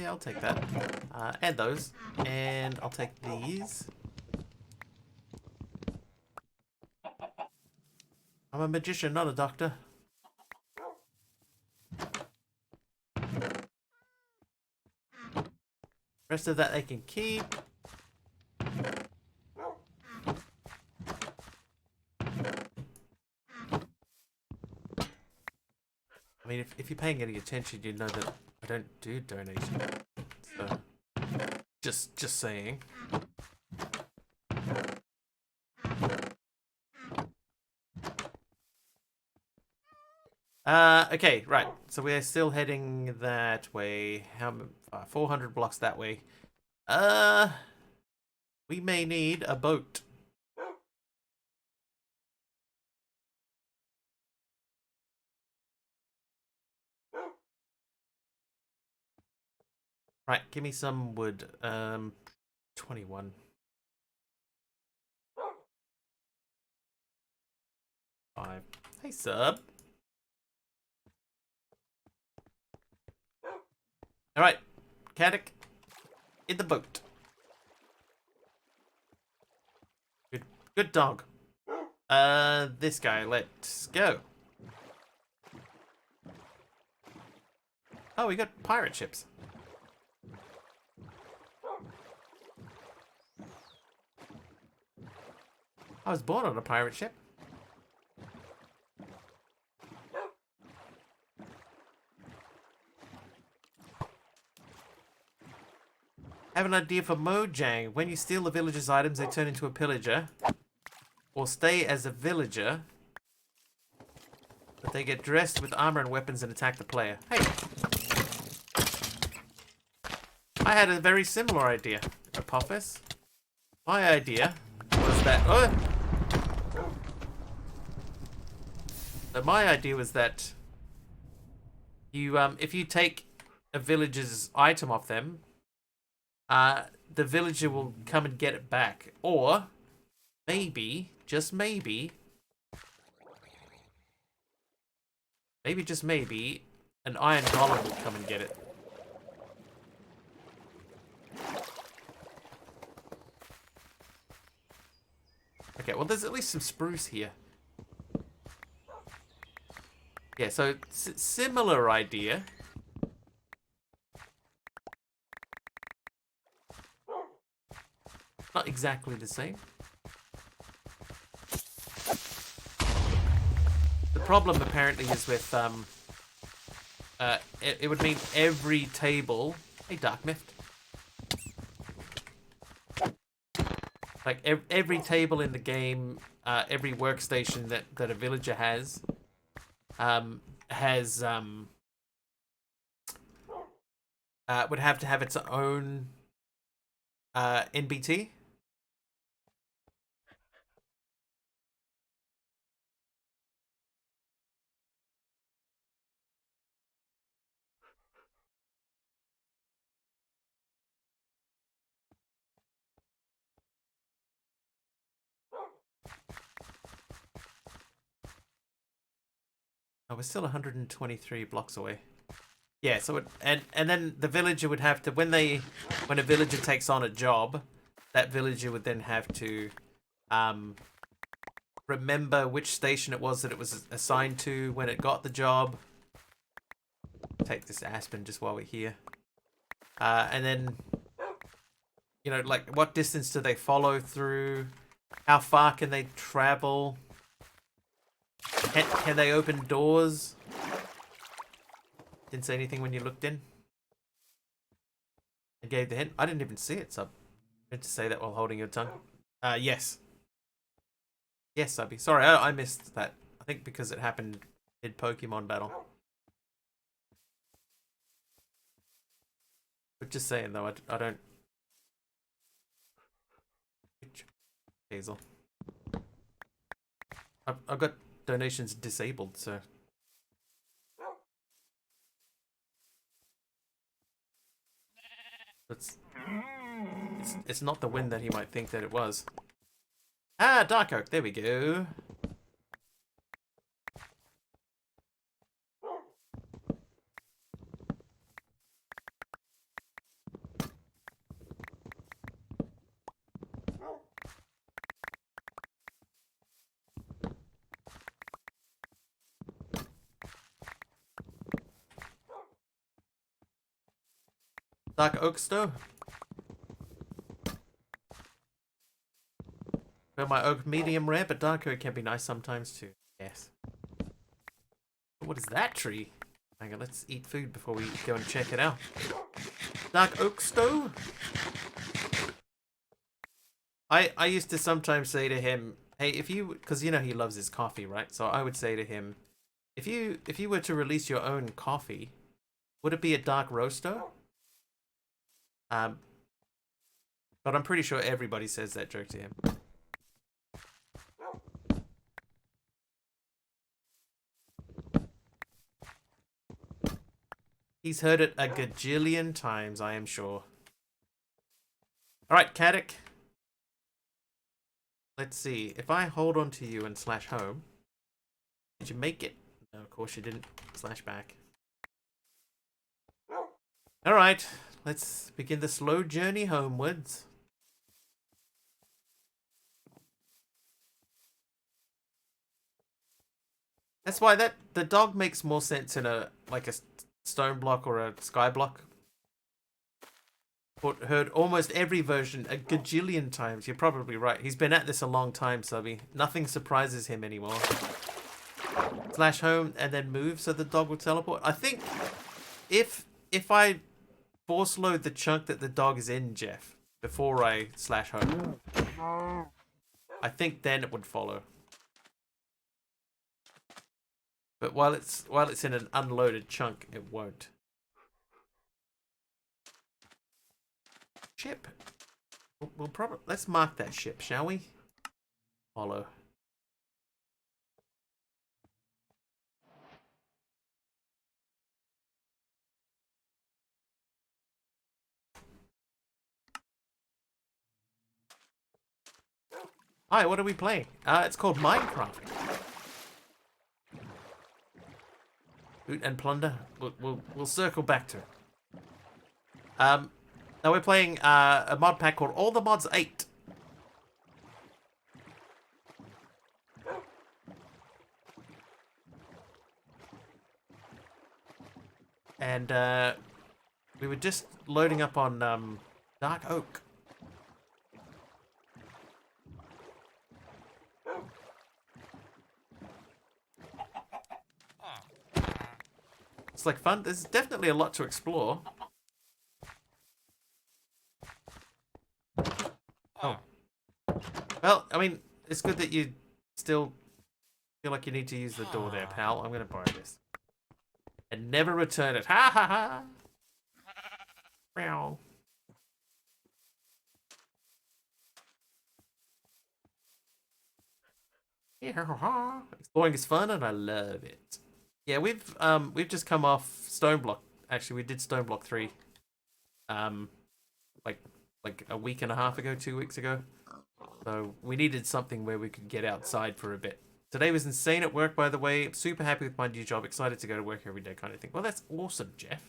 I'll take that. And those. And I'll take these. I'm a magician, not a doctor. Rest of that they can keep. I mean, if you're paying any attention, you know that I don't do donations. So, just saying. Okay, right. So we're still heading that way. 400 blocks that way. We may need a boat. Right, give me some wood. 21. Five. Hey, sub. All right, Caddick, in the boat. Good dog. This guy, let's go. Oh, we got pirate ships. I was born on a pirate ship. Have an idea for Mojang. When you steal the villager's items, they turn into a pillager. Or stay as a villager. But they get dressed with armor and weapons and attack the player. Hey! I had a very similar idea, Apophis. My idea was that... Oh! So my idea was that... if you take a villager's item off them... the villager will come and get it back. Or, maybe, just maybe, just maybe, an iron golem will come and get it. Okay, well, there's at least some spruce here. Yeah, so, similar idea. Not exactly the same. The problem apparently is with it would mean every table. Hey, Dark Myth. Like every table in the game, every workstation that a villager has would have to have its own NBT. Oh, we're still 123 blocks away. Yeah, so and then the villager would have to when a villager takes on a job, that villager would then have to remember which station it was that it was assigned to when it got the job. Take this aspen just while we're here. And then like what distance do they follow through? How far can they travel? Can they open doors? Didn't say anything when you looked in. I gave the hint. I didn't even see it, so I meant to say that while holding your tongue. Yes. Yes, Subby. Sorry, I missed that. I think because it happened mid Pokemon battle. But just saying though, I don't. Hazel. I've got donations disabled, so. It's not the win that he might think that it was. Ah, Dark Oak, there we go. Dark Oak Stowe. Well, my oak medium rare, but dark oak can be nice sometimes too. Yes. What is that tree? Hang on, let's eat food before we go and check it out. Dark oak stove. I used to sometimes say to him, hey, if you, because you know he loves his coffee, right? So I would say to him, if you were to release your own coffee, would it be a dark roaster? But I'm pretty sure everybody says that joke to him. He's heard it a gajillion times, I am sure. Alright, Caddick. Let's see. If I hold on to you and slash home, did you make it? No, of course you didn't. Slash back. Alright, let's begin the slow journey homewards. That's why the dog makes more sense in a stone block or a sky block. But heard almost every version a gajillion times. You're probably right. He's been at this a long time, Subby. Nothing surprises him anymore. Slash home and then move so the dog will teleport. I think if I force load the chunk that the dog is in, Jeff, before I slash home, I think then it would follow. But while it's in an unloaded chunk, it won't. Ship. We'll probably let's mark that ship, shall we? Follow. Hi, what are we playing? It's called Minecraft. Loot and plunder. We'll circle back to it. Now we're playing a mod pack called All the Mods 8. And we were just loading up on Dark Oak. It's like fun. There's definitely a lot to explore. Oh. Well, I mean, it's good that you still feel like you need to use the door there, pal. I'm going to borrow this. And never return it. Ha ha ha! Meow. Exploring is fun and I love it. Yeah, we've just come off Stone Block. Actually, we did Stone Block 3. Like a week and a half ago, 2 weeks ago. So we needed something where we could get outside for a bit. Today was insane at work, by the way. I'm super happy with my new job. Excited to go to work every day, kind of thing. Well, that's awesome, Jeff.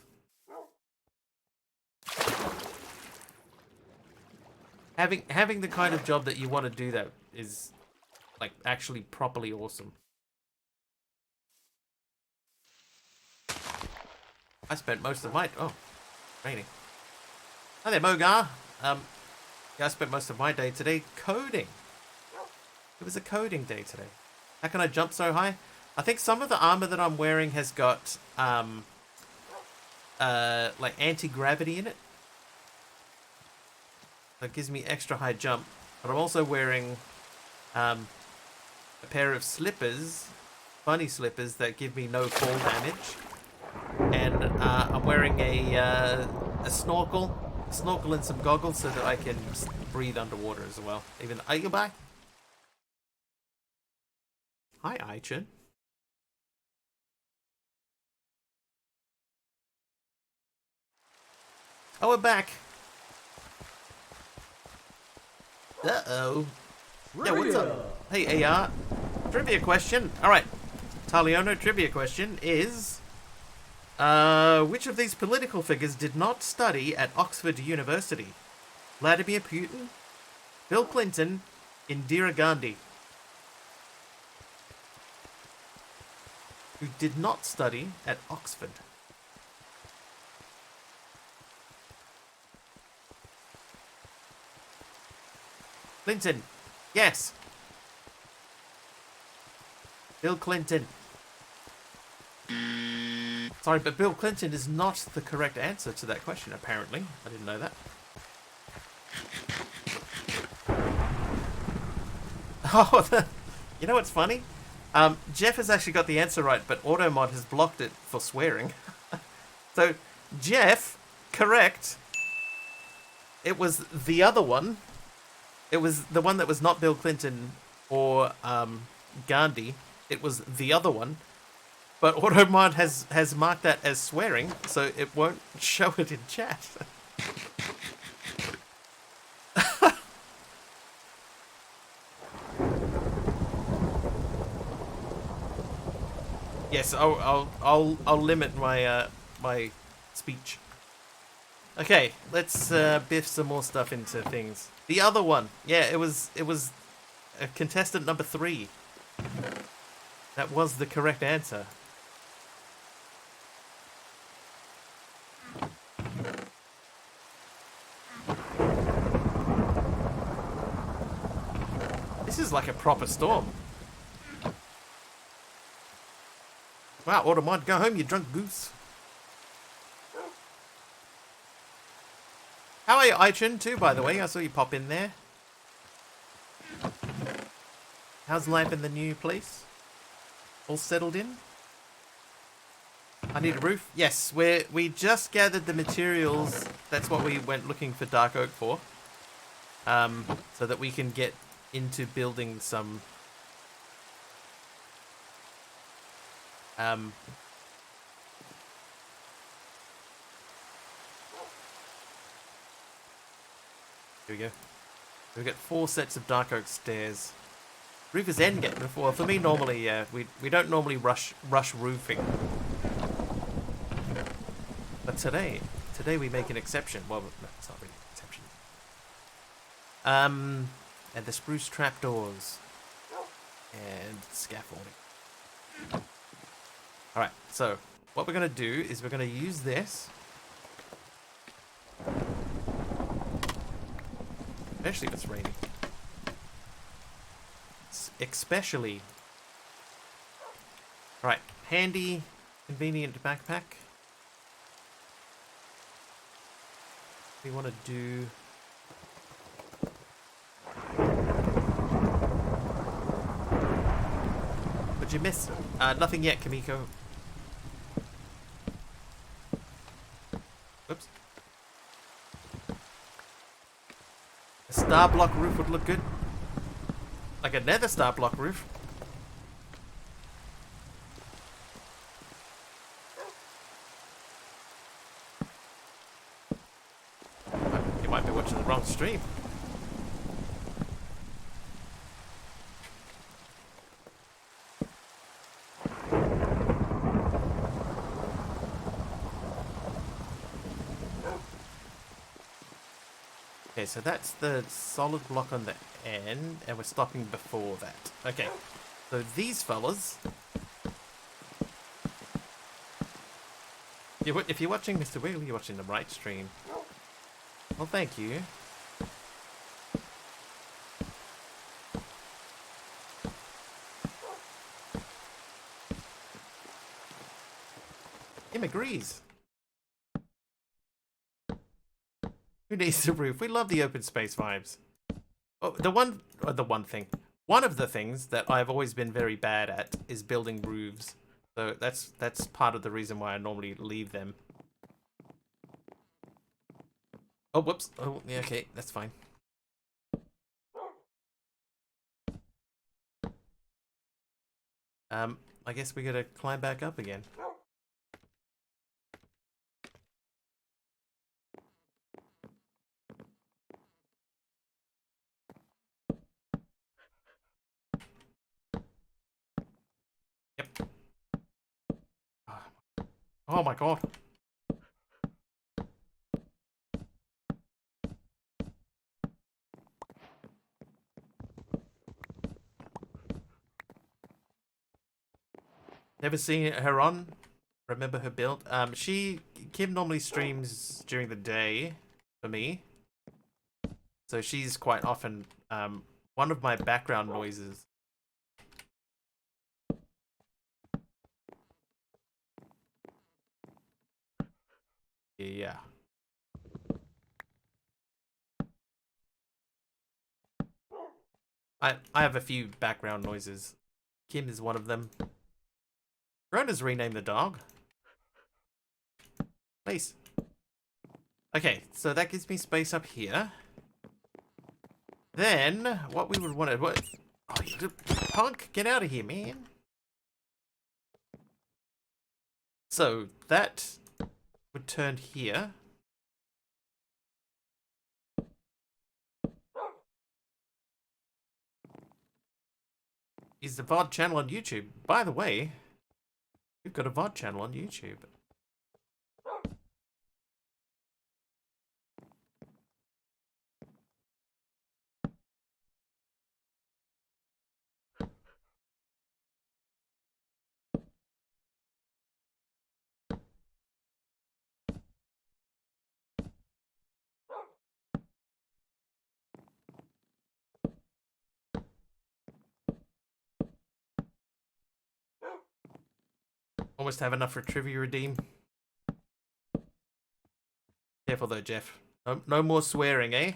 Having the kind of job that you want to do that is like actually properly awesome. I spent most of my raining. Hi there, Mogar. Yeah, I spent most of my day today coding. It was a coding day today. How can I jump so high? I think some of the armor that I'm wearing has got like anti-gravity in it. That gives me extra high jump. But I'm also wearing a pair of slippers, bunny slippers that give me no fall damage, and I'm wearing a snorkel, and some goggles so that I can breathe underwater as well. Even goodbye. Hi, Aichin. Oh, we're back. Uh-oh. Yeah, what's up? Hey, AR. Trivia question. All right. Taliono, trivia question is... which of these political figures did not study at Oxford University? Vladimir Putin, Bill Clinton, Indira Gandhi. Who did not study at Oxford? Clinton. Yes. Bill Clinton. Sorry, but Bill Clinton is not the correct answer to that question, apparently. I didn't know that. Oh, you know what's funny? Jeff has actually got the answer right, but Automod has blocked it for swearing. So, Jeff, correct. It was the other one. It was the one that was not Bill Clinton or Gandhi. It was the other one. But Automod has marked that as swearing, so it won't show it in chat. Yes, I'll limit my my speech. Okay, let's biff some more stuff into things. The other one, yeah, it was contestant number 3. That was the correct answer. This is like a proper storm. Wow, Automod, go home, you drunk goose. How are you, Aichin, too, by the way? I saw you pop in there. How's life in the new place? All settled in? I need a roof? Yes, we just gathered the materials. That's what we went looking for dark oak for. So that we can get into building some... Here we go. We've got 4 sets of dark oak stairs. Roof is endgame before. For me, normally, we don't normally rush roofing. But today we make an exception. Well, no, it's not really an exception. And the spruce trapdoors and scaffolding. All right. So what we're gonna do is we're gonna use this. Especially if it's raining. Especially. Right, handy, convenient backpack. We want to do... What'd you miss? Nothing yet, Kamiko. Oops. A star block roof would look good. Like a nether star block roof. You might be watching the wrong stream. Okay, so that's the solid block on the end, and we're stopping before that. Okay, so these fellas... If you're watching Mr. Wiggle, you're watching the right stream. Well, thank you. Him agrees. Who needs the roof? We love the open space vibes. Oh, the one thing. one of the things that I've always been very bad at is building roofs. So that's part of the reason why I normally leave them. Oh, whoops. Oh, yeah, okay, that's fine. I guess we gotta climb back up again. Yep. Oh my god. Never seen her on. Remember her build? Kim normally streams during the day for me. So she's quite often one of my background noises. Yeah. I have a few background noises. Kim is one of them. Rona's renamed the dog. Nice. Okay, so that gives me space up here. Then, what we would want to... What? Oh, you punk! Get out of here, man! So, that would turn here. Is the VOD channel on YouTube. By the way, we've got a VOD channel on YouTube. Almost have enough for trivia redeem. Careful though, Jeff. No more swearing, eh?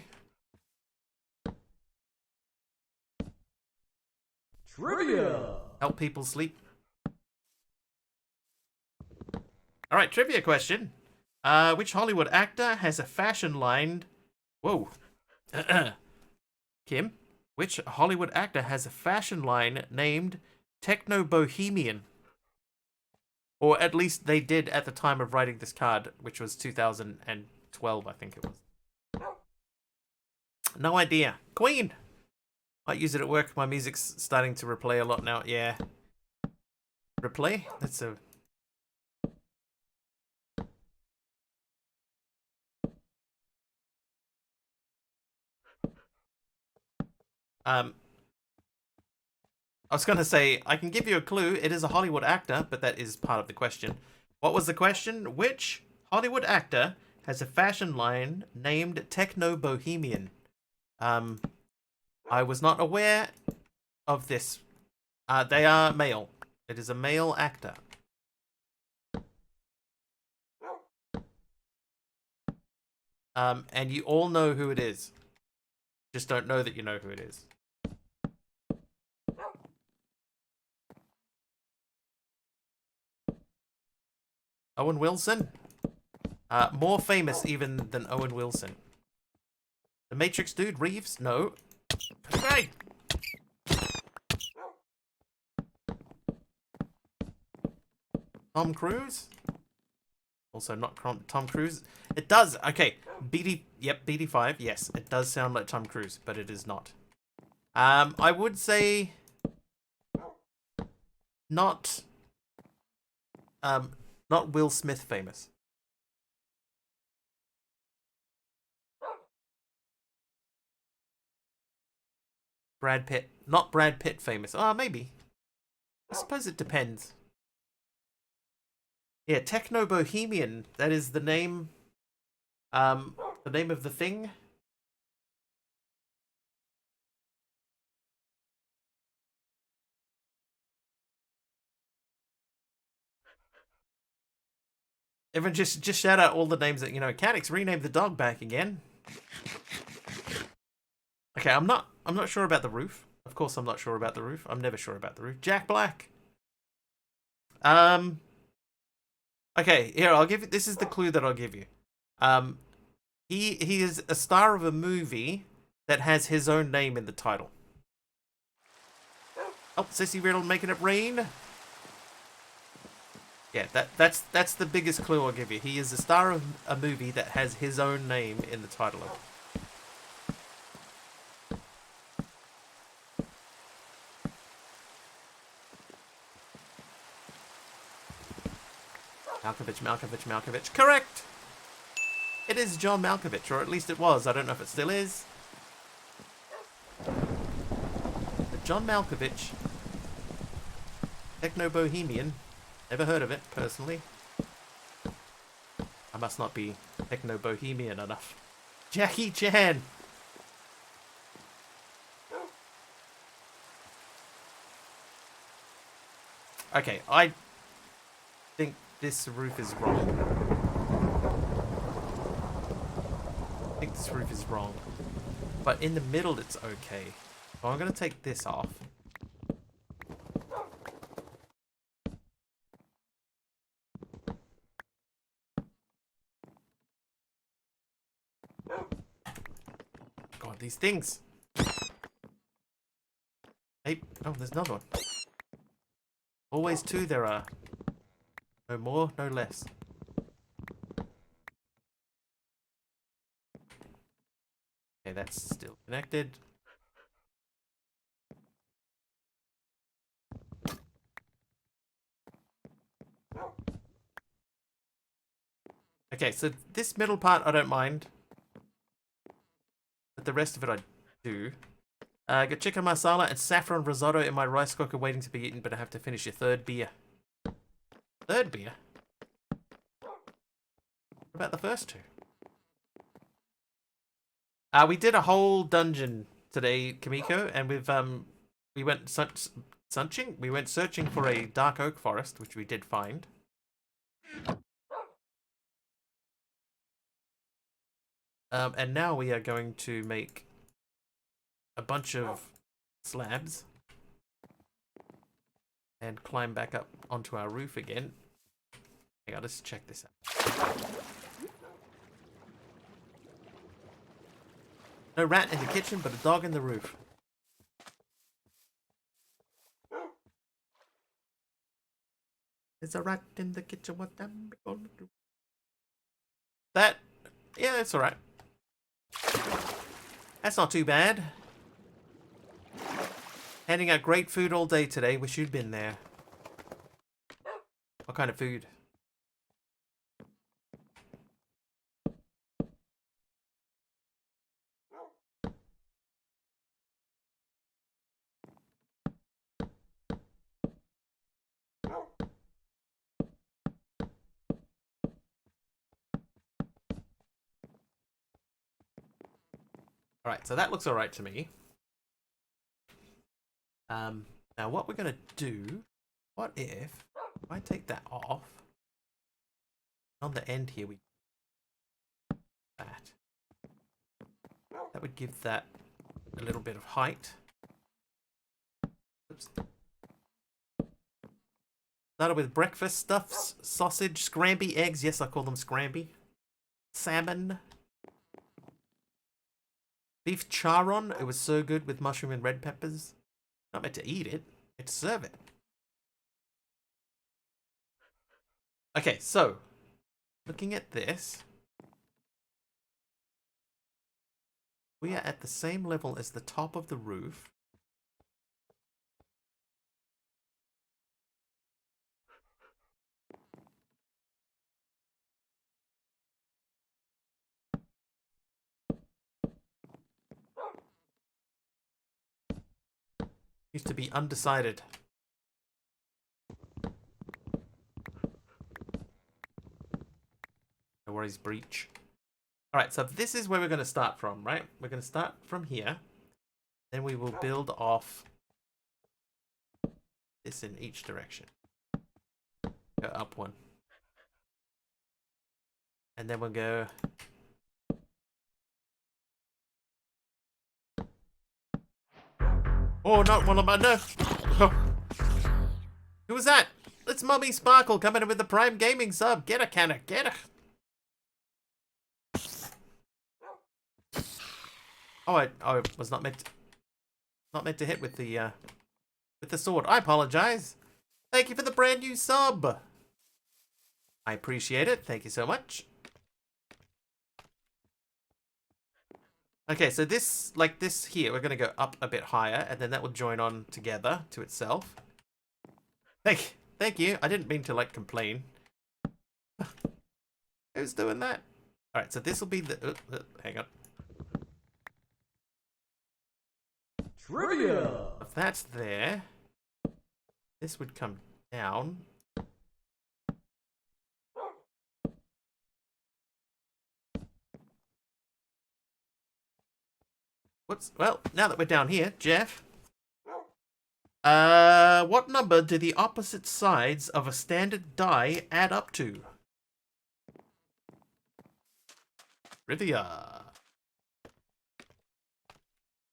Trivia! Help people sleep. Alright, trivia question. Which Hollywood actor has a fashion line... Whoa. Kim? Which Hollywood actor has a fashion line named Techno Bohemian? Or at least they did at the time of writing this card, which was 2012, I think it was. No idea. Queen! Might use it at work. My music's starting to replay a lot now. Yeah. Replay? That's a... I was going to say, I can give you a clue. It is a Hollywood actor, but that is part of the question. What was the question? Which Hollywood actor has a fashion line named Techno Bohemian? I was not aware of this. They are male. It is a male actor. And you all know who it is. Just don't know that you know who it is. Owen Wilson? More famous even than Owen Wilson. The Matrix dude, Reeves? No. Hey! Tom Cruise? Also not Tom Cruise. It does. Okay. Yep, BD5. Yes, it does sound like Tom Cruise, but it is not. I would say not Will Smith famous. Brad Pitt. Not Brad Pitt famous. Ah, maybe. I suppose it depends. Yeah, Techno Bohemian. That is the name. The name of the thing. Everyone just shout out all the names that, you know, Cadix renamed the dog back again. Okay, I'm not I'm not sure about the roof. Of course, I'm not sure about the roof. I'm never sure about the roof. Jack Black. Okay, here I'll give you. This is the clue that I'll give you. He is a star of a movie that has his own name in the title. Oh, Sissy Riddle making it rain. Yeah, that's the biggest clue I'll give you. He is a star of a movie that has his own name in the title of it. Malkovich. Correct! It is John Malkovich, or at least it was. I don't know if it still is. But John Malkovich, Techno-Bohemian. Never heard of it, personally. I must not be Techno-Bohemian enough. Jackie Chan! Okay, I think this roof is wrong. I think this roof is wrong. But in the middle, it's okay. So I'm going to take this off. God, these things. Hey, oh, there's another one. Always two there are. No more, no less. Okay, that's still connected. Okay, so this middle part I don't mind. But the rest of it I do. Got chicken masala and saffron risotto in my rice cooker waiting to be eaten, but I have to finish your third beer. Third beer? What about the first two? We did a whole dungeon today, Kamiko, and we went searching for a dark oak forest, which we did find. And now we are going to make a bunch of slabs and climb back up onto our roof again. Hang on, let's check this out. No rat in the kitchen, but a dog in the roof. There's a rat in the kitchen, what am I gonna do? That, yeah, that's alright. That's not too bad. Handing out great food all day today. Wish you'd been there. What kind of food? Alright, so that looks alright to me. Now what we're gonna do, what if I take that off? On the end here we that. That would give that a little bit of height. Oops. Started with breakfast stuffs, sausage, scramby eggs. Yes, I call them scramby. Salmon. Beef charron. It was so good with mushroom and red peppers. Not meant to eat it, meant to serve it. Okay, so looking at this, we are at the same level as the top of the roof. Used to be undecided. No worries, breach. Alright, so this is where we're going to start from, right? We're going to start from here. Then we will build off this in each direction. Go up one. And then we'll go Oh, not one of my, no. Who was that? It's Mummy Sparkle coming in with the Prime Gaming sub. Get her, Canna, get her. Oh, I was not meant to hit with the sword. I apologize. Thank you for the brand new sub. I appreciate it. Thank you so much. Okay, so this, like this here, we're going to go up a bit higher, and then that will join on together to itself. Thank you. I didn't mean to, like, complain. Who's doing that? Alright, so this will be the... hang on. Trivia! If that's there, this would come down. Whoops. Well, now that we're down here, Jeff. What number do the opposite sides of a standard die add up to? Trivia.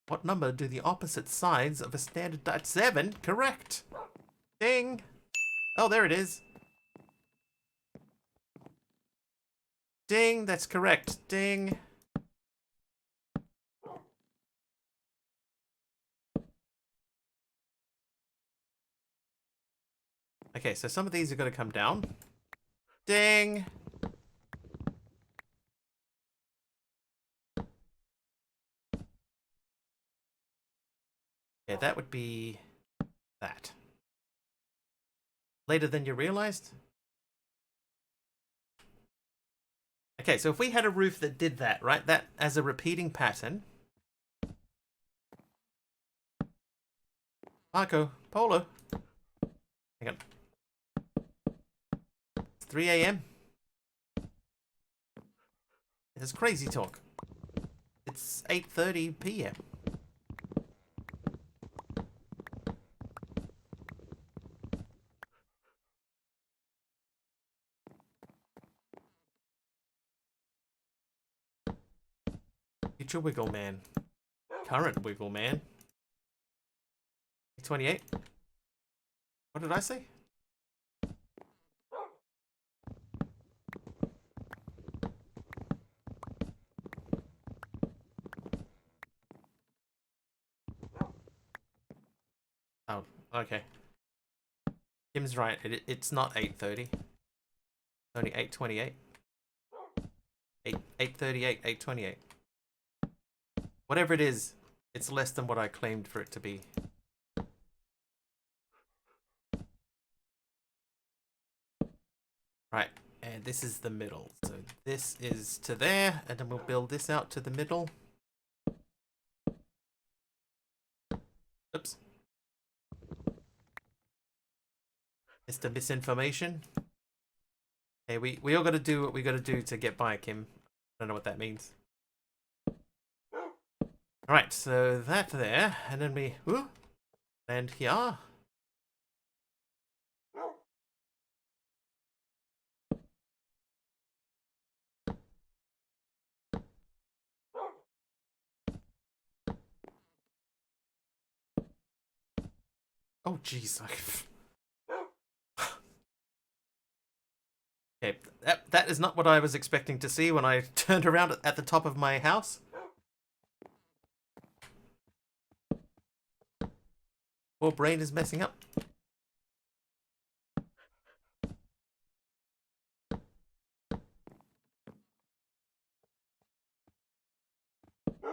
What number do the opposite sides of a standard die? 7, correct. Ding. Oh, there it is. Ding, that's correct. Ding. Okay, so some of these are going to come down. Ding. Yeah, that would be that. Later than you realized? Okay, so if we had a roof that did that, right? That as a repeating pattern. Marco, Polo. Hang on. It's 3 a.m. It's crazy talk. It's 8:30 p.m. Future Wiggle Man. Current Wiggle Man. 28. What did I say? Oh, okay. Kim's right. It's not 8:30. Only 8:28. 8:38, 8:28. Whatever it is, it's less than what I claimed for it to be. Right, and this is the middle. So this is to there, and then we'll build this out to the middle. Oops. Mr. Misinformation. Hey, we all gotta do what we gotta do to get by, Kim. I don't know what that means. Alright, so that there, and then we land here. Oh jeez. Okay, that is not what I was expecting to see when I turned around at the top of my house. Poor brain is messing up.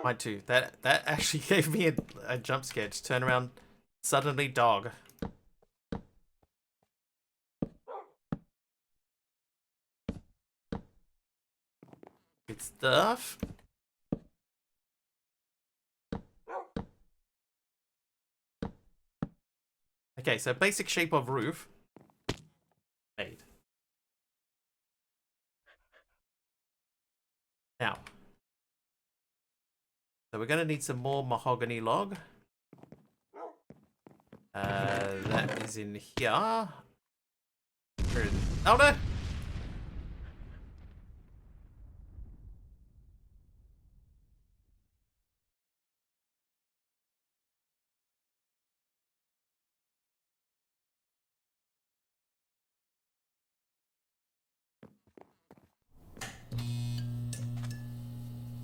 Mine too. That actually gave me a jump scare. Just turn around, suddenly dog. Good stuff. Okay, so basic shape of roof. Made. Now. So we're going to need some more mahogany log. That is in here. Oh no!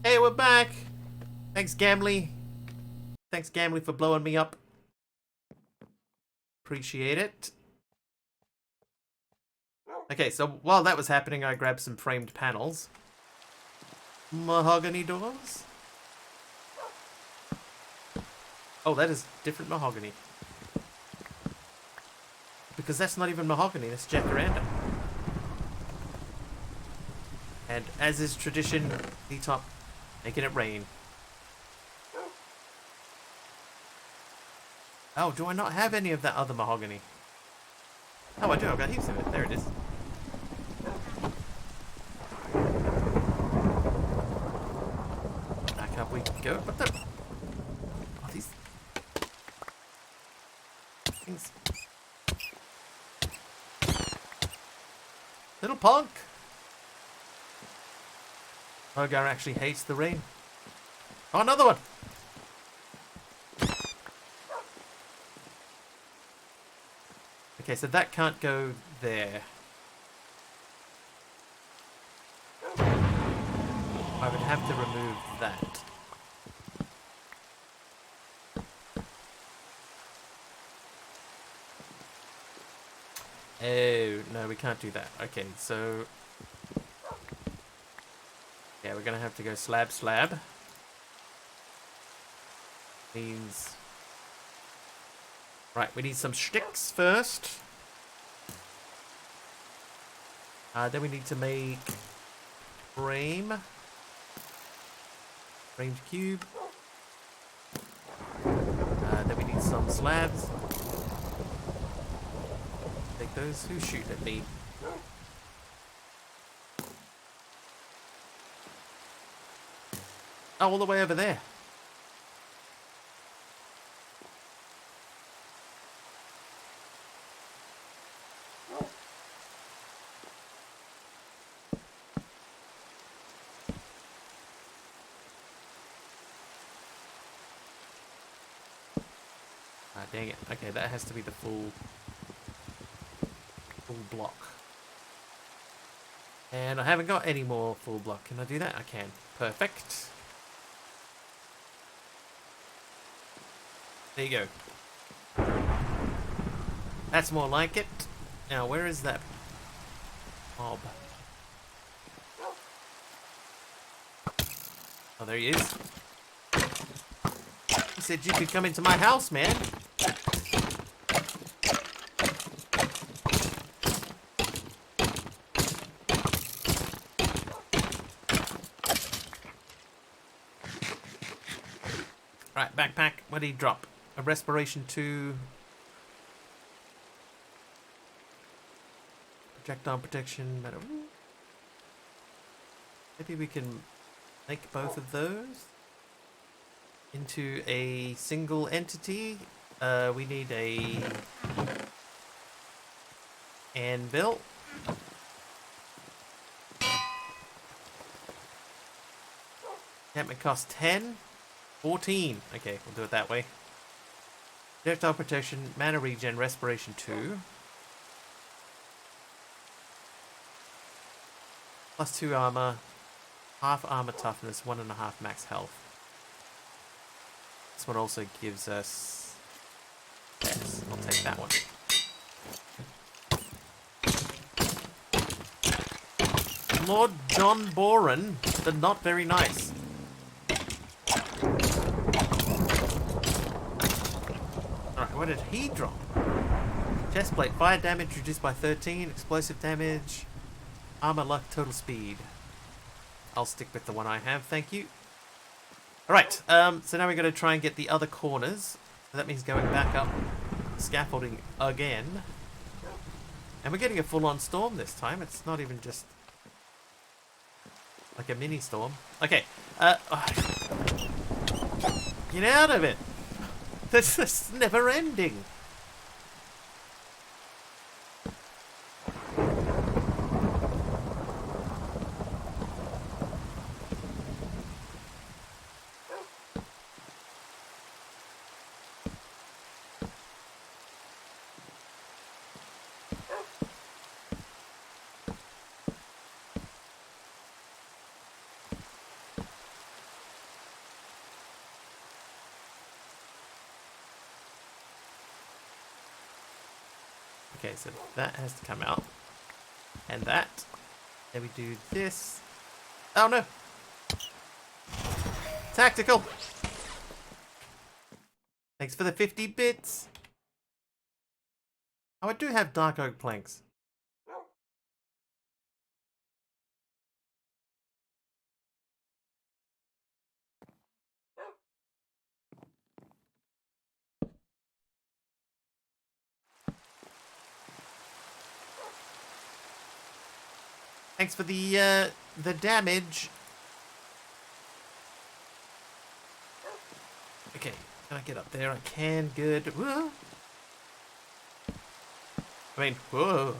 Hey, we're back. Thanks, Gamly. Thanks, Gamly, for blowing me up. Appreciate it. Okay, so while that was happening, I grabbed some framed panels. Mahogany doors? Oh, that is different mahogany. Because that's not even mahogany, that's jacaranda. And as is tradition, D-Top making it rain. Oh, do I not have any of that other mahogany? Oh, I do. I've got heaps of it. There it is. Back up we go. What the? Oh, these things. Little punk. Hogar actually hates the rain. Oh, another one. Okay, so that can't go there. I would have to remove that. Oh, no, we can't do that. Okay, so... yeah, we're gonna have to go slab, slab. Means... right, we need some sticks first. Then we need to make... frame. Framed cube. Then we need some slabs. Take those. Who's shooting at me? Oh, all the way over there. Ah, dang it. Okay, that has to be the full block. And I haven't got any more full block. Can I do that? I can. Perfect. There you go. That's more like it. Now, where is that mob? Oh, there he is. He said you could come into my house, man. Right, backpack. What did he drop? A respiration 2. Projectile protection. Maybe we can make both of those into a single entity. We need a anvil. Enchantment costs 10. 14. Okay, we'll do it that way. Projectile protection, mana regen, respiration 2. Plus 2 armor, half armor toughness, 1.5 max health. This one also gives us... yes, I'll take that one. Lord John Boren, the not very nice. Alright, what did he drop? Chestplate, fire damage reduced by 13, explosive damage, armor, luck, total speed. I'll stick with the one I have, thank you. Alright, so now we're going to try and get the other corners. So that means going back up scaffolding again. And we're getting a full-on storm this time. It's not even just like a mini storm. Okay, get out of it! This is never ending! Okay, so that has to come out. And that. Then we do this. Oh no! Tactical! Thanks for the 50 bits! Oh, I do have dark oak planks. Thanks for the damage. Okay, can I get up there? I can. Good. Whoa. I mean, whoa.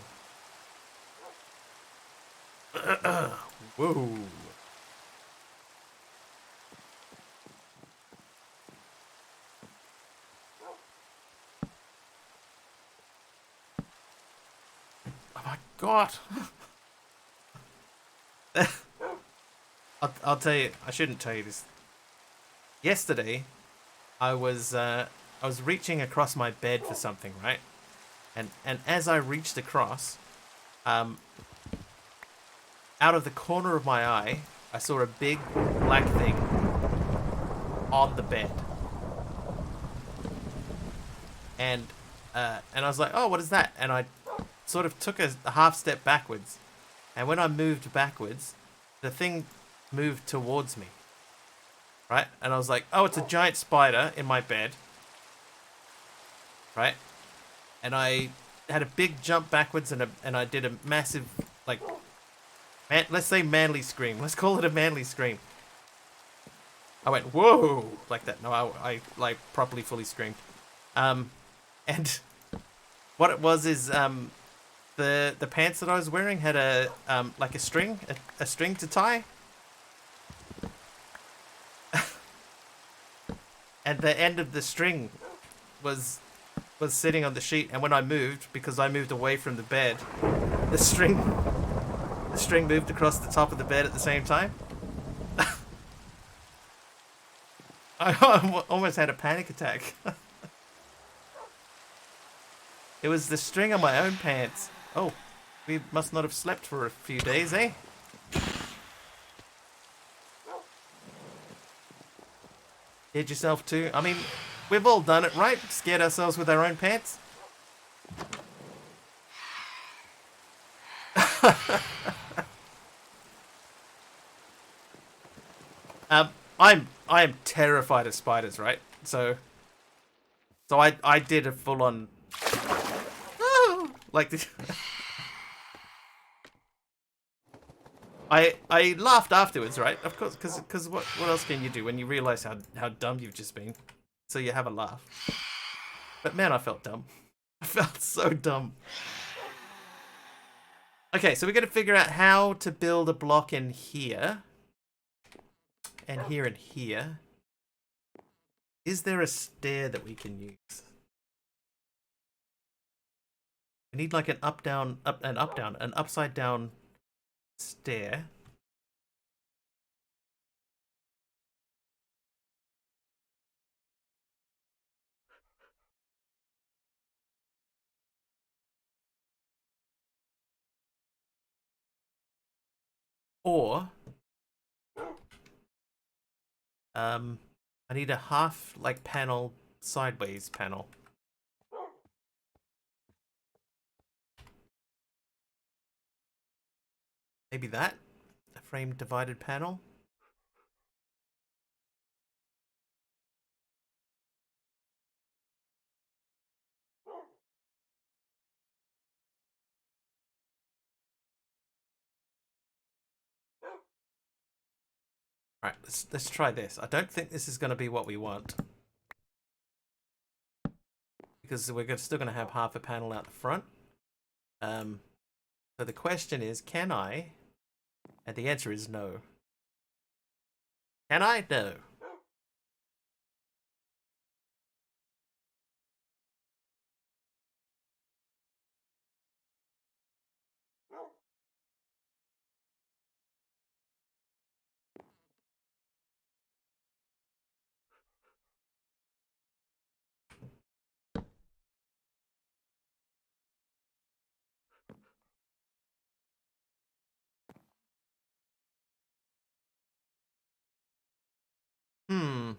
Whoa. Oh my god. I'll tell you. I shouldn't tell you this. Yesterday, I was reaching across my bed for something, right? And as I reached across, out of the corner of my eye, I saw a big black thing on the bed, and I was like, oh, what is that? And I sort of took a half step backwards, and when I moved backwards, the thing moved towards me, right? And I was like, oh, it's a giant spider in my bed, right? And I had a big jump backwards, and I did a massive, like, let's say manly scream. Let's call it a manly scream. I went, whoa, like that. No, I like properly fully screamed. And what it was is the pants that I was wearing had a like a string to tie, and the end of the string was sitting on the sheet. And when I moved, because I moved away from the bed, the string moved across the top of the bed at the same time. I almost had a panic attack. It was the string on my own pants. Oh, we must not have slept for a few days, eh? Hid yourself too? I mean, we've all done it, right? Scared ourselves with our own pants. I am terrified of spiders, right? So I did a full on like this. I laughed afterwards, right? Of course, because what else can you do when you realize how dumb you've just been? So you have a laugh. But man, I felt dumb. I felt so dumb. Okay, so we're gonna figure out how to build a block in here, and here and here. Is there a stair that we can use? We need like an an upside down stair. Or I need a half like panel sideways panel. Maybe that? A frame divided panel? Alright, let's try this. I don't think this is gonna be what we want. Because we're still gonna have half a panel out the front. So the question is, can I? And the answer is no. Can I? No. Hmm.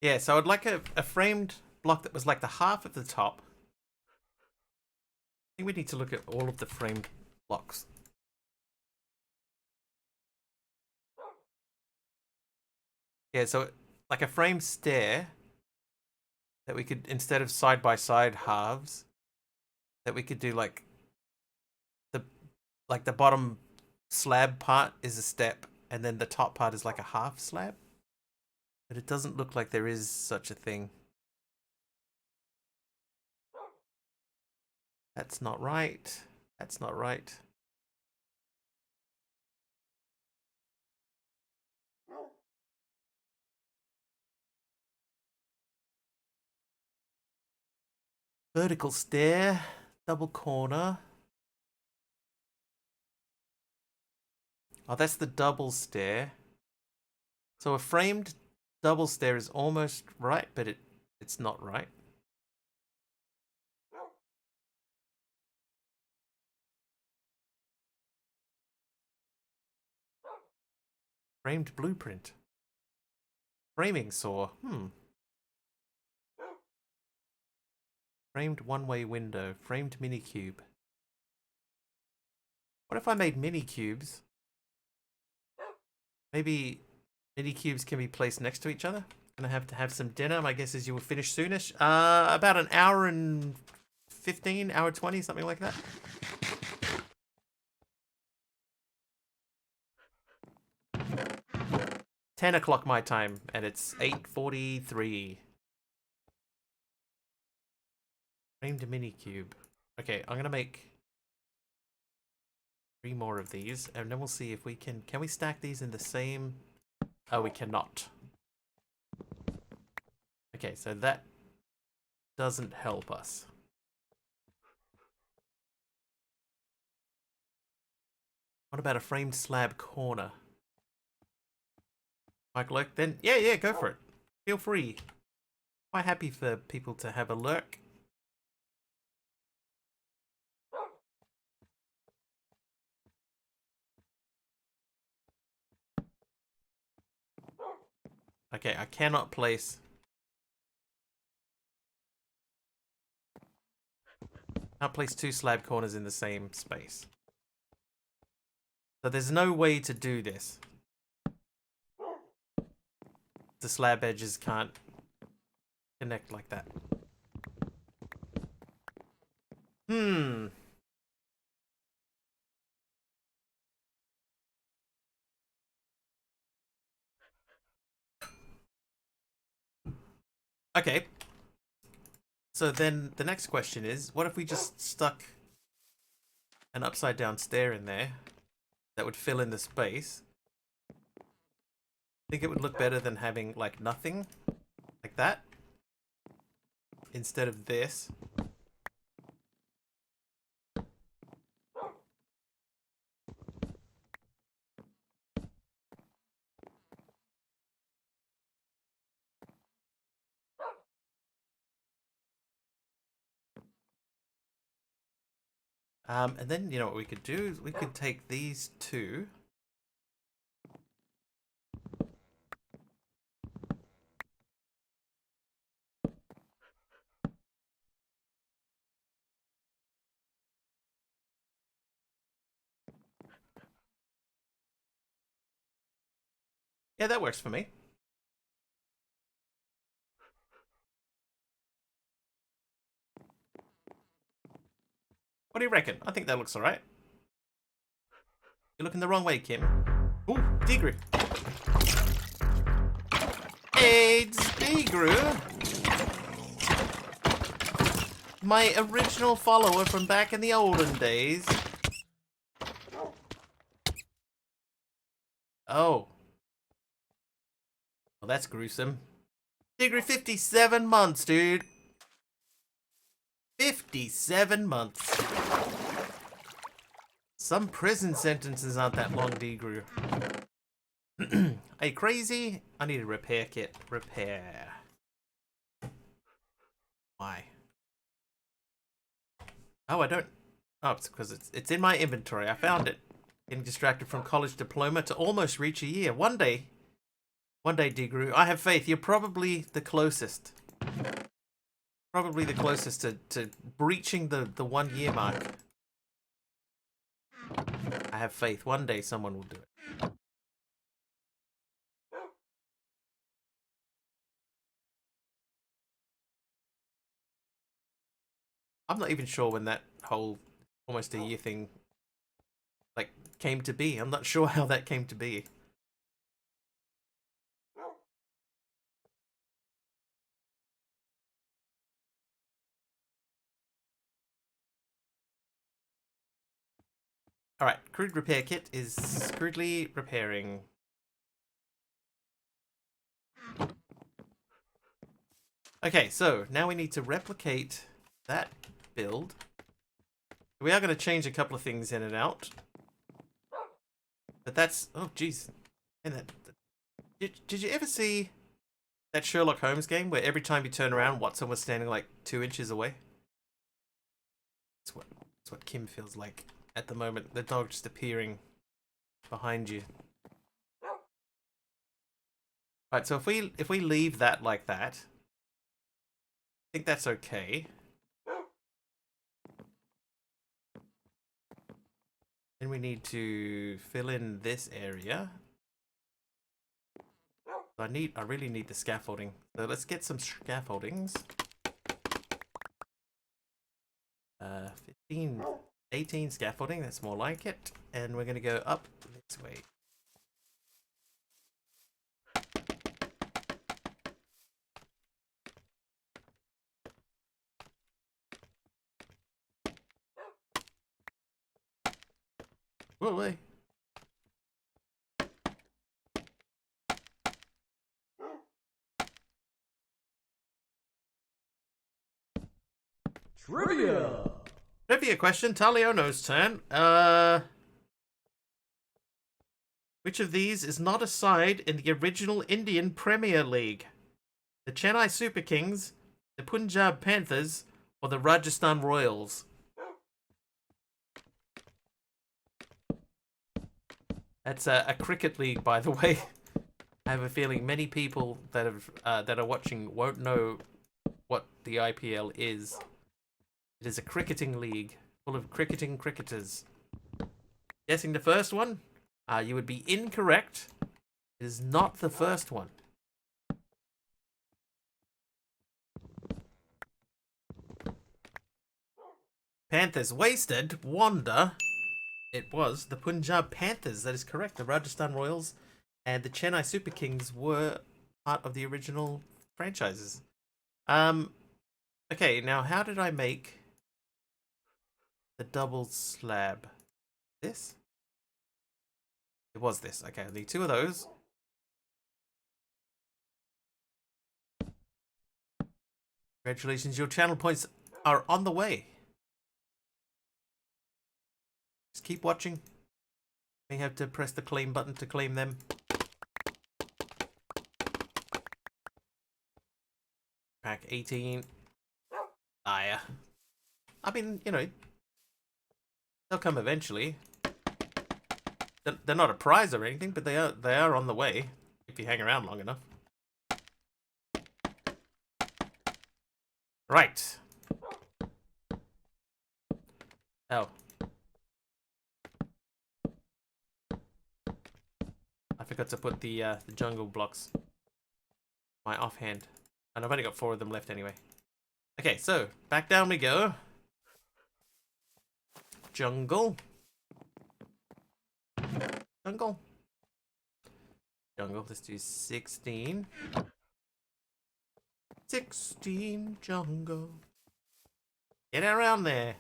Yeah, so I'd like a framed block that was like the half of the top. I think we need to look at all of the framed blocks. Yeah, so like a framed stair that we could, instead of side by side halves, that we could do the like the bottom slab part is a step and then the top part is like a half slab. But it doesn't look like there is such a thing. That's not right. That's not right. Vertical stair, double corner. Oh, that's the double stair. So a framed double stair is almost right, but it's not right. Framed blueprint. Framing saw. Framed one-way window. Framed mini cube. What if I made mini cubes? Maybe mini cubes can be placed next to each other? Gonna have to have some dinner. My guess is you will finish soonish. About an hour and 15, hour 20, something like that. $10 my time, and it's 8:43. Framed mini cube. Okay, I'm gonna make 3 more of these, and then we'll see if we can we stack these in the same... Oh, we cannot. Okay, so that doesn't help us. What about a framed slab corner? Michael, then yeah, go for it. Feel free. Quite happy for people to have a lurk. Okay, I cannot place... Can't place 2 slab corners in the same space. So there's no way to do this. The slab edges can't connect like that. Okay. So then the next question is, what if we just stuck an upside down stair in there that would fill in the space? I think it would look better than having like nothing like that instead of this. And then, you know what we could do is we could take these two. Yeah, that works for me. What do you reckon? I think that looks alright. You're looking the wrong way, Kim. Ooh, Degrew. Hey, Degrew. My original follower from back in the olden days. Oh. Well, that's gruesome. Degrew, 57 months, dude. 57 months. Some prison sentences aren't that long, Degrew. Are you crazy? I need a repair kit. Repair. Why? Oh, I don't. Oh, it's because it's in my inventory. I found it. Getting distracted from college diploma to almost reach a year. One day, Degru. I have faith. You're probably the closest. Probably the closest to breaching the 1 year mark. I have faith. One day someone will do it. I'm not even sure when that whole almost a year thing like came to be. I'm not sure how that came to be. Alright, crude repair kit is crudely repairing. Okay, so now we need to replicate that build. We are going to change a couple of things in and out. But that's... Oh, jeez. And did you ever see that Sherlock Holmes game where every time you turn around, Watson was standing like 2 inches away? That's what Kim feels like at the moment. The dog just appearing behind you. Right, so if we leave that like that, I think that's okay. Then we need to fill in this area. I really need the scaffolding. So let's get some scaffoldings. 15, 18 scaffolding, that's more like it. And we're gonna go up this way. Whoa, wait. Trivia. Trivia question, Taliono's turn. Which of these is not a side in the original Indian Premier League? The Chennai Super Kings, the Punjab Panthers, or the Rajasthan Royals? That's a cricket league, by the way. I have a feeling many people that are watching won't know what the IPL is. It is a cricketing league full of cricketing cricketers. Guessing the first one? You would be incorrect. It is not the first one. Panthers wasted. Wanda. It was the Punjab Panthers. That is correct. The Rajasthan Royals and the Chennai Super Kings were part of the original franchises. Okay, now how did I make the double slab? This? It was this. Okay, I need 2 of those. Congratulations, your channel points are on the way. Just keep watching. May have to press the claim button to claim them. Pack 18. Ah, yeah. I mean, you know, they'll come eventually. They're not a prize or anything, but they are on the way if you hang around long enough. Right. Oh. I forgot to put the jungle blocks. My offhand. And I've only got 4 of them left anyway. Okay, so back down we go. Jungle. Jungle. Jungle. Let's do 16. 16 jungle. Get around there.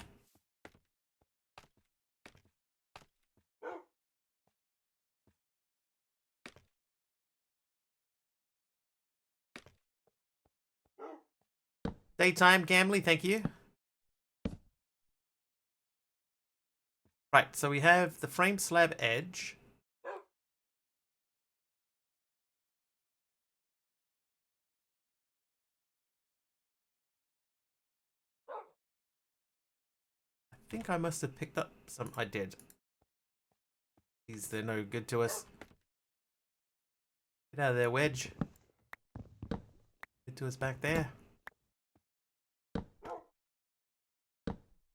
Daytime Gamley, thank you. Right, so we have the frame slab edge. think I must have picked up some. I did. They're no good to us. Get out of there, Wedge. Good to us back there.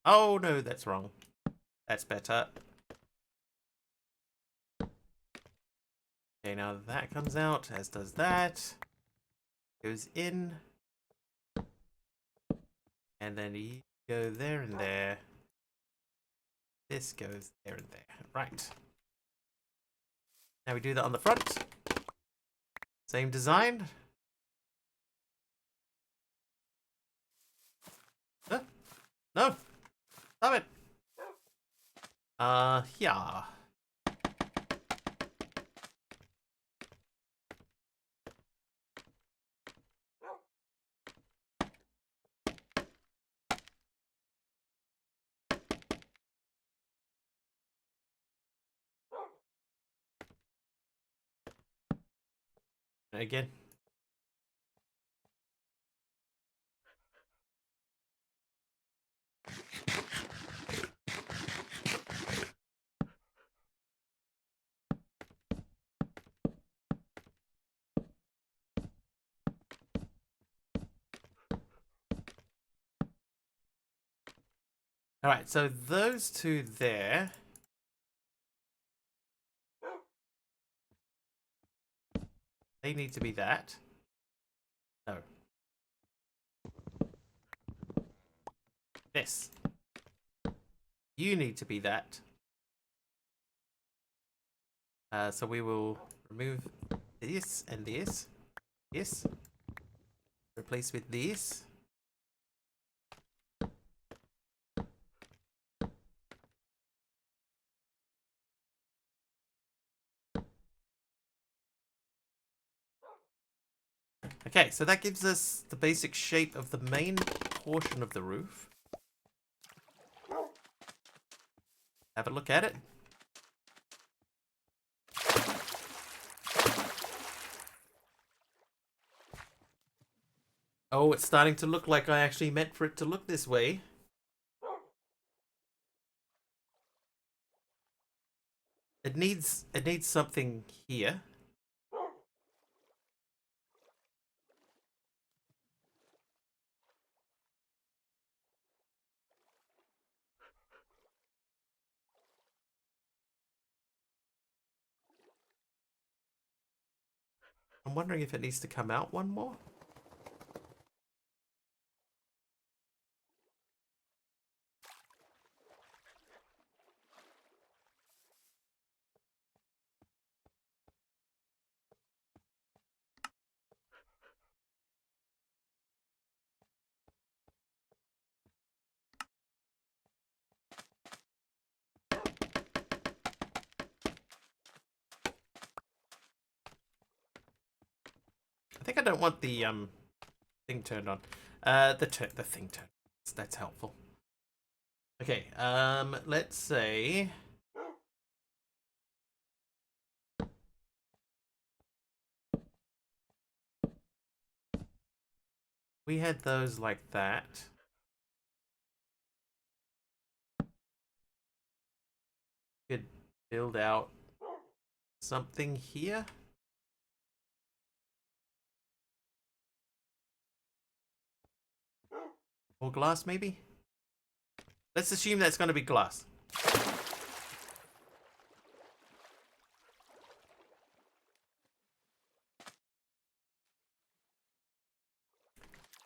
Oh no, that's wrong. That's better. Okay, now that comes out, as does that. Goes in. And then you go there and there. This goes there and there. Right. Now we do that on the front. Same design. No. Stop it. Yeah. Again. Alright, so those two there. They need to be that. No. This. You need to be that. So we will remove this and this. This. Replace with this. Okay, so that gives us the basic shape of the main portion of the roof. Have a look at it. Oh, it's starting to look like I actually meant for it to look this way. It needs something here. I'm wondering if it needs to come out one more. I think I don't want the thing turned on. The thing turned. That's helpful. Okay, let's say we had those like that. Could build out something here. Or glass, maybe? Let's assume that's going to be glass.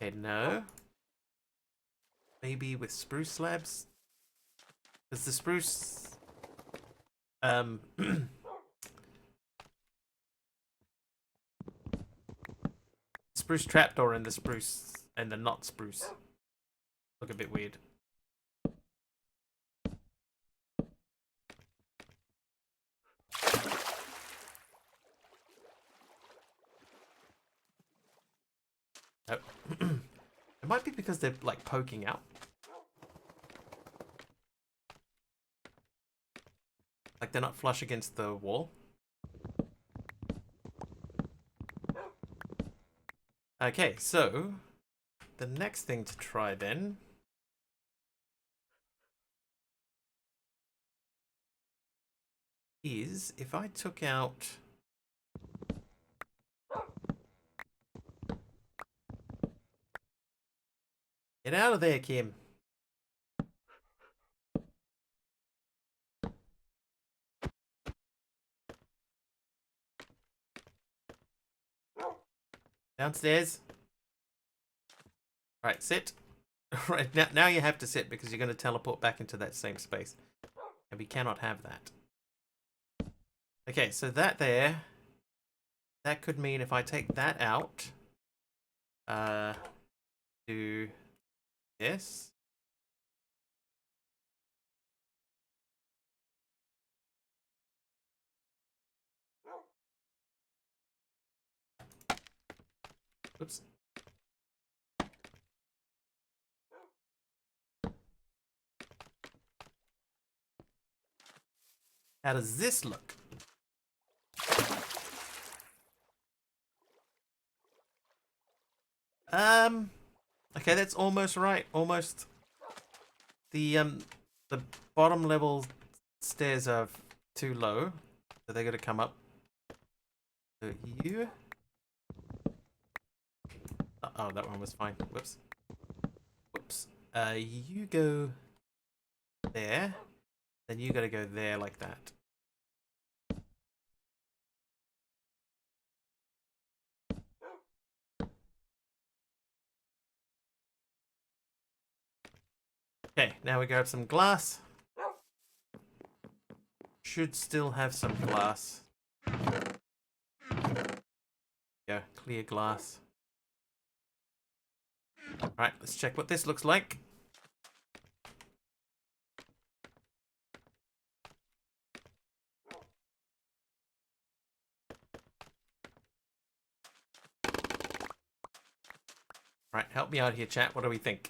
Okay, no. Maybe with spruce slabs? Because the spruce... spruce trapdoor and the spruce... and the not spruce look a bit weird. Oh. It might be because they're like poking out. Like they're not flush against the wall. Okay, so the next thing to try then is if I took out... Get out of there, Kim. Downstairs. Right, sit. Right, now you have to sit because you're going to teleport back into that same space. And we cannot have that. Okay, so that there... That could mean if I take that out... do this... Oops. How does this look? Okay, that's almost right. Almost. The bottom level stairs are too low, so they're gonna come up. So you. Oh, that one was fine. Whoops. Whoops. You go there. Then you gotta go there like that. Okay, now we grab some glass. Should still have some glass. Yeah, clear glass. Alright, let's check what this looks like. Right, help me out here, chat. What do we think?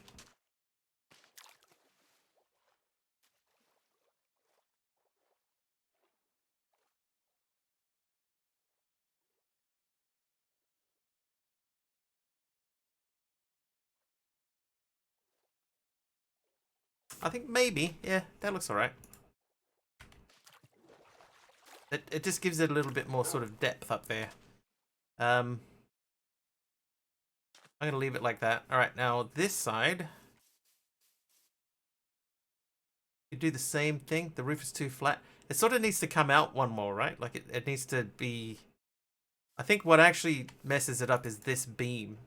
I think maybe. Yeah, that looks alright. It just gives it a little bit more sort of depth up there. I'm going to leave it like that. Alright, now this side. You do the same thing. The roof is too flat. It sort of needs to come out one more, right? Like it needs to be... I think what actually messes it up is this beam.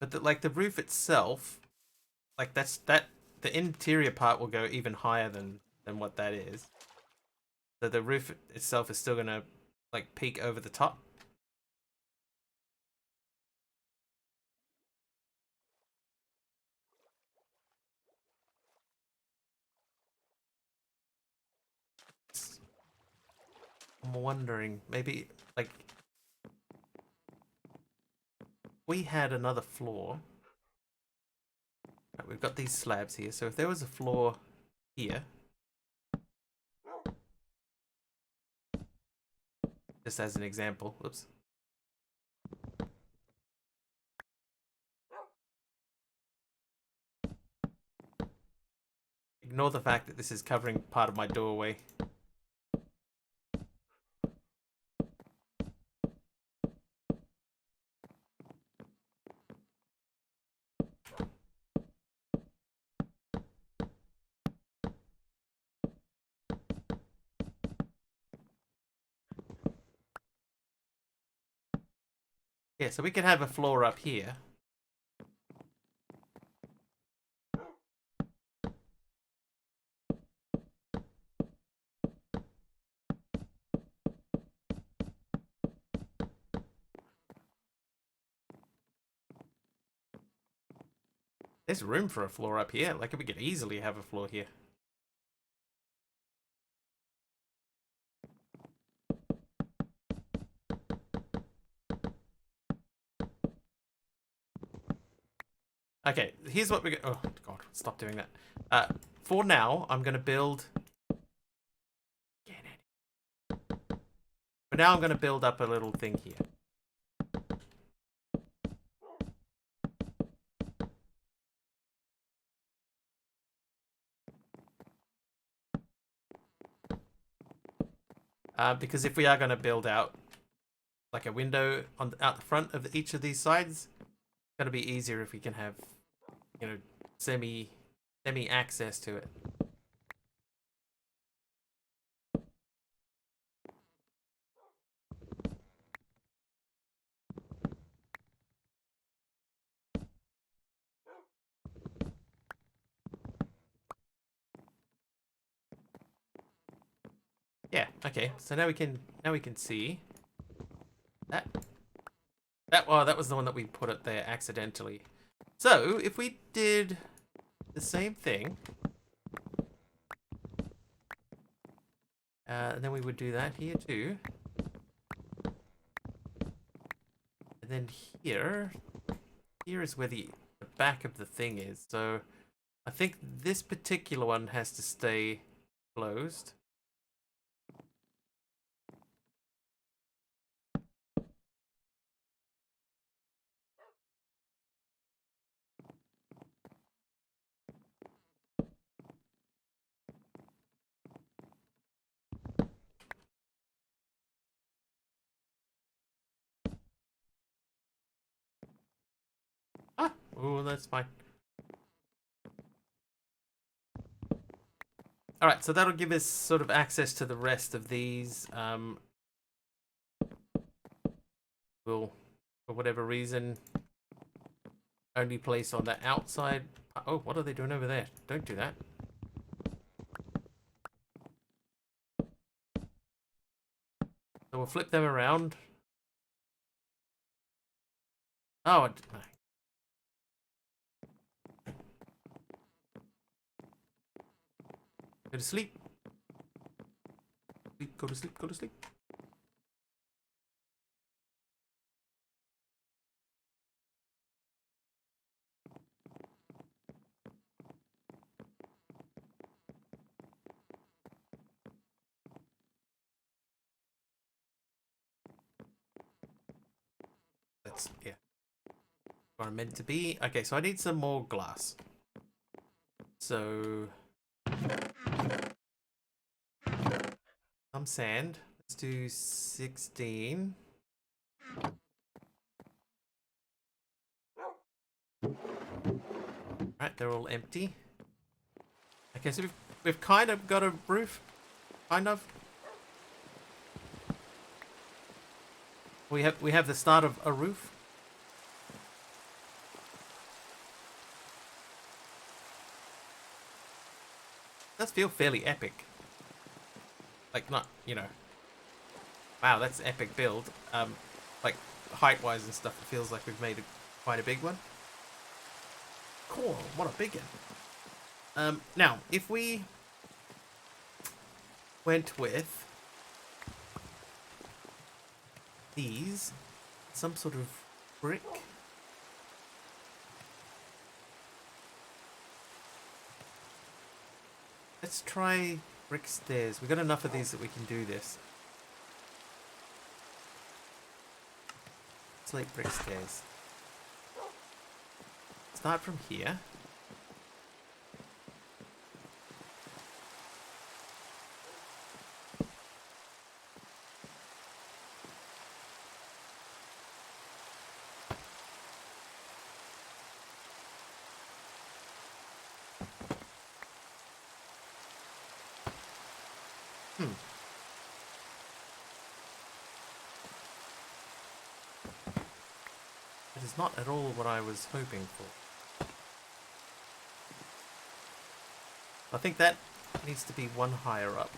But like the roof itself, like the interior part will go even higher than what that is. So the roof itself is still gonna like peak over the top. I'm wondering, maybe like we had another floor. Right, we've got these slabs here, so if there was a floor here, just as an example, whoops. Ignore the fact that this is covering part of my doorway. Yeah, so we can have a floor up here. There's room for a floor up here. Like, we could easily have a floor here. Okay, here's what we're gonna... Oh, God, stop doing that. For now, I'm gonna build... For now, I'm gonna build up a little thing here. Because if we are going to build out like a window on out the front of each of these sides, it's going to be easier if we can have, you know, semi access to it. Yeah, okay. So now we can see that well, that was the one that we put it there accidentally. So, if we did the same thing, and then we would do that here too. And then here is where the back of the thing is. So, I think this particular one has to stay closed. Ah, oh, that's fine. Alright, so that'll give us sort of access to the rest of these. We'll, for whatever reason, only place on the outside. Oh, what are they doing over there? Don't do that. So we'll flip them around. Oh, go to sleep. Go to sleep, go to sleep. That's, yeah, where I'm meant to be. Okay, so I need some more glass. So, some sand. Let's do 16. Right, they're all empty. Okay, so we've kind of got a roof. Kind of. We have the start of a roof. It does feel fairly epic. Like, not, you know. Wow, that's epic build. Like height wise and stuff, it feels like we've made quite a big one. Cool, what a big one. Now, if we went with these, some sort of brick. Let's try brick stairs. We've got enough of these that we can do this. Slate brick stairs. Start from here. It is not at all what I was hoping for. I think that needs to be one higher up.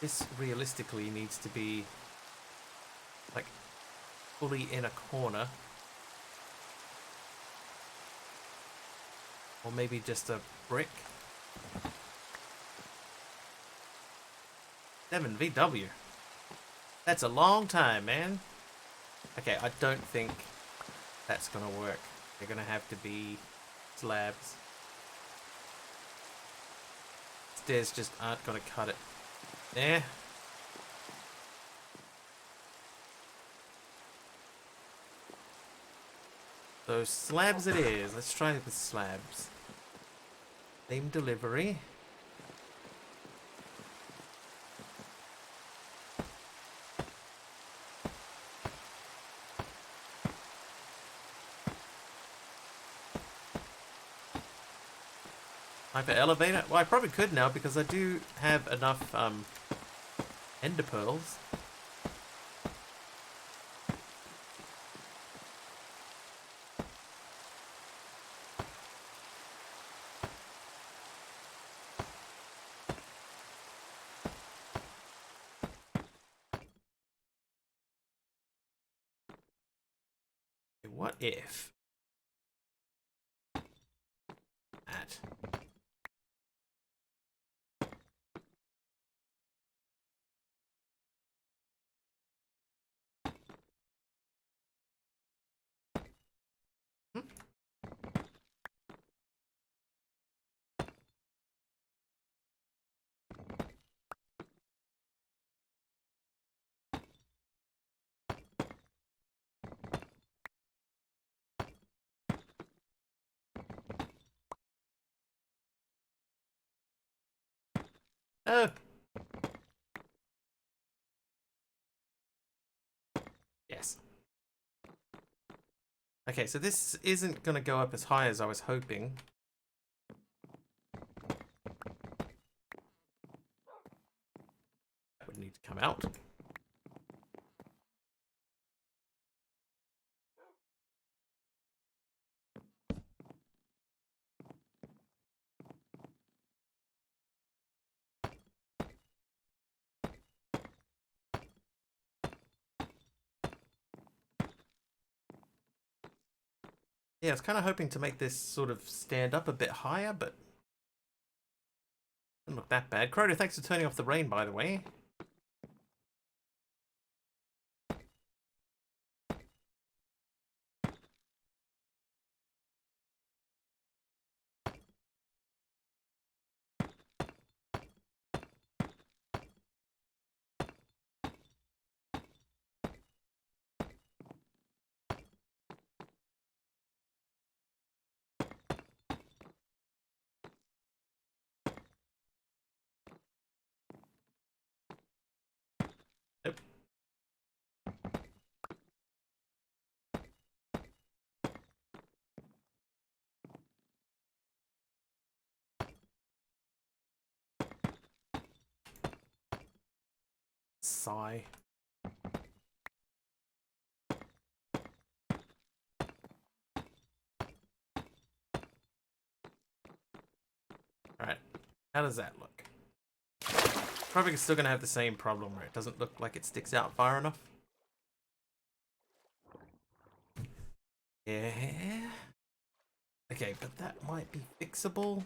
This realistically needs to be like fully in a corner. Or maybe just a brick. 7 VW. That's a long time, man. Okay, I don't think that's gonna work. They're gonna have to be slabs. Stairs just aren't gonna cut it. There. So slabs it is. Let's try it with slabs. Same delivery. Hyper elevator? Well, I probably could now because I do have enough ender pearls. What if that? Hmm? Oh, yes. Okay, so this isn't going to go up as high as I was hoping. That would need to come out. Yeah, I was kind of hoping to make this sort of stand up a bit higher, but doesn't look that bad. Crota, thanks for turning off the rain, by the way. Nope. Sigh. Alright, how does that look? Probably still going to have the same problem where it doesn't look like it sticks out far enough. Yeah. Okay, but that might be fixable.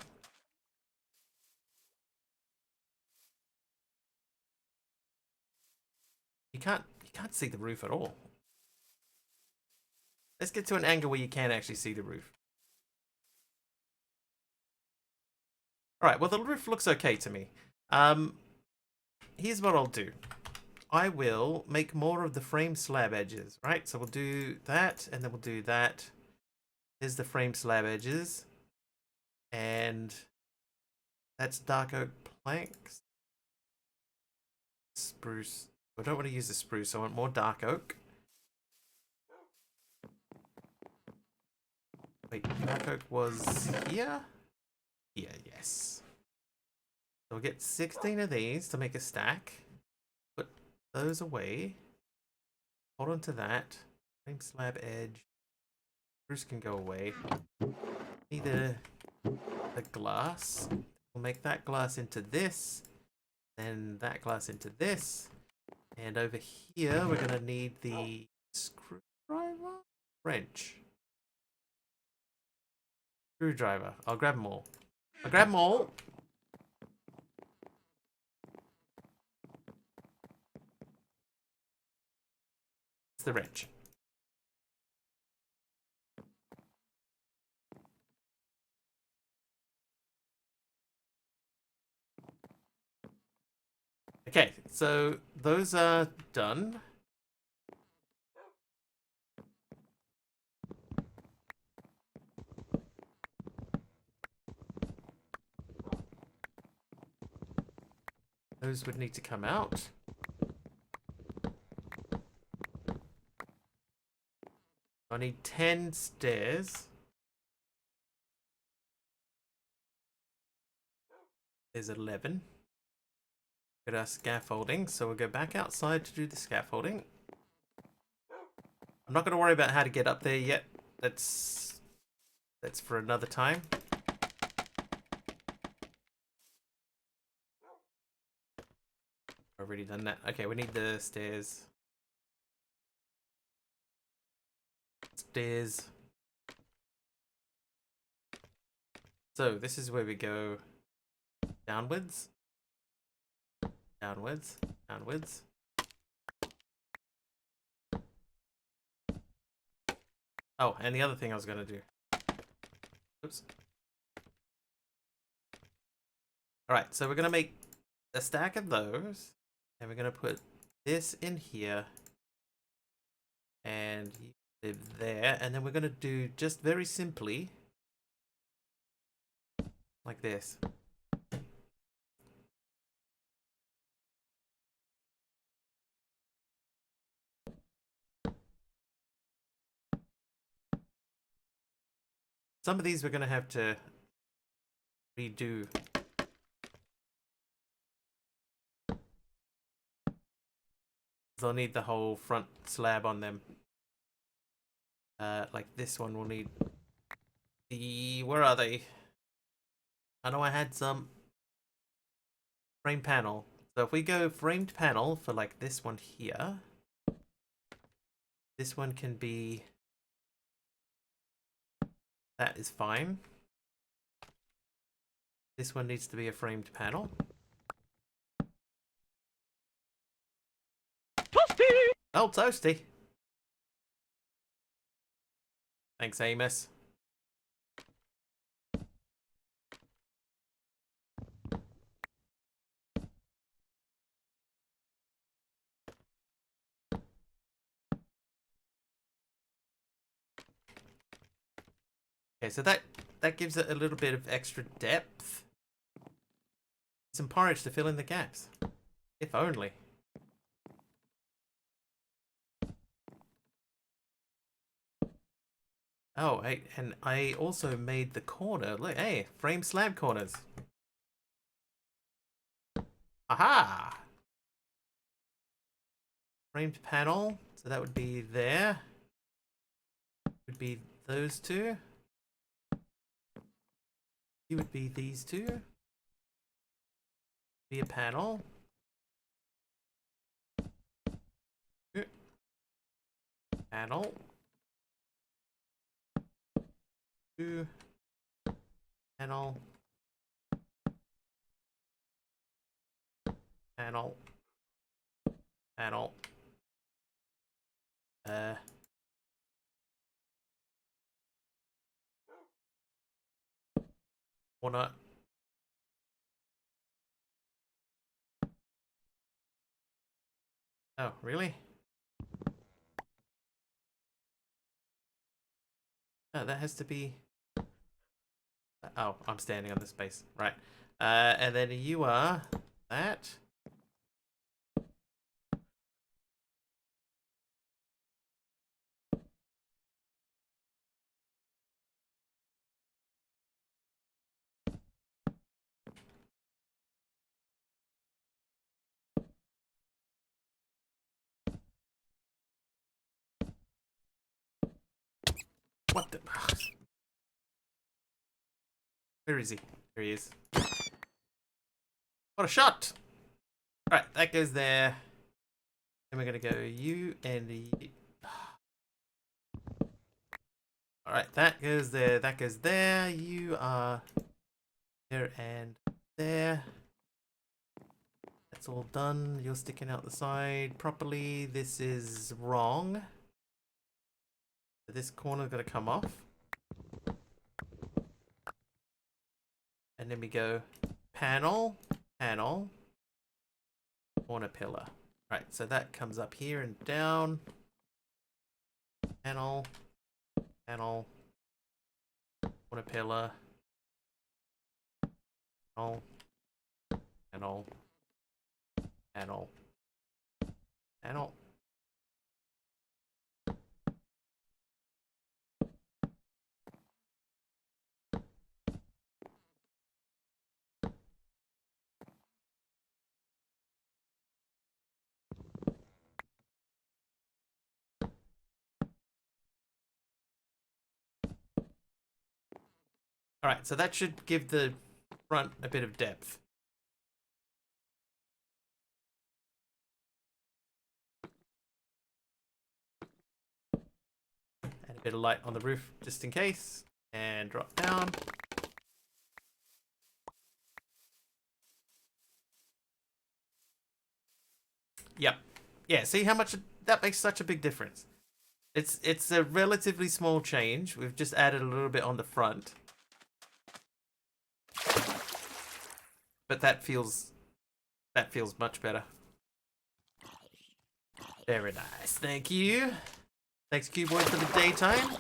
You can't see the roof at all. Let's get to an angle where you can actually see the roof. Alright, well the roof looks okay to me. Here's what I'll do. I will make more of the frame slab edges, right? So we'll do that, and then we'll do that. Here's the frame slab edges. And that's dark oak planks. Spruce. I don't want to use the spruce, I want more dark oak. Wait, dark oak was here? Here, yes. So we'll get 16 of these to make a stack. Put those away. Hold on to that. Frame slab edge. Spruce can go away. Need the glass. We'll make that glass into this. Then that glass into this. And over here, we're going to need the screwdriver? Wrench. Screwdriver. I'll grab them all. I'll grab them all. It's the wrench. Okay, so those are done. Those would need to come out. I need 10 stairs. There's 11. Got our scaffolding, so we'll go back outside to do the scaffolding. I'm not going to worry about how to get up there yet. That's for another time. I've already done that. Okay, we need the stairs. Stairs. So this is where we go downwards. Downwards. Downwards. Oh, and the other thing I was going to do. Oops. Alright, so we're going to make a stack of those. And we're going to put this in here. And you live there. And then we're going to do just very simply like this. Some of these we're going to have to redo. They'll need the whole front slab on them. Like this one will need the... Where are they? I know I had some frame panel. So if we go framed panel for like this one here, this one can be... That is fine. This one needs to be a framed panel. Toasty! Oh, toasty. Thanks, Amos. Okay, so that gives it a little bit of extra depth. Some porridge to fill in the gaps. If only. Oh, hey, and I also made the corner. Look, hey, frame slab corners. Aha! Framed panel. So that would be there. Would be those two. You would be these two. Be a panel. Panel. Two. Panel. Panel. Panel. Corner. Oh, really? Oh, that has to be... Oh, I'm standing on the space. Right. And then you are that. What the... Where is he? There he is. What a shot! Alright, that goes there. And we're gonna go you and you. Alright, that goes there, that goes there. You are there and there. That's all done. You're sticking out the side properly. This is wrong. This corner's gonna come off. And then we go panel, panel, corner pillar. Right, so that comes up here and down. Panel, panel, corner pillar, panel, panel, Panel. Panel. Alright, so that should give the front a bit of depth. And a bit of light on the roof just in case. And drop down. Yep. Yeah, see how much that makes such a big difference. It's a relatively small change. We've just added a little bit on the front. But that feels much better. Very nice. Thank you. Thanks, Q-Boy, for the daytime.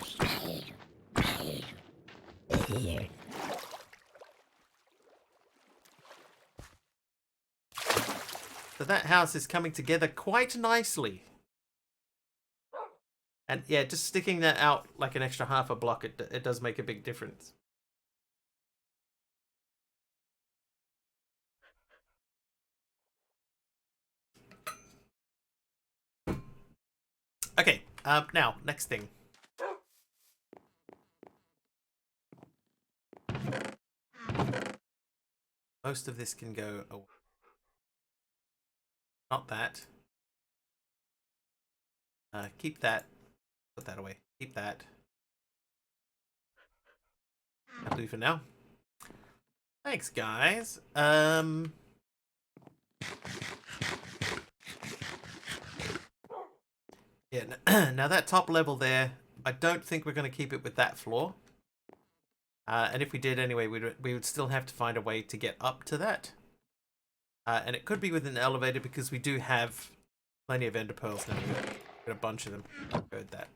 So that house is coming together quite nicely. And yeah, just sticking that out like an extra half a block, it does make a big difference. Okay, now, next thing. Most of this can go... Oh. Not that. Keep that. Put that away. Keep that. That'll do for now. Thanks, guys. Yeah, now that top level there, I don't think we're going to keep it with that floor. And if we did anyway, we would still have to find a way to get up to that. And it could be with an elevator because we do have plenty of ender pearls now. We've got a bunch of them. Heard that.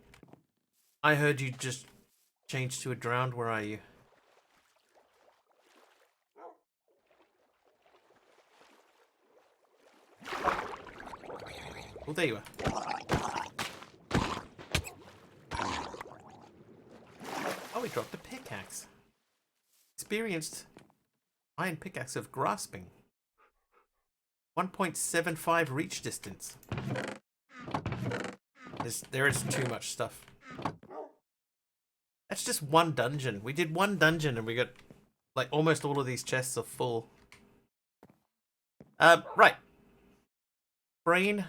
I heard you just changed to a drowned. Where are you? Oh, there you are. Oh, we dropped a pickaxe. Experienced iron pickaxe of grasping. 1.75 reach distance. There is too much stuff. That's just one dungeon. We did one dungeon and we got like almost all of these chests are full. Right. Brain.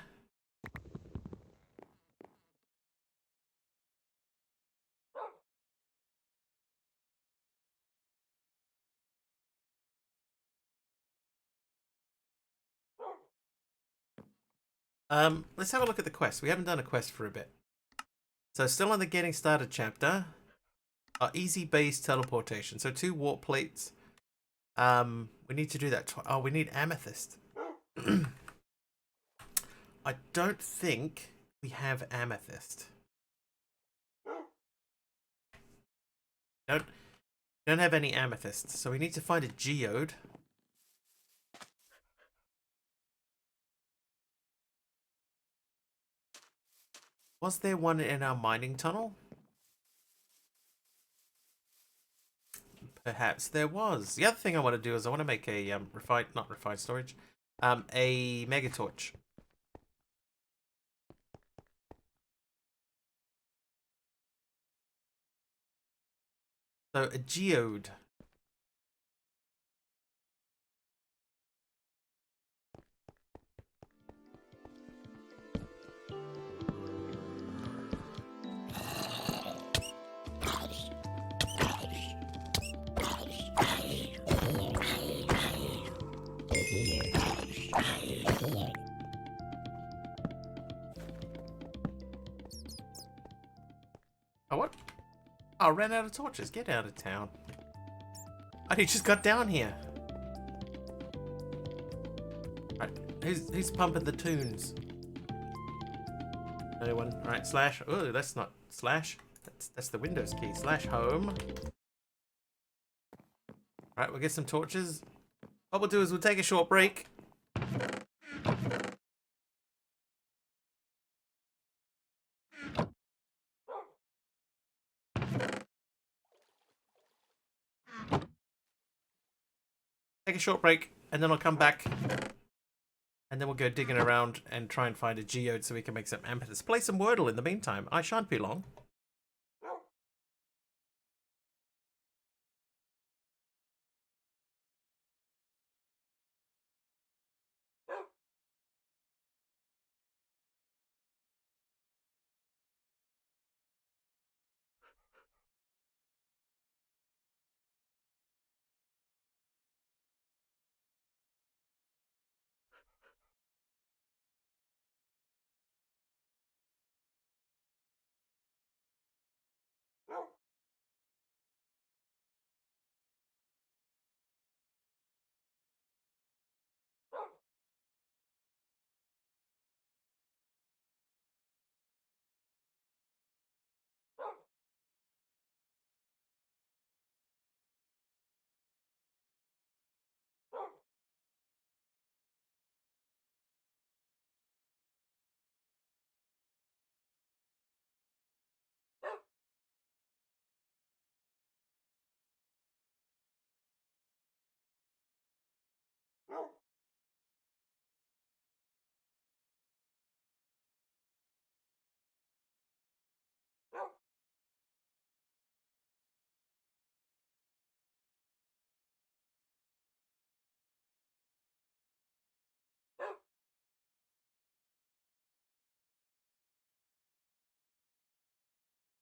Let's have a look at the quest. We haven't done a quest for a bit. So still on the getting started chapter. Easy base teleportation. So 2 warp plates. We need to do that. Oh, we need amethyst. I don't think we have amethyst. Don't have any amethyst. So we need to find a geode. Was there one in our mining tunnel? Perhaps there was. The other thing I want to do is I want to make a not refined storage, a mega torch. So a geode. Oh, what? Oh, I ran out of torches. Get out of town. I just got down here. Right, who's pumping the tunes? No one. Right, slash. Oh, that's not slash. That's the Windows key. Slash home. Right, we'll get some torches. What we'll do is we'll take a short break. take a short break, and then I'll come back. And then we'll go digging around and try and find a geode so we can make some amethyst. Play some Wordle in the meantime. I shan't be long.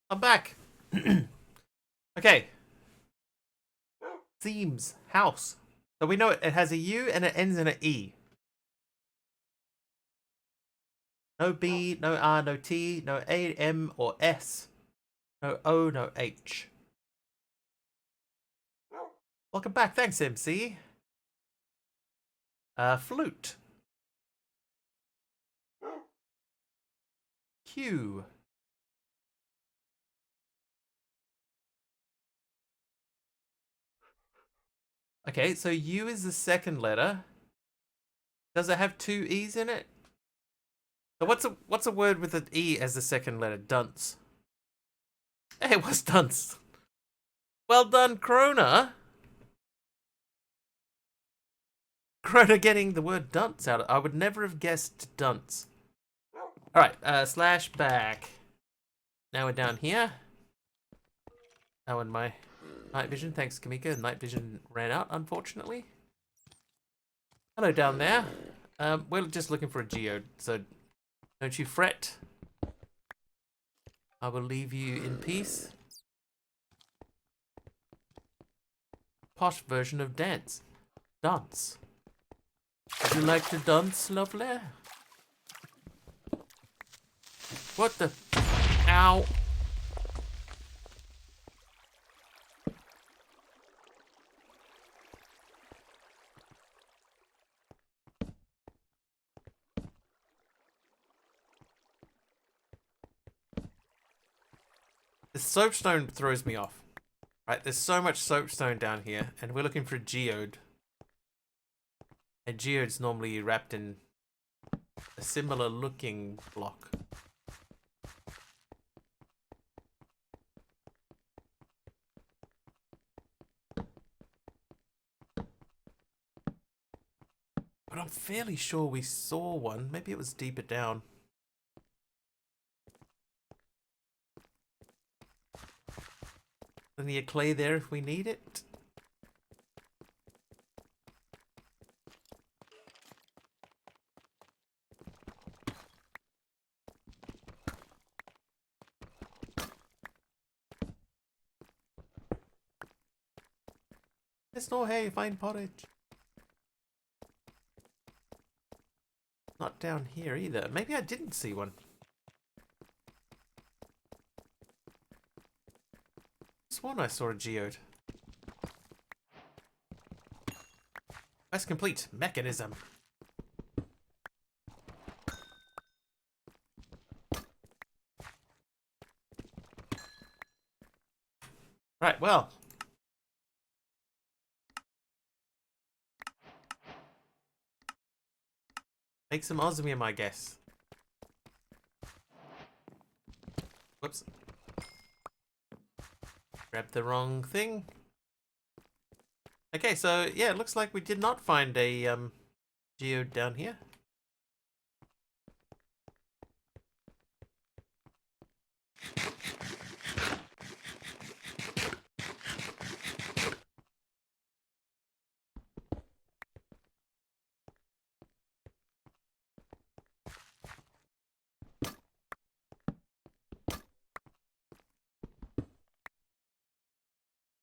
I'm back. Okay. Themes. House. So we know it has a U and it ends in an E. No B, no R, no T, no A, M, or S. No O, no H. Welcome back. Thanks, MC. Flute. Q. Okay, so U is the second letter. Does it have two E's in it? So what's a word with an E as the second letter? Dunce. Hey, it was dunce. Well done, Krona. Krona getting the word dunce out. I would never have guessed dunce. All right, slash back. Now we're down here. Oh, and my night vision. Thanks, Kamika. Night vision ran out, unfortunately. Hello down there. We're just looking for a geode, so don't you fret. I will leave you in peace. Posh version of dance. Dance. Would you like to dance, lovely? What the? Ow. The soapstone throws me off. Right, there's so much soapstone down here, and we're looking for a geode. And geode's normally wrapped in a similar looking block. But I'm fairly sure we saw one. Maybe it was deeper down. Plenty of clay there if we need it. There's no hay, fine porridge. Not down here either. Maybe I didn't see one. Sworn I saw a geode. Quest complete. Mechanism. Right, well. Make some osmium, I guess. Whoops. Grabbed the wrong thing. Okay, so yeah, it looks like we did not find a geode down here.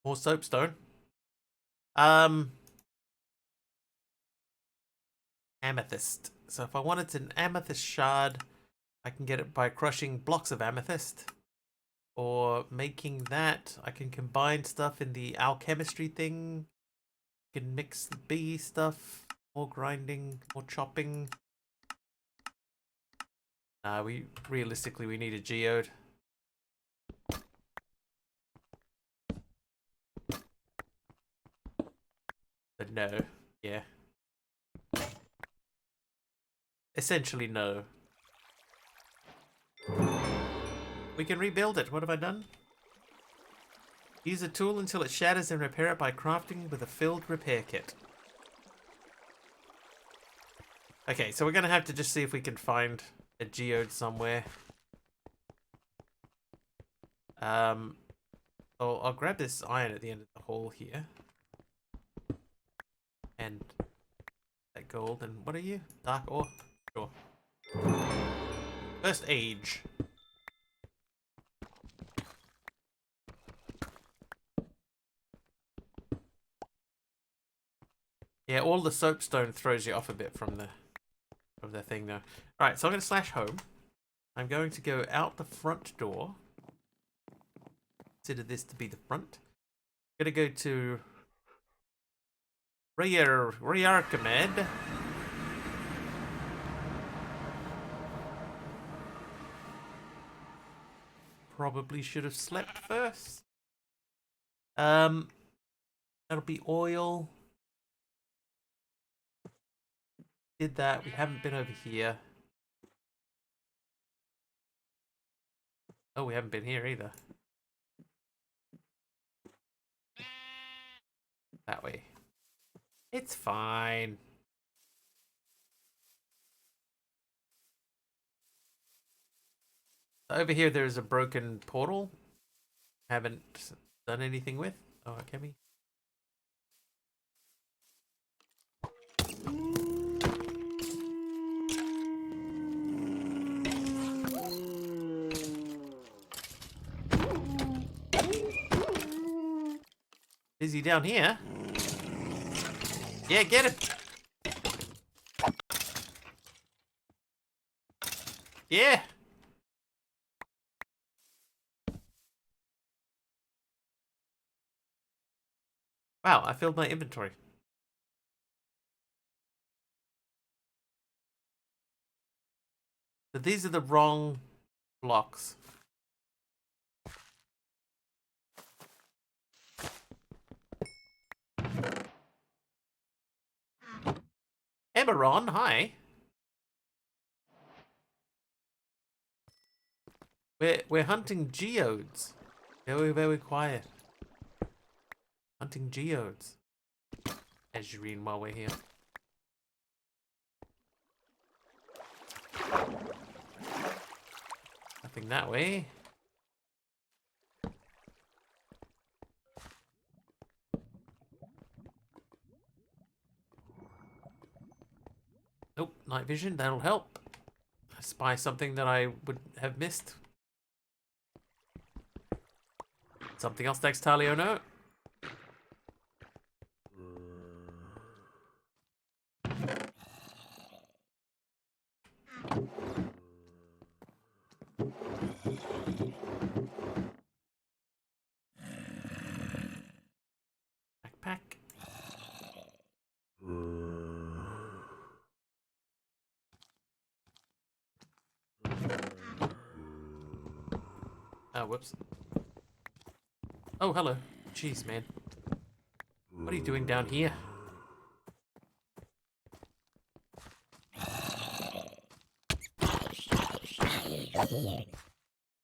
More soapstone. Amethyst. So if I wanted an amethyst shard, I can get it by crushing blocks of amethyst. Or making that, I can combine stuff in the alchemistry thing. I can mix the bee stuff. More grinding, more chopping. We realistically we need a geode. But no, yeah. Essentially no. We can rebuild it. What have I done? Use a tool until it shatters and repair it by crafting with a filled repair kit. Okay, so we're gonna have to just see if we can find a geode somewhere. I'll grab this iron at the end of the hall here. And that gold. And what are you? Dark ore? Sure. First age. Yeah, all the soapstone throws you off a bit from the thing though. Alright, so I'm gonna slash home. I'm going to go out the front door. Consider this to be the front. I'm gonna go to Rearchimed. Probably should have slept first. That'll be oil. Did that. We haven't been over here. Oh, we haven't been here either. That way. It's fine. Over here, there's a broken portal. Haven't done anything with. Oh, can we? Is he down here? Yeah, get him. Yeah. Wow, I filled my inventory. So these are the wrong blocks. Eberron, hi. We're hunting geodes. Very, very quiet. Hunting geodes. Azurine while we're here. Nothing that way. Nope, night vision, that'll help. I spy something that I would have missed. Something else next, Taliono. Backpack. Oh, whoops. Oh, hello. Jeez, man. What are you doing down here?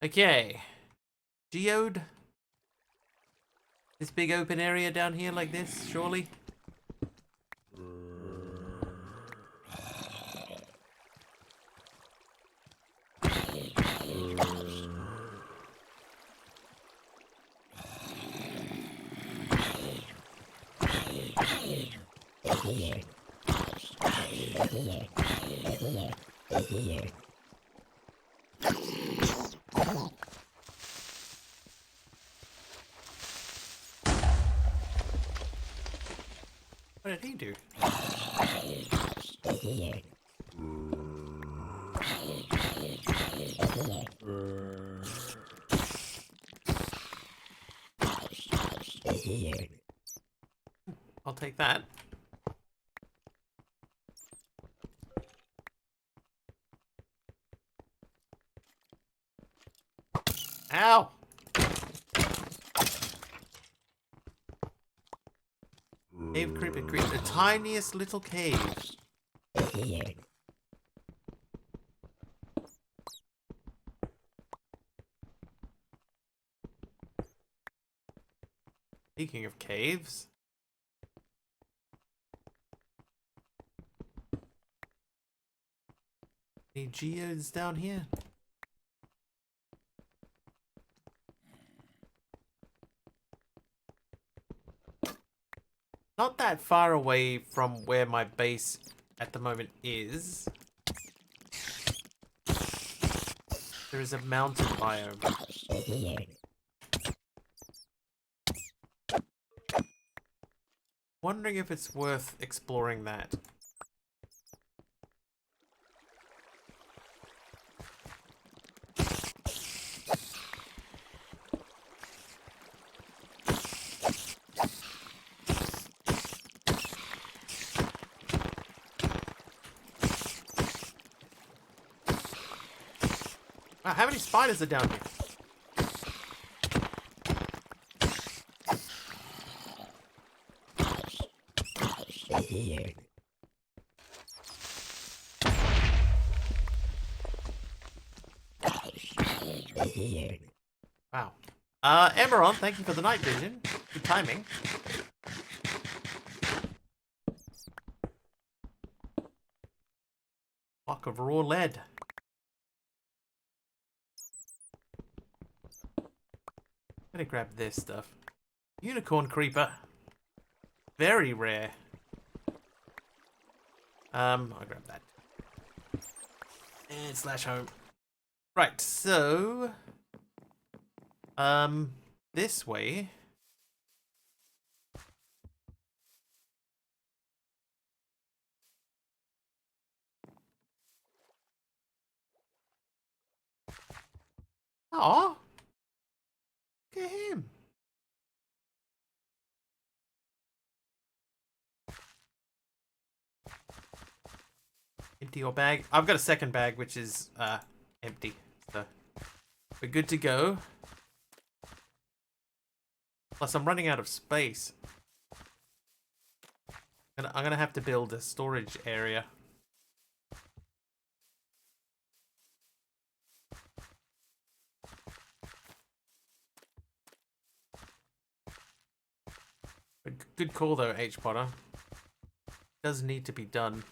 Okay. Geode. This big open area down here like this, surely? What did he do? I'll take that. Ow! Cave creeper creep. The tiniest little cave. Speaking of caves. Any geodes down here? Not that far away from where my base at the moment is. There is a mountain biome. Wondering if it's worth exploring that. Wow, how many spiders are down here? Wow. Emeron, thank you for the night vision. Good timing. Block of raw lead. Gonna grab this stuff. Unicorn creeper. Very rare. I'll grab that. And slash home. Right, so this way. Oh, look at him. Empty your bag. I've got a second bag, which is empty. So we're good to go. Plus, I'm running out of space. I'm gonna have to build a storage area. Good call though, H Potter. Does need to be done.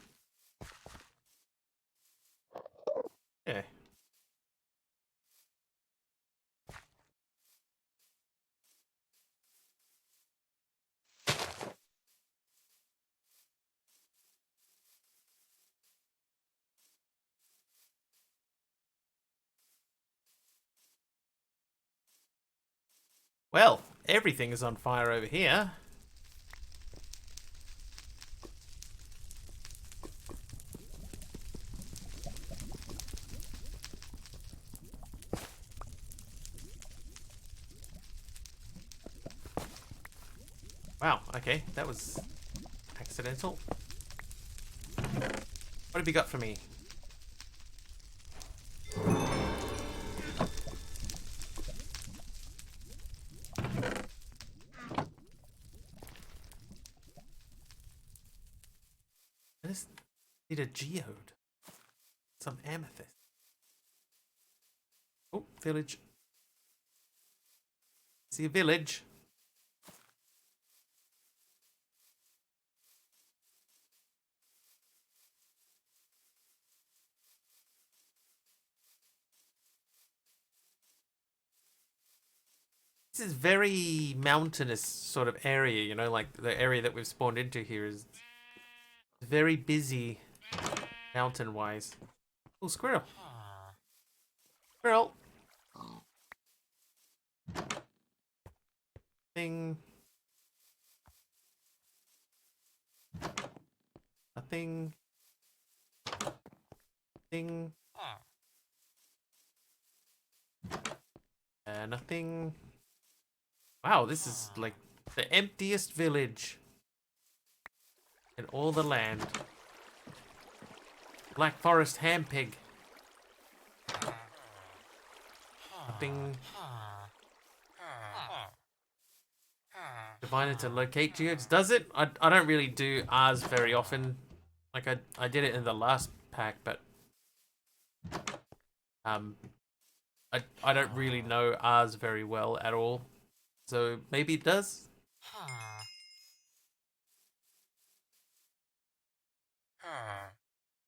Yeah. Well, everything is on fire over here. Wow, okay, that was accidental. What have you got for me? I just need a geode. Some amethyst. Oh, village. See a village. This is very mountainous sort of area, you know, like the area that we've spawned into here is very busy mountain-wise. Oh, squirrel. Squirrel. Thing. Nothing. Thing. Nothing. Wow, this is like the emptiest village in all the land. Black Forest ham pig. Nothing. Divided to locate geodes. Does it? I don't really do R's very often. Like I did it in the last pack, but I don't really know R's very well at all. So maybe it does.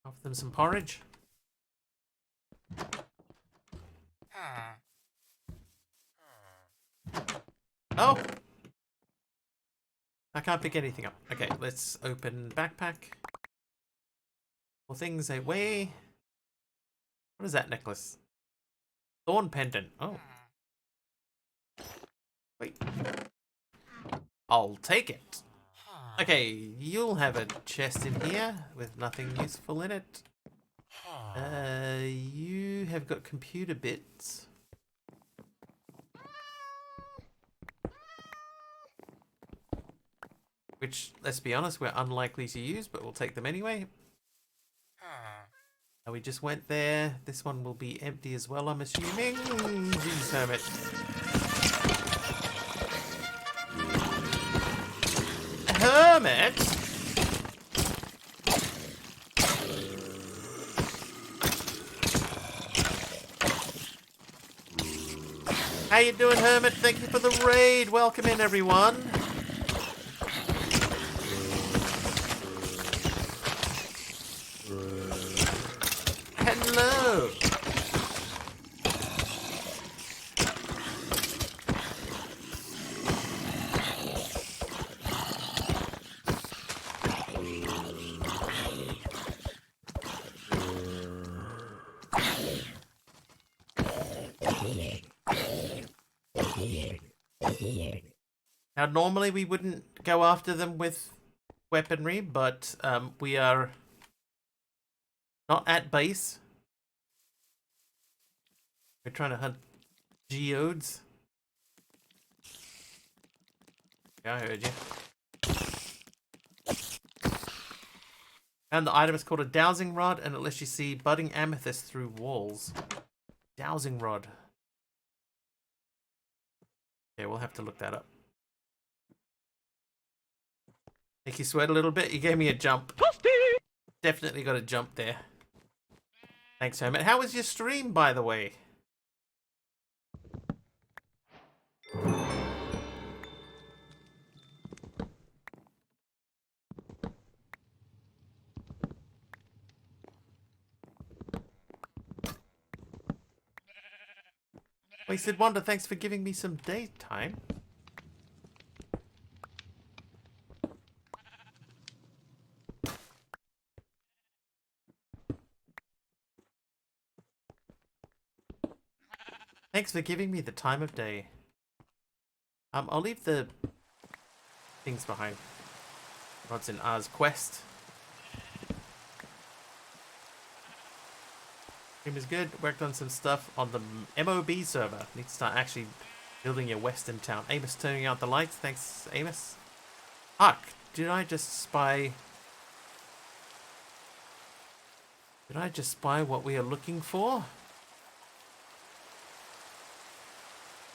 Offer them some porridge. Oh! I can't pick anything up. Okay, let's open backpack. More things away. What is that necklace? Thorn pendant. Oh. Wait. I'll take it. Okay, you'll have a chest in here with nothing useful in it. You have got computer bits. Which, let's be honest, we're unlikely to use, but we'll take them anyway. We just went there. This one will be empty as well, I'm assuming. Jeez, hermit. Hermit? How you doing, Hermit? Thank you for the raid. Welcome in, everyone. Hello. Now, normally we wouldn't go after them with weaponry, but we are not at base. We're trying to hunt geodes. Yeah, I heard you. And the item is called a dowsing rod, and it lets you see budding amethyst through walls. Dowsing rod. Yeah, we'll have to look that up. Make you sweat a little bit? You gave me a jump. Definitely got a jump there. Thanks, Hermit. How was your stream, by the way? Wasted Wonder, thanks for giving me some daytime. Thanks for giving me the time of day. I'll leave the things behind. Rods in R's quest. Stream is good. Worked on some stuff on the MOB server. Need to start actually building your western town. Amos turning out the lights. Thanks, Amos. Huck, did I just spy what we are looking for?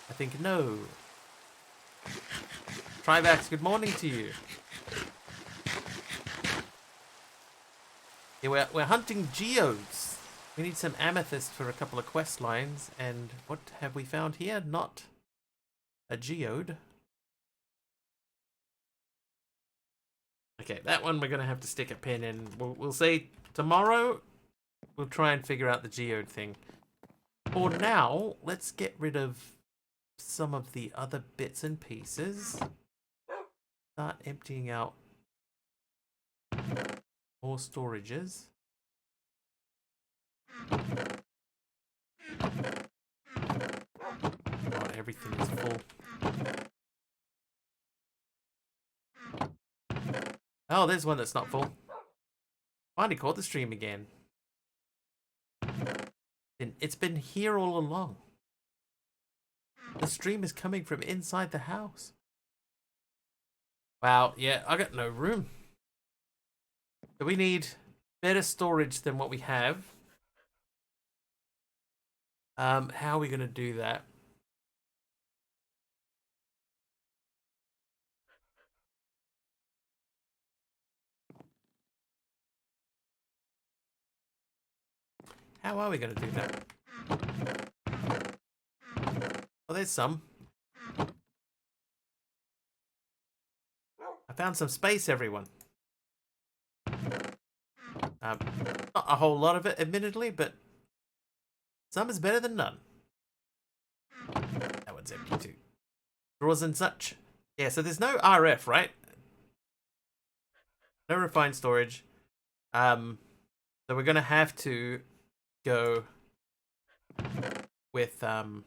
I think no. Trivax, good morning to you. Yeah, we're hunting geodes. We need some amethyst for a couple of quest lines, and what have we found here? Not a geode. Okay, that one we're gonna have to stick a pin in. We'll say tomorrow we'll try and figure out the geode thing. For now, let's get rid of some of the other bits and pieces. Start emptying out More storages. God, everything is full. Oh, there's one that's not full. Finally caught the stream again. It's been here all along. The stream is coming from inside the house. Wow, yeah, I got no room. So we need better storage than what we have. How are we going to do that? How are we going to do that? Oh, there's some. I found some space, everyone. Not a whole lot of it, admittedly, but some is better than none. That one's empty too. Drawers and such. Yeah, so there's no RF, right? No refined storage. So we're gonna have to go with the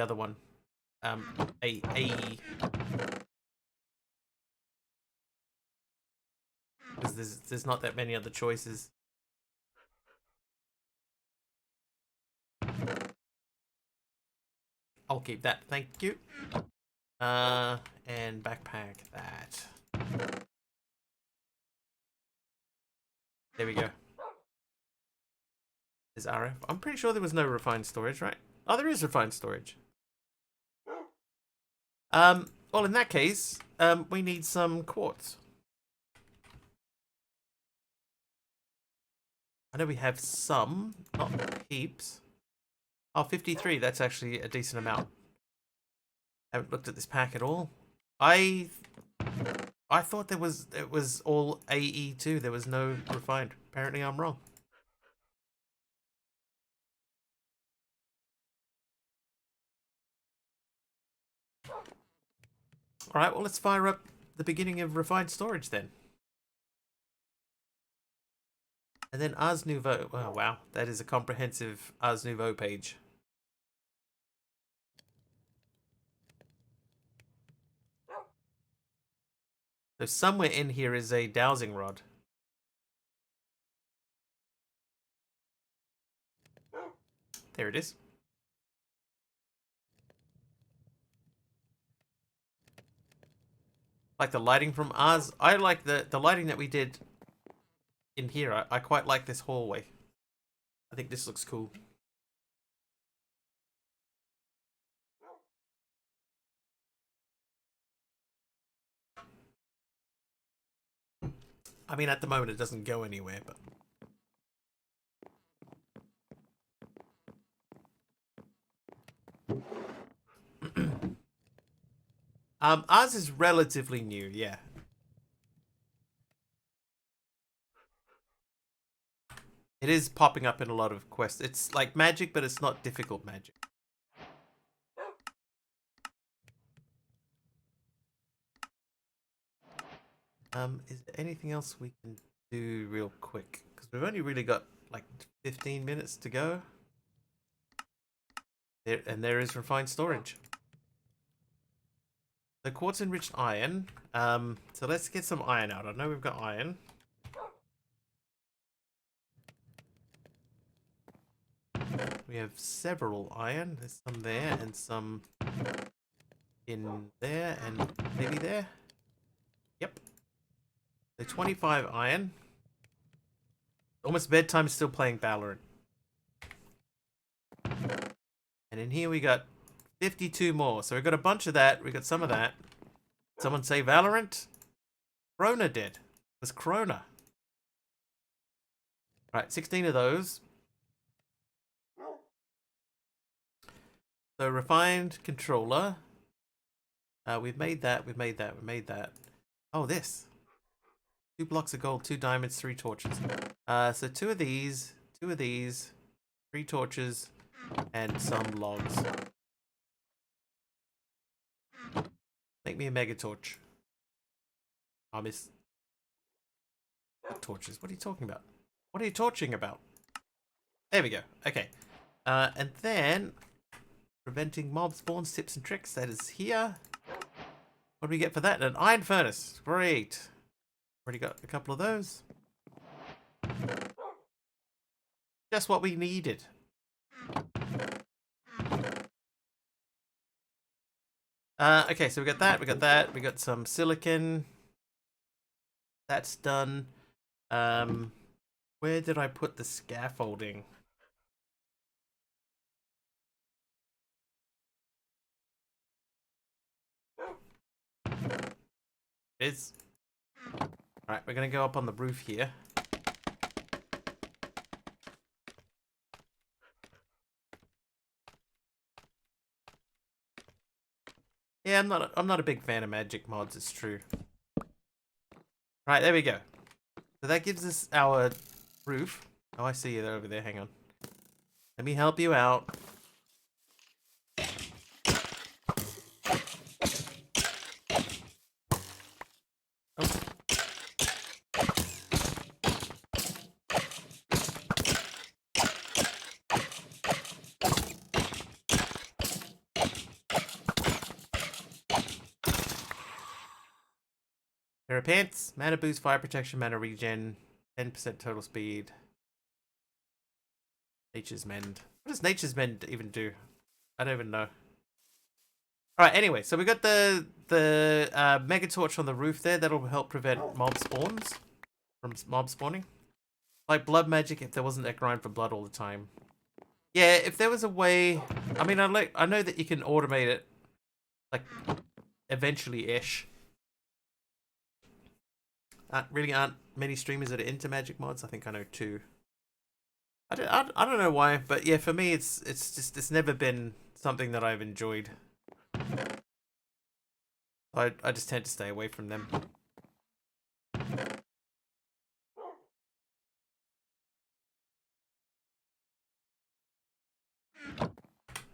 other one. AE. Because there's not that many other choices. I'll keep that, thank you. And backpack that. There we go. There's RF. I'm pretty sure there was no refined storage, right? Oh, there is refined storage. Well, in that case, we need some quartz. I know we have some, not heaps. Oh, 53, that's actually a decent amount. Haven't looked at this pack at all. I thought it was all AE2. There was no refined. Apparently I'm wrong. Alright, well let's fire up the beginning of refined storage then. And then Ars Nouveau. Oh wow, that is a comprehensive Ars Nouveau page. So somewhere in here is a dowsing rod. There it is. Like the lighting from Ars. I like the lighting that we did in here. I quite like this hallway. I think this looks cool. I mean, at the moment it doesn't go anywhere, but ours is relatively new, yeah. It is popping up in a lot of quests. It's like magic, but it's not difficult magic. Is there anything else we can do real quick? Because we've only really got like 15 minutes to go. There is refined storage. The quartz enriched iron. So let's get some iron out. I know we've got iron. We have several iron. There's some there and some in there and maybe there. Yep. So 25 iron. Almost bedtime, still playing Valorant. And in here we got 52 more. So we got a bunch of that. We got some of that. Someone say Valorant? Corona did. It was Corona. Right, 16 of those. So refined controller. We've made that. We've made that. We made that. Oh, this. 2 blocks of gold, 2 diamonds, 3 torches. So 2 of these, 3 torches, and some logs. Make me a mega torch. I miss torches. What are you talking about? What are you torching about? There we go. Okay. And then preventing mob spawns, tips and tricks. That is here. What do we get for that? An iron furnace. Great. Already got a couple of those. Just what we needed. Okay, so we got that. We got that. We got some silicon. That's done. Where did I put the scaffolding? It is. Alright, we're gonna go up on the roof here. Yeah, I'm not a big fan of magic mods, it's true. Right, there we go. So that gives us our roof. Oh, I see you over there, hang on. Let me help you out. Oh. Pair of pants, mana boost, fire protection, mana regen, 10% total speed. Nature's Mend. What does Nature's Mend even do? I don't even know. Alright, anyway, so we got the Mega Torch on the roof there. That'll help prevent mob spawns from mob spawning. Like blood magic if there wasn't a grind for blood all the time. Yeah, if there was a way... I mean, I know that you can automate it. Like, eventually-ish. Really aren't many streamers that are into magic mods. I think I know 2. I don't know why, but yeah, for me it's never been something that I've enjoyed. I just tend to stay away from them.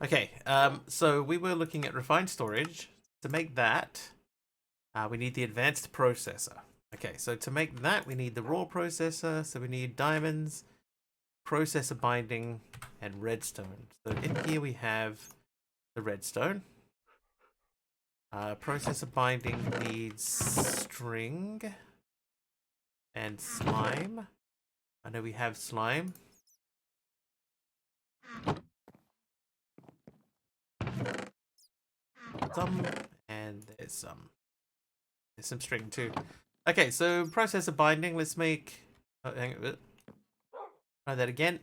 Okay, so we were looking at refined storage. To make that, we need the advanced processor. Okay, so to make that, we need the raw processor. So we need diamonds, processor binding, and redstone. So in here we have the redstone. Processor binding needs string and slime. I know we have slime. And there's some string too. Okay, so processor binding. Let's make. Oh, hang on. Try that again.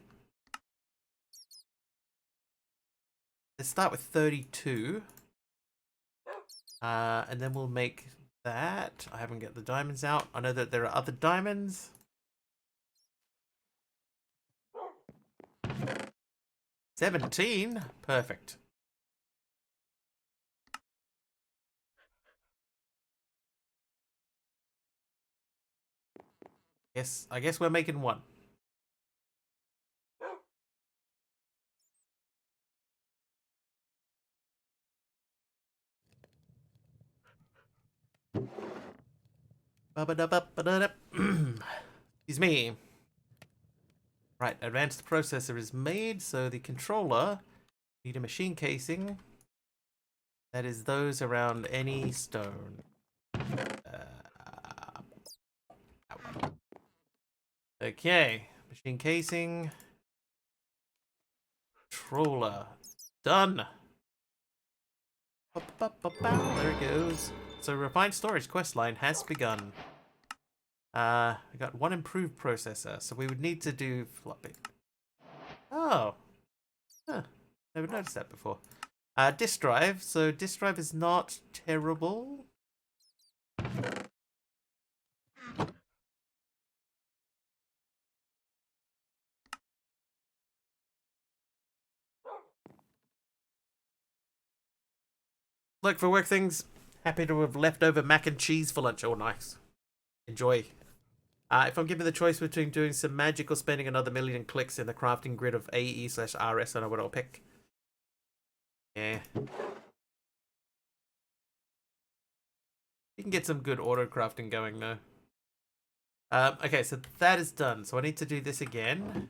Let's start with 32. And then we'll make that. I haven't got the diamonds out. I know that there are other diamonds. $17. Perfect. Yes, I guess we're making one. Excuse me. Right, advanced processor is made, so the controller need a machine casing. That is those around any stone. Okay, machine casing. Controller. Done. There it goes. So refined storage questline has begun. We got one improved processor, so we would need to do floppy. Oh. Huh. Never noticed that before. Disk drive. So disk drive is not terrible. Look, for work things, happy to have leftover mac and cheese for lunch. Oh, nice. Enjoy. If I'm given the choice between doing some magic or spending another million clicks in the crafting grid of AE/RS, I know what I'll pick. Yeah. You can get some good auto crafting going though. Okay, so that is done. So I need to do this again.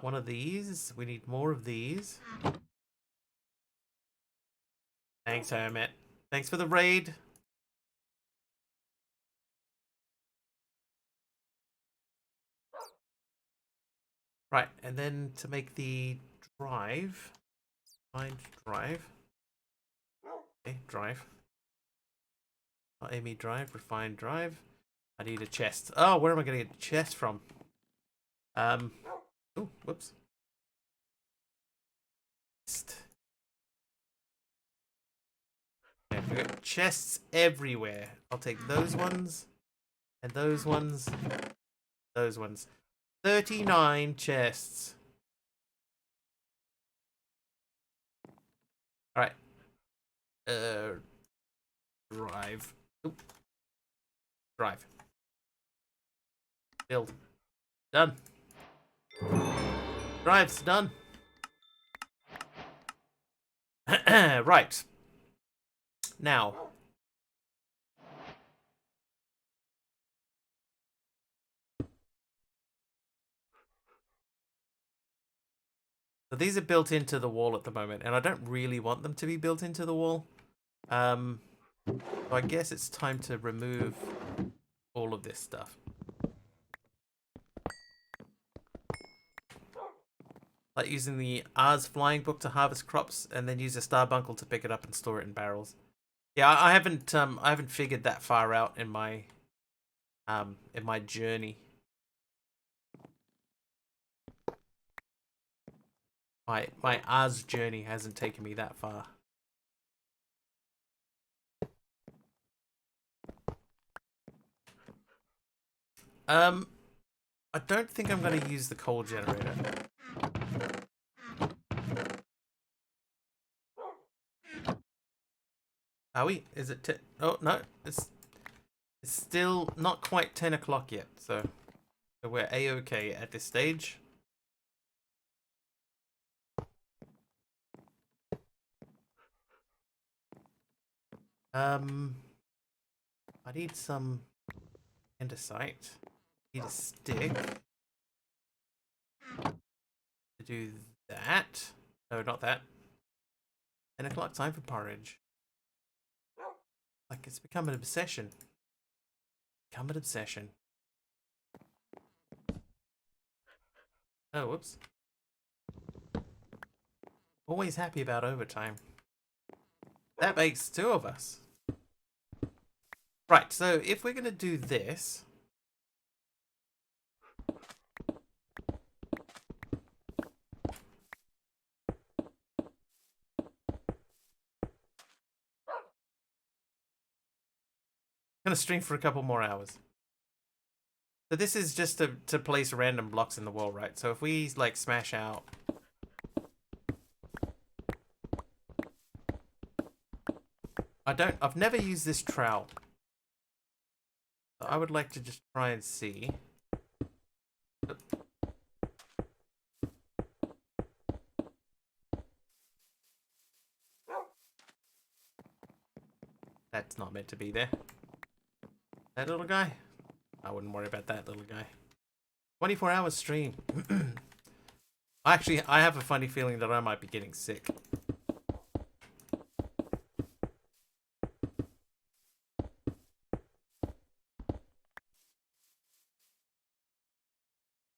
One of these. We need more of these. Thanks, Hermit. Thanks for the raid. Right, and then to make the drive. Find drive. Okay, drive. Not Amy drive, refined drive. I need a chest. Oh, where am I going to get a chest from? Oh, whoops. Okay, we got chests everywhere. I'll take those ones and those ones. Those ones. 39 chests. Alright. Drive. Oop. Drive. Build. Done. Drive's done. Right. Now. So these are built into the wall at the moment, and I don't really want them to be built into the wall. So I guess it's time to remove all of this stuff. Like using the Ars flying book to harvest crops, and then use a starbuncle to pick it up and store it in barrels. Yeah, I haven't figured that far out in my journey. My Ars journey hasn't taken me that far. I don't think I'm going to use the coal generator. Are we? Is it? Oh no, it's still not quite 10 o'clock yet. So we're a-okay at this stage. I need some andesite. Need a stick to do that. No, not that. 10 o'clock, time for porridge. Like, it's become an obsession. Become an obsession. Oh, whoops. Always happy about overtime. That makes two of us. Right, so if we're going to do this... I'm going to stream for a couple more hours. So this is just to place random blocks in the wall, right? So if we, like, smash out... I've never used this trowel. So I would like to just try and see. That's not meant to be there. That little guy? I wouldn't worry about that little guy. 24 hours stream. Actually, I have a funny feeling that I might be getting sick.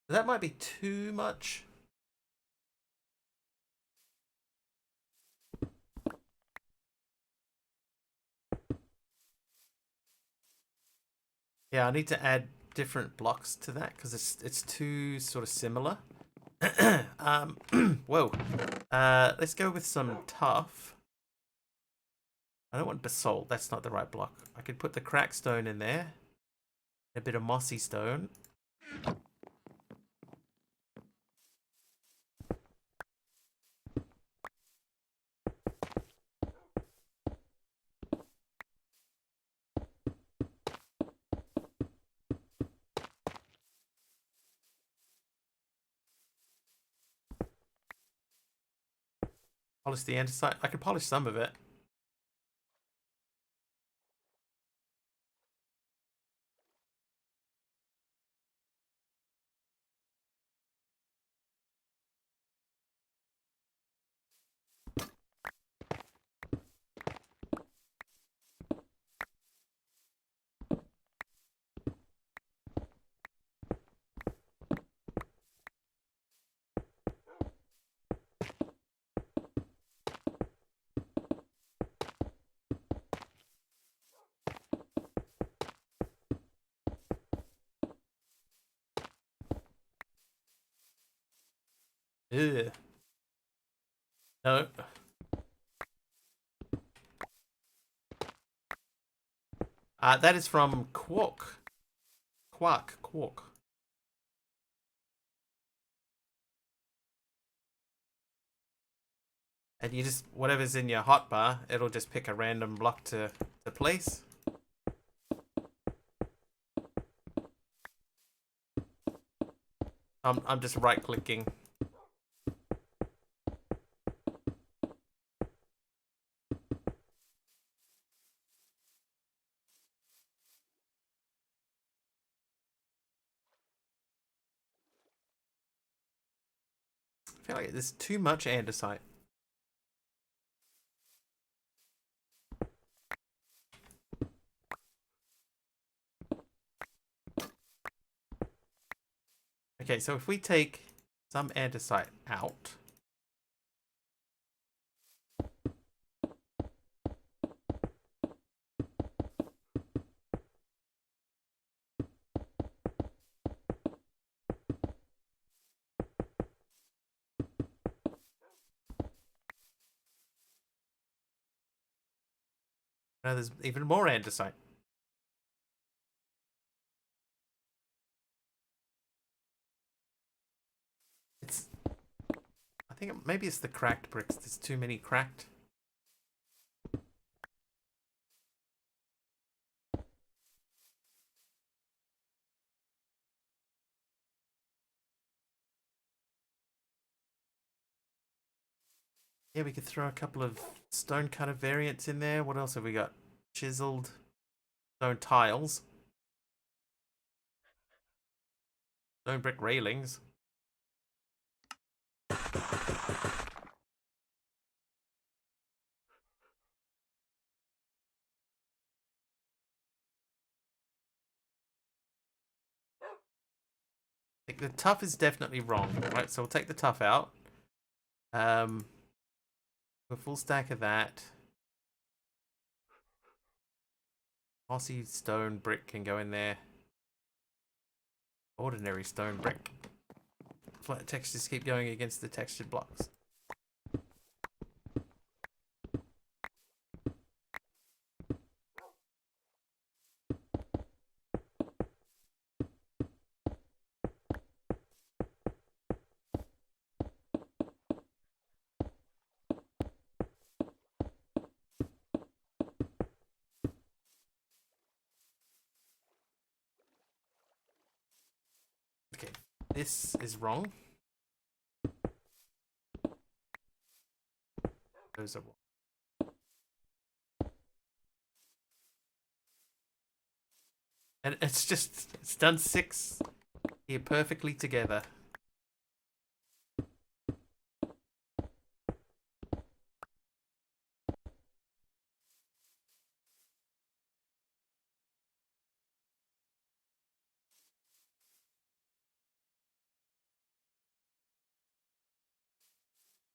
That might be too much. Yeah, I need to add different blocks to that because it's too sort of similar. Whoa. Let's go with some tough. I don't want basalt. That's not the right block. I could put the crack stone in there. A bit of mossy stone. Polish the andesite. I could polish some of it. Ugh. No. That is from Quark. Quark. And you just, whatever's in your hotbar, it'll just pick a random block to place. I'm just right clicking. I feel like there's too much andesite. Okay, so if we take some andesite out. Now there's even more andesite. It's, I think maybe it's the cracked bricks. There's too many cracked. Yeah, we could throw a couple of stone cutter variants in there. What else have we got? Chiseled stone tiles. Stone brick railings. I think the tough is definitely wrong, right? So we'll take the tough out. A full stack of that. Mossy stone brick can go in there. Ordinary stone brick. Flat textures keep going against the textured blocks. Okay, this is wrong. Those are wrong. And it's done 6 here perfectly together.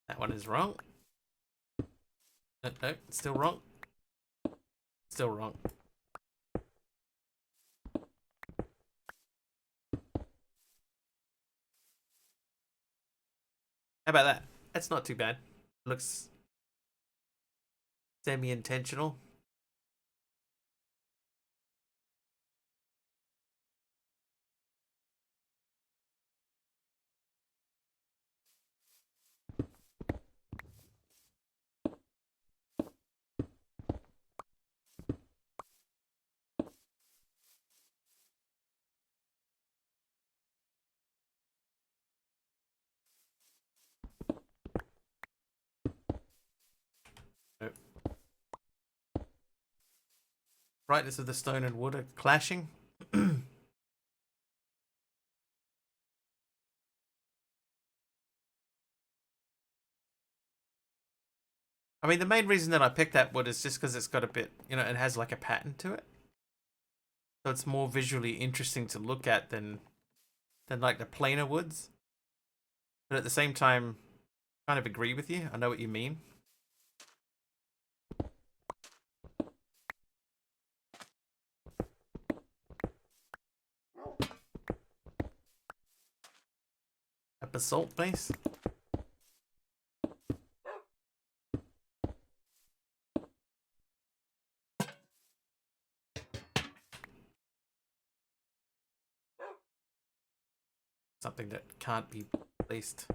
That one is wrong. No, still wrong. Still wrong. How about that? That's not too bad. Looks semi-intentional. Nope. Brightness of the stone and wood are clashing. I mean, the main reason that I picked that wood is just because it's got a bit, it has like a pattern to it. So it's more visually interesting to look at than like the plainer woods. But at the same time, I kind of agree with you. I know what you mean. A basalt base? something that can't be placed.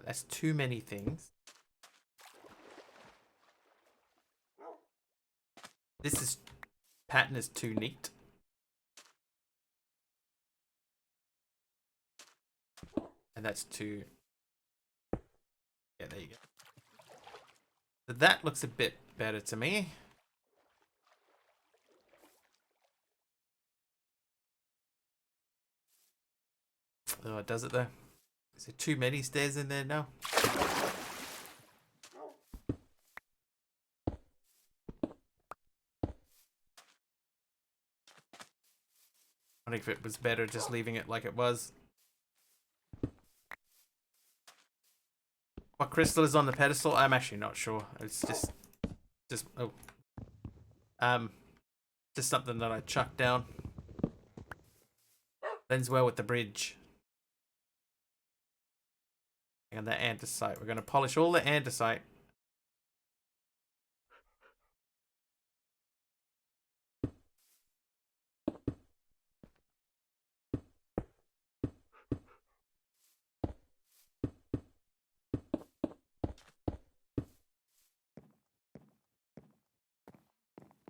That's too many things. This pattern is too neat. And that's too... Yeah, there you go. So that looks a bit better to me. Oh, does it though? Is there too many stairs in there now? I think if it was better just leaving it like it was. What crystal is on the pedestal? I'm actually not sure. It's just just something that I chucked down. Blends well with the bridge. And the andesite. We're going to polish all the andesite.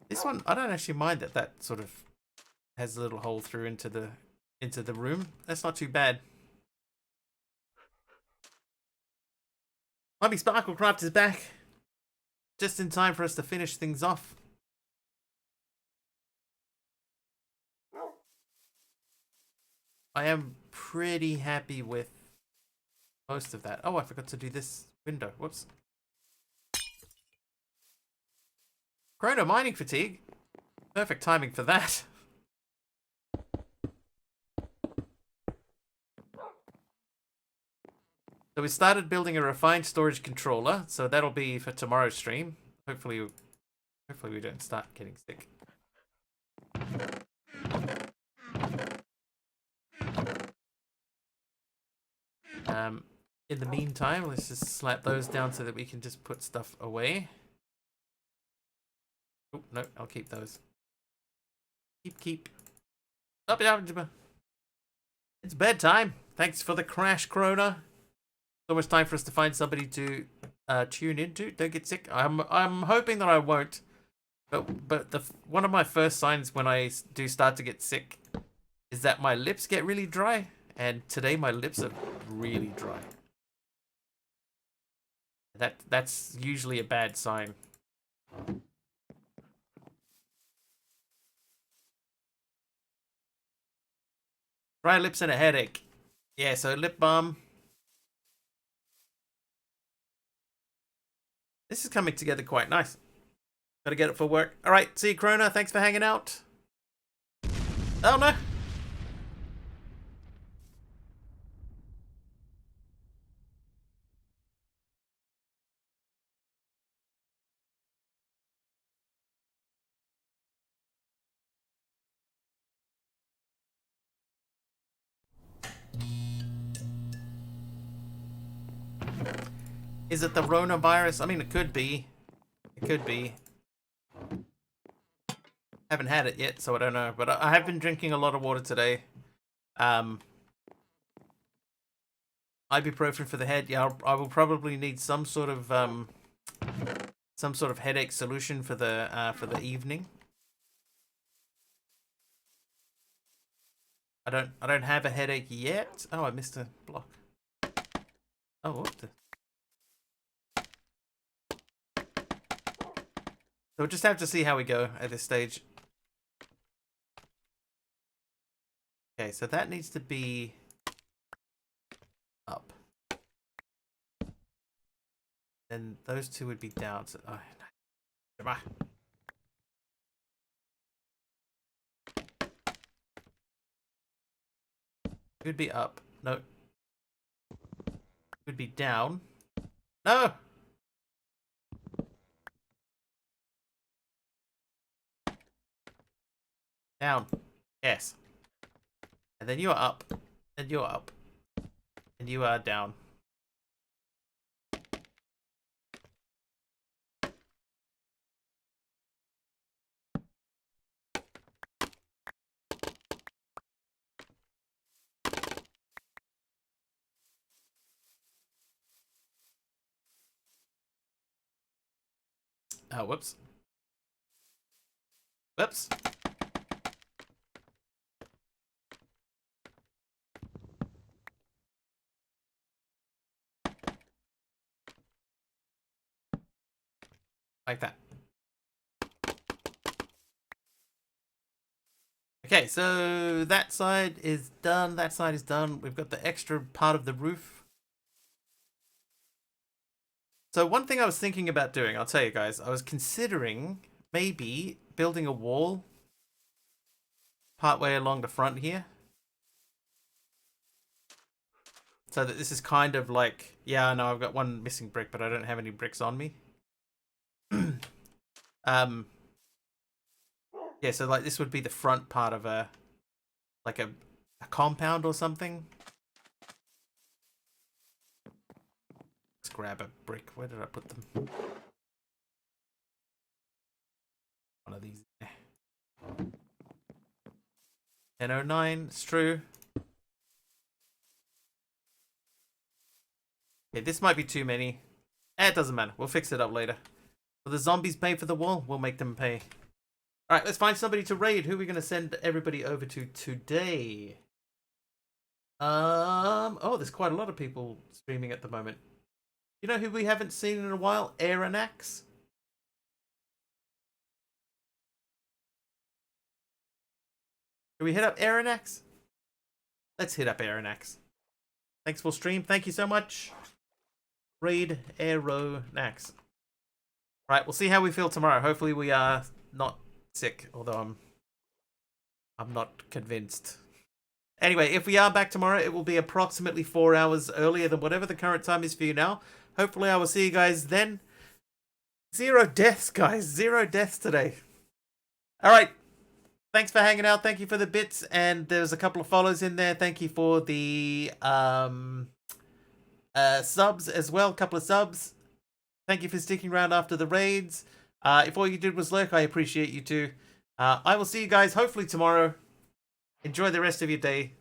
This one, I don't actually mind that sort of has a little hole through into the room. That's not too bad. Mummy Sparklecraft is back. Just in time for us to finish things off. I am pretty happy with most of that. Oh, I forgot to do this window. Whoops. Chrono mining fatigue. Perfect timing for that. So we started building a refined storage controller, so that'll be for tomorrow's stream. Hopefully we don't start getting sick. In the meantime, let's just slap those down so that we can just put stuff away. Oh, no, I'll keep those. Keep. Up, it's bedtime. Thanks for the crash, Krona. So much time for us to find somebody to tune into. Don't get sick. I'm hoping that I won't. But one of my first signs when I do start to get sick is that my lips get really dry. And today my lips are really dry. That's usually a bad sign. Dry lips and a headache. Yeah, so lip balm. This is coming together quite nice. Gotta get it for work. Alright, see you, Krona. Thanks for hanging out. Oh, no. Is it the Rona virus? I mean, it could be. It could be. Haven't had it yet, so I don't know. But I have been drinking a lot of water today. Ibuprofen for the head. Yeah, I will probably need some sort of headache solution for the evening. I don't have a headache yet. Oh, I missed a block. Oh, what the? So we'll just have to see how we go at this stage. Okay, so that needs to be up. And those two would be down. So, oh, no. Could be up. No. Could be down. No! Down. Yes. And then you are up. And you are up. And you are down. Oh, whoops. Whoops. Like that. Okay, so that side is done. That side is done. We've got the extra part of the roof. So one thing I was thinking about doing, I'll tell you guys, I was considering maybe building a wall partway along the front here. So that this is kind of like, yeah, I know I've got one missing brick, but I don't have any bricks on me. Yeah, so like this would be the front part of a compound or something. Let's grab a brick. Where did I put them? One of these. 1009, it's true. Okay, this might be too many. It doesn't matter. We'll fix it up later. Will the zombies pay for the wall? We'll make them pay. Alright, let's find somebody to raid. Who are we going to send everybody over to today? Oh, there's quite a lot of people streaming at the moment. You know who we haven't seen in a while? Aeronax. Can we hit up Aeronax? Let's hit up Aeronax. Thanks for stream. Thank you so much. Raid Aeronax. Right, we'll see how we feel tomorrow. Hopefully we are not sick, although I'm not convinced. Anyway, if we are back tomorrow, it will be approximately 4 hours earlier than whatever the current time is for you now. Hopefully I will see you guys then. 0 deaths, guys. 0 deaths today. Alright. Thanks for hanging out. Thank you for the bits. And there's a couple of follows in there. Thank you for the subs as well. A couple of subs. Thank you for sticking around after the raids. If all you did was lurk, I appreciate you too. I will see you guys hopefully tomorrow. Enjoy the rest of your day.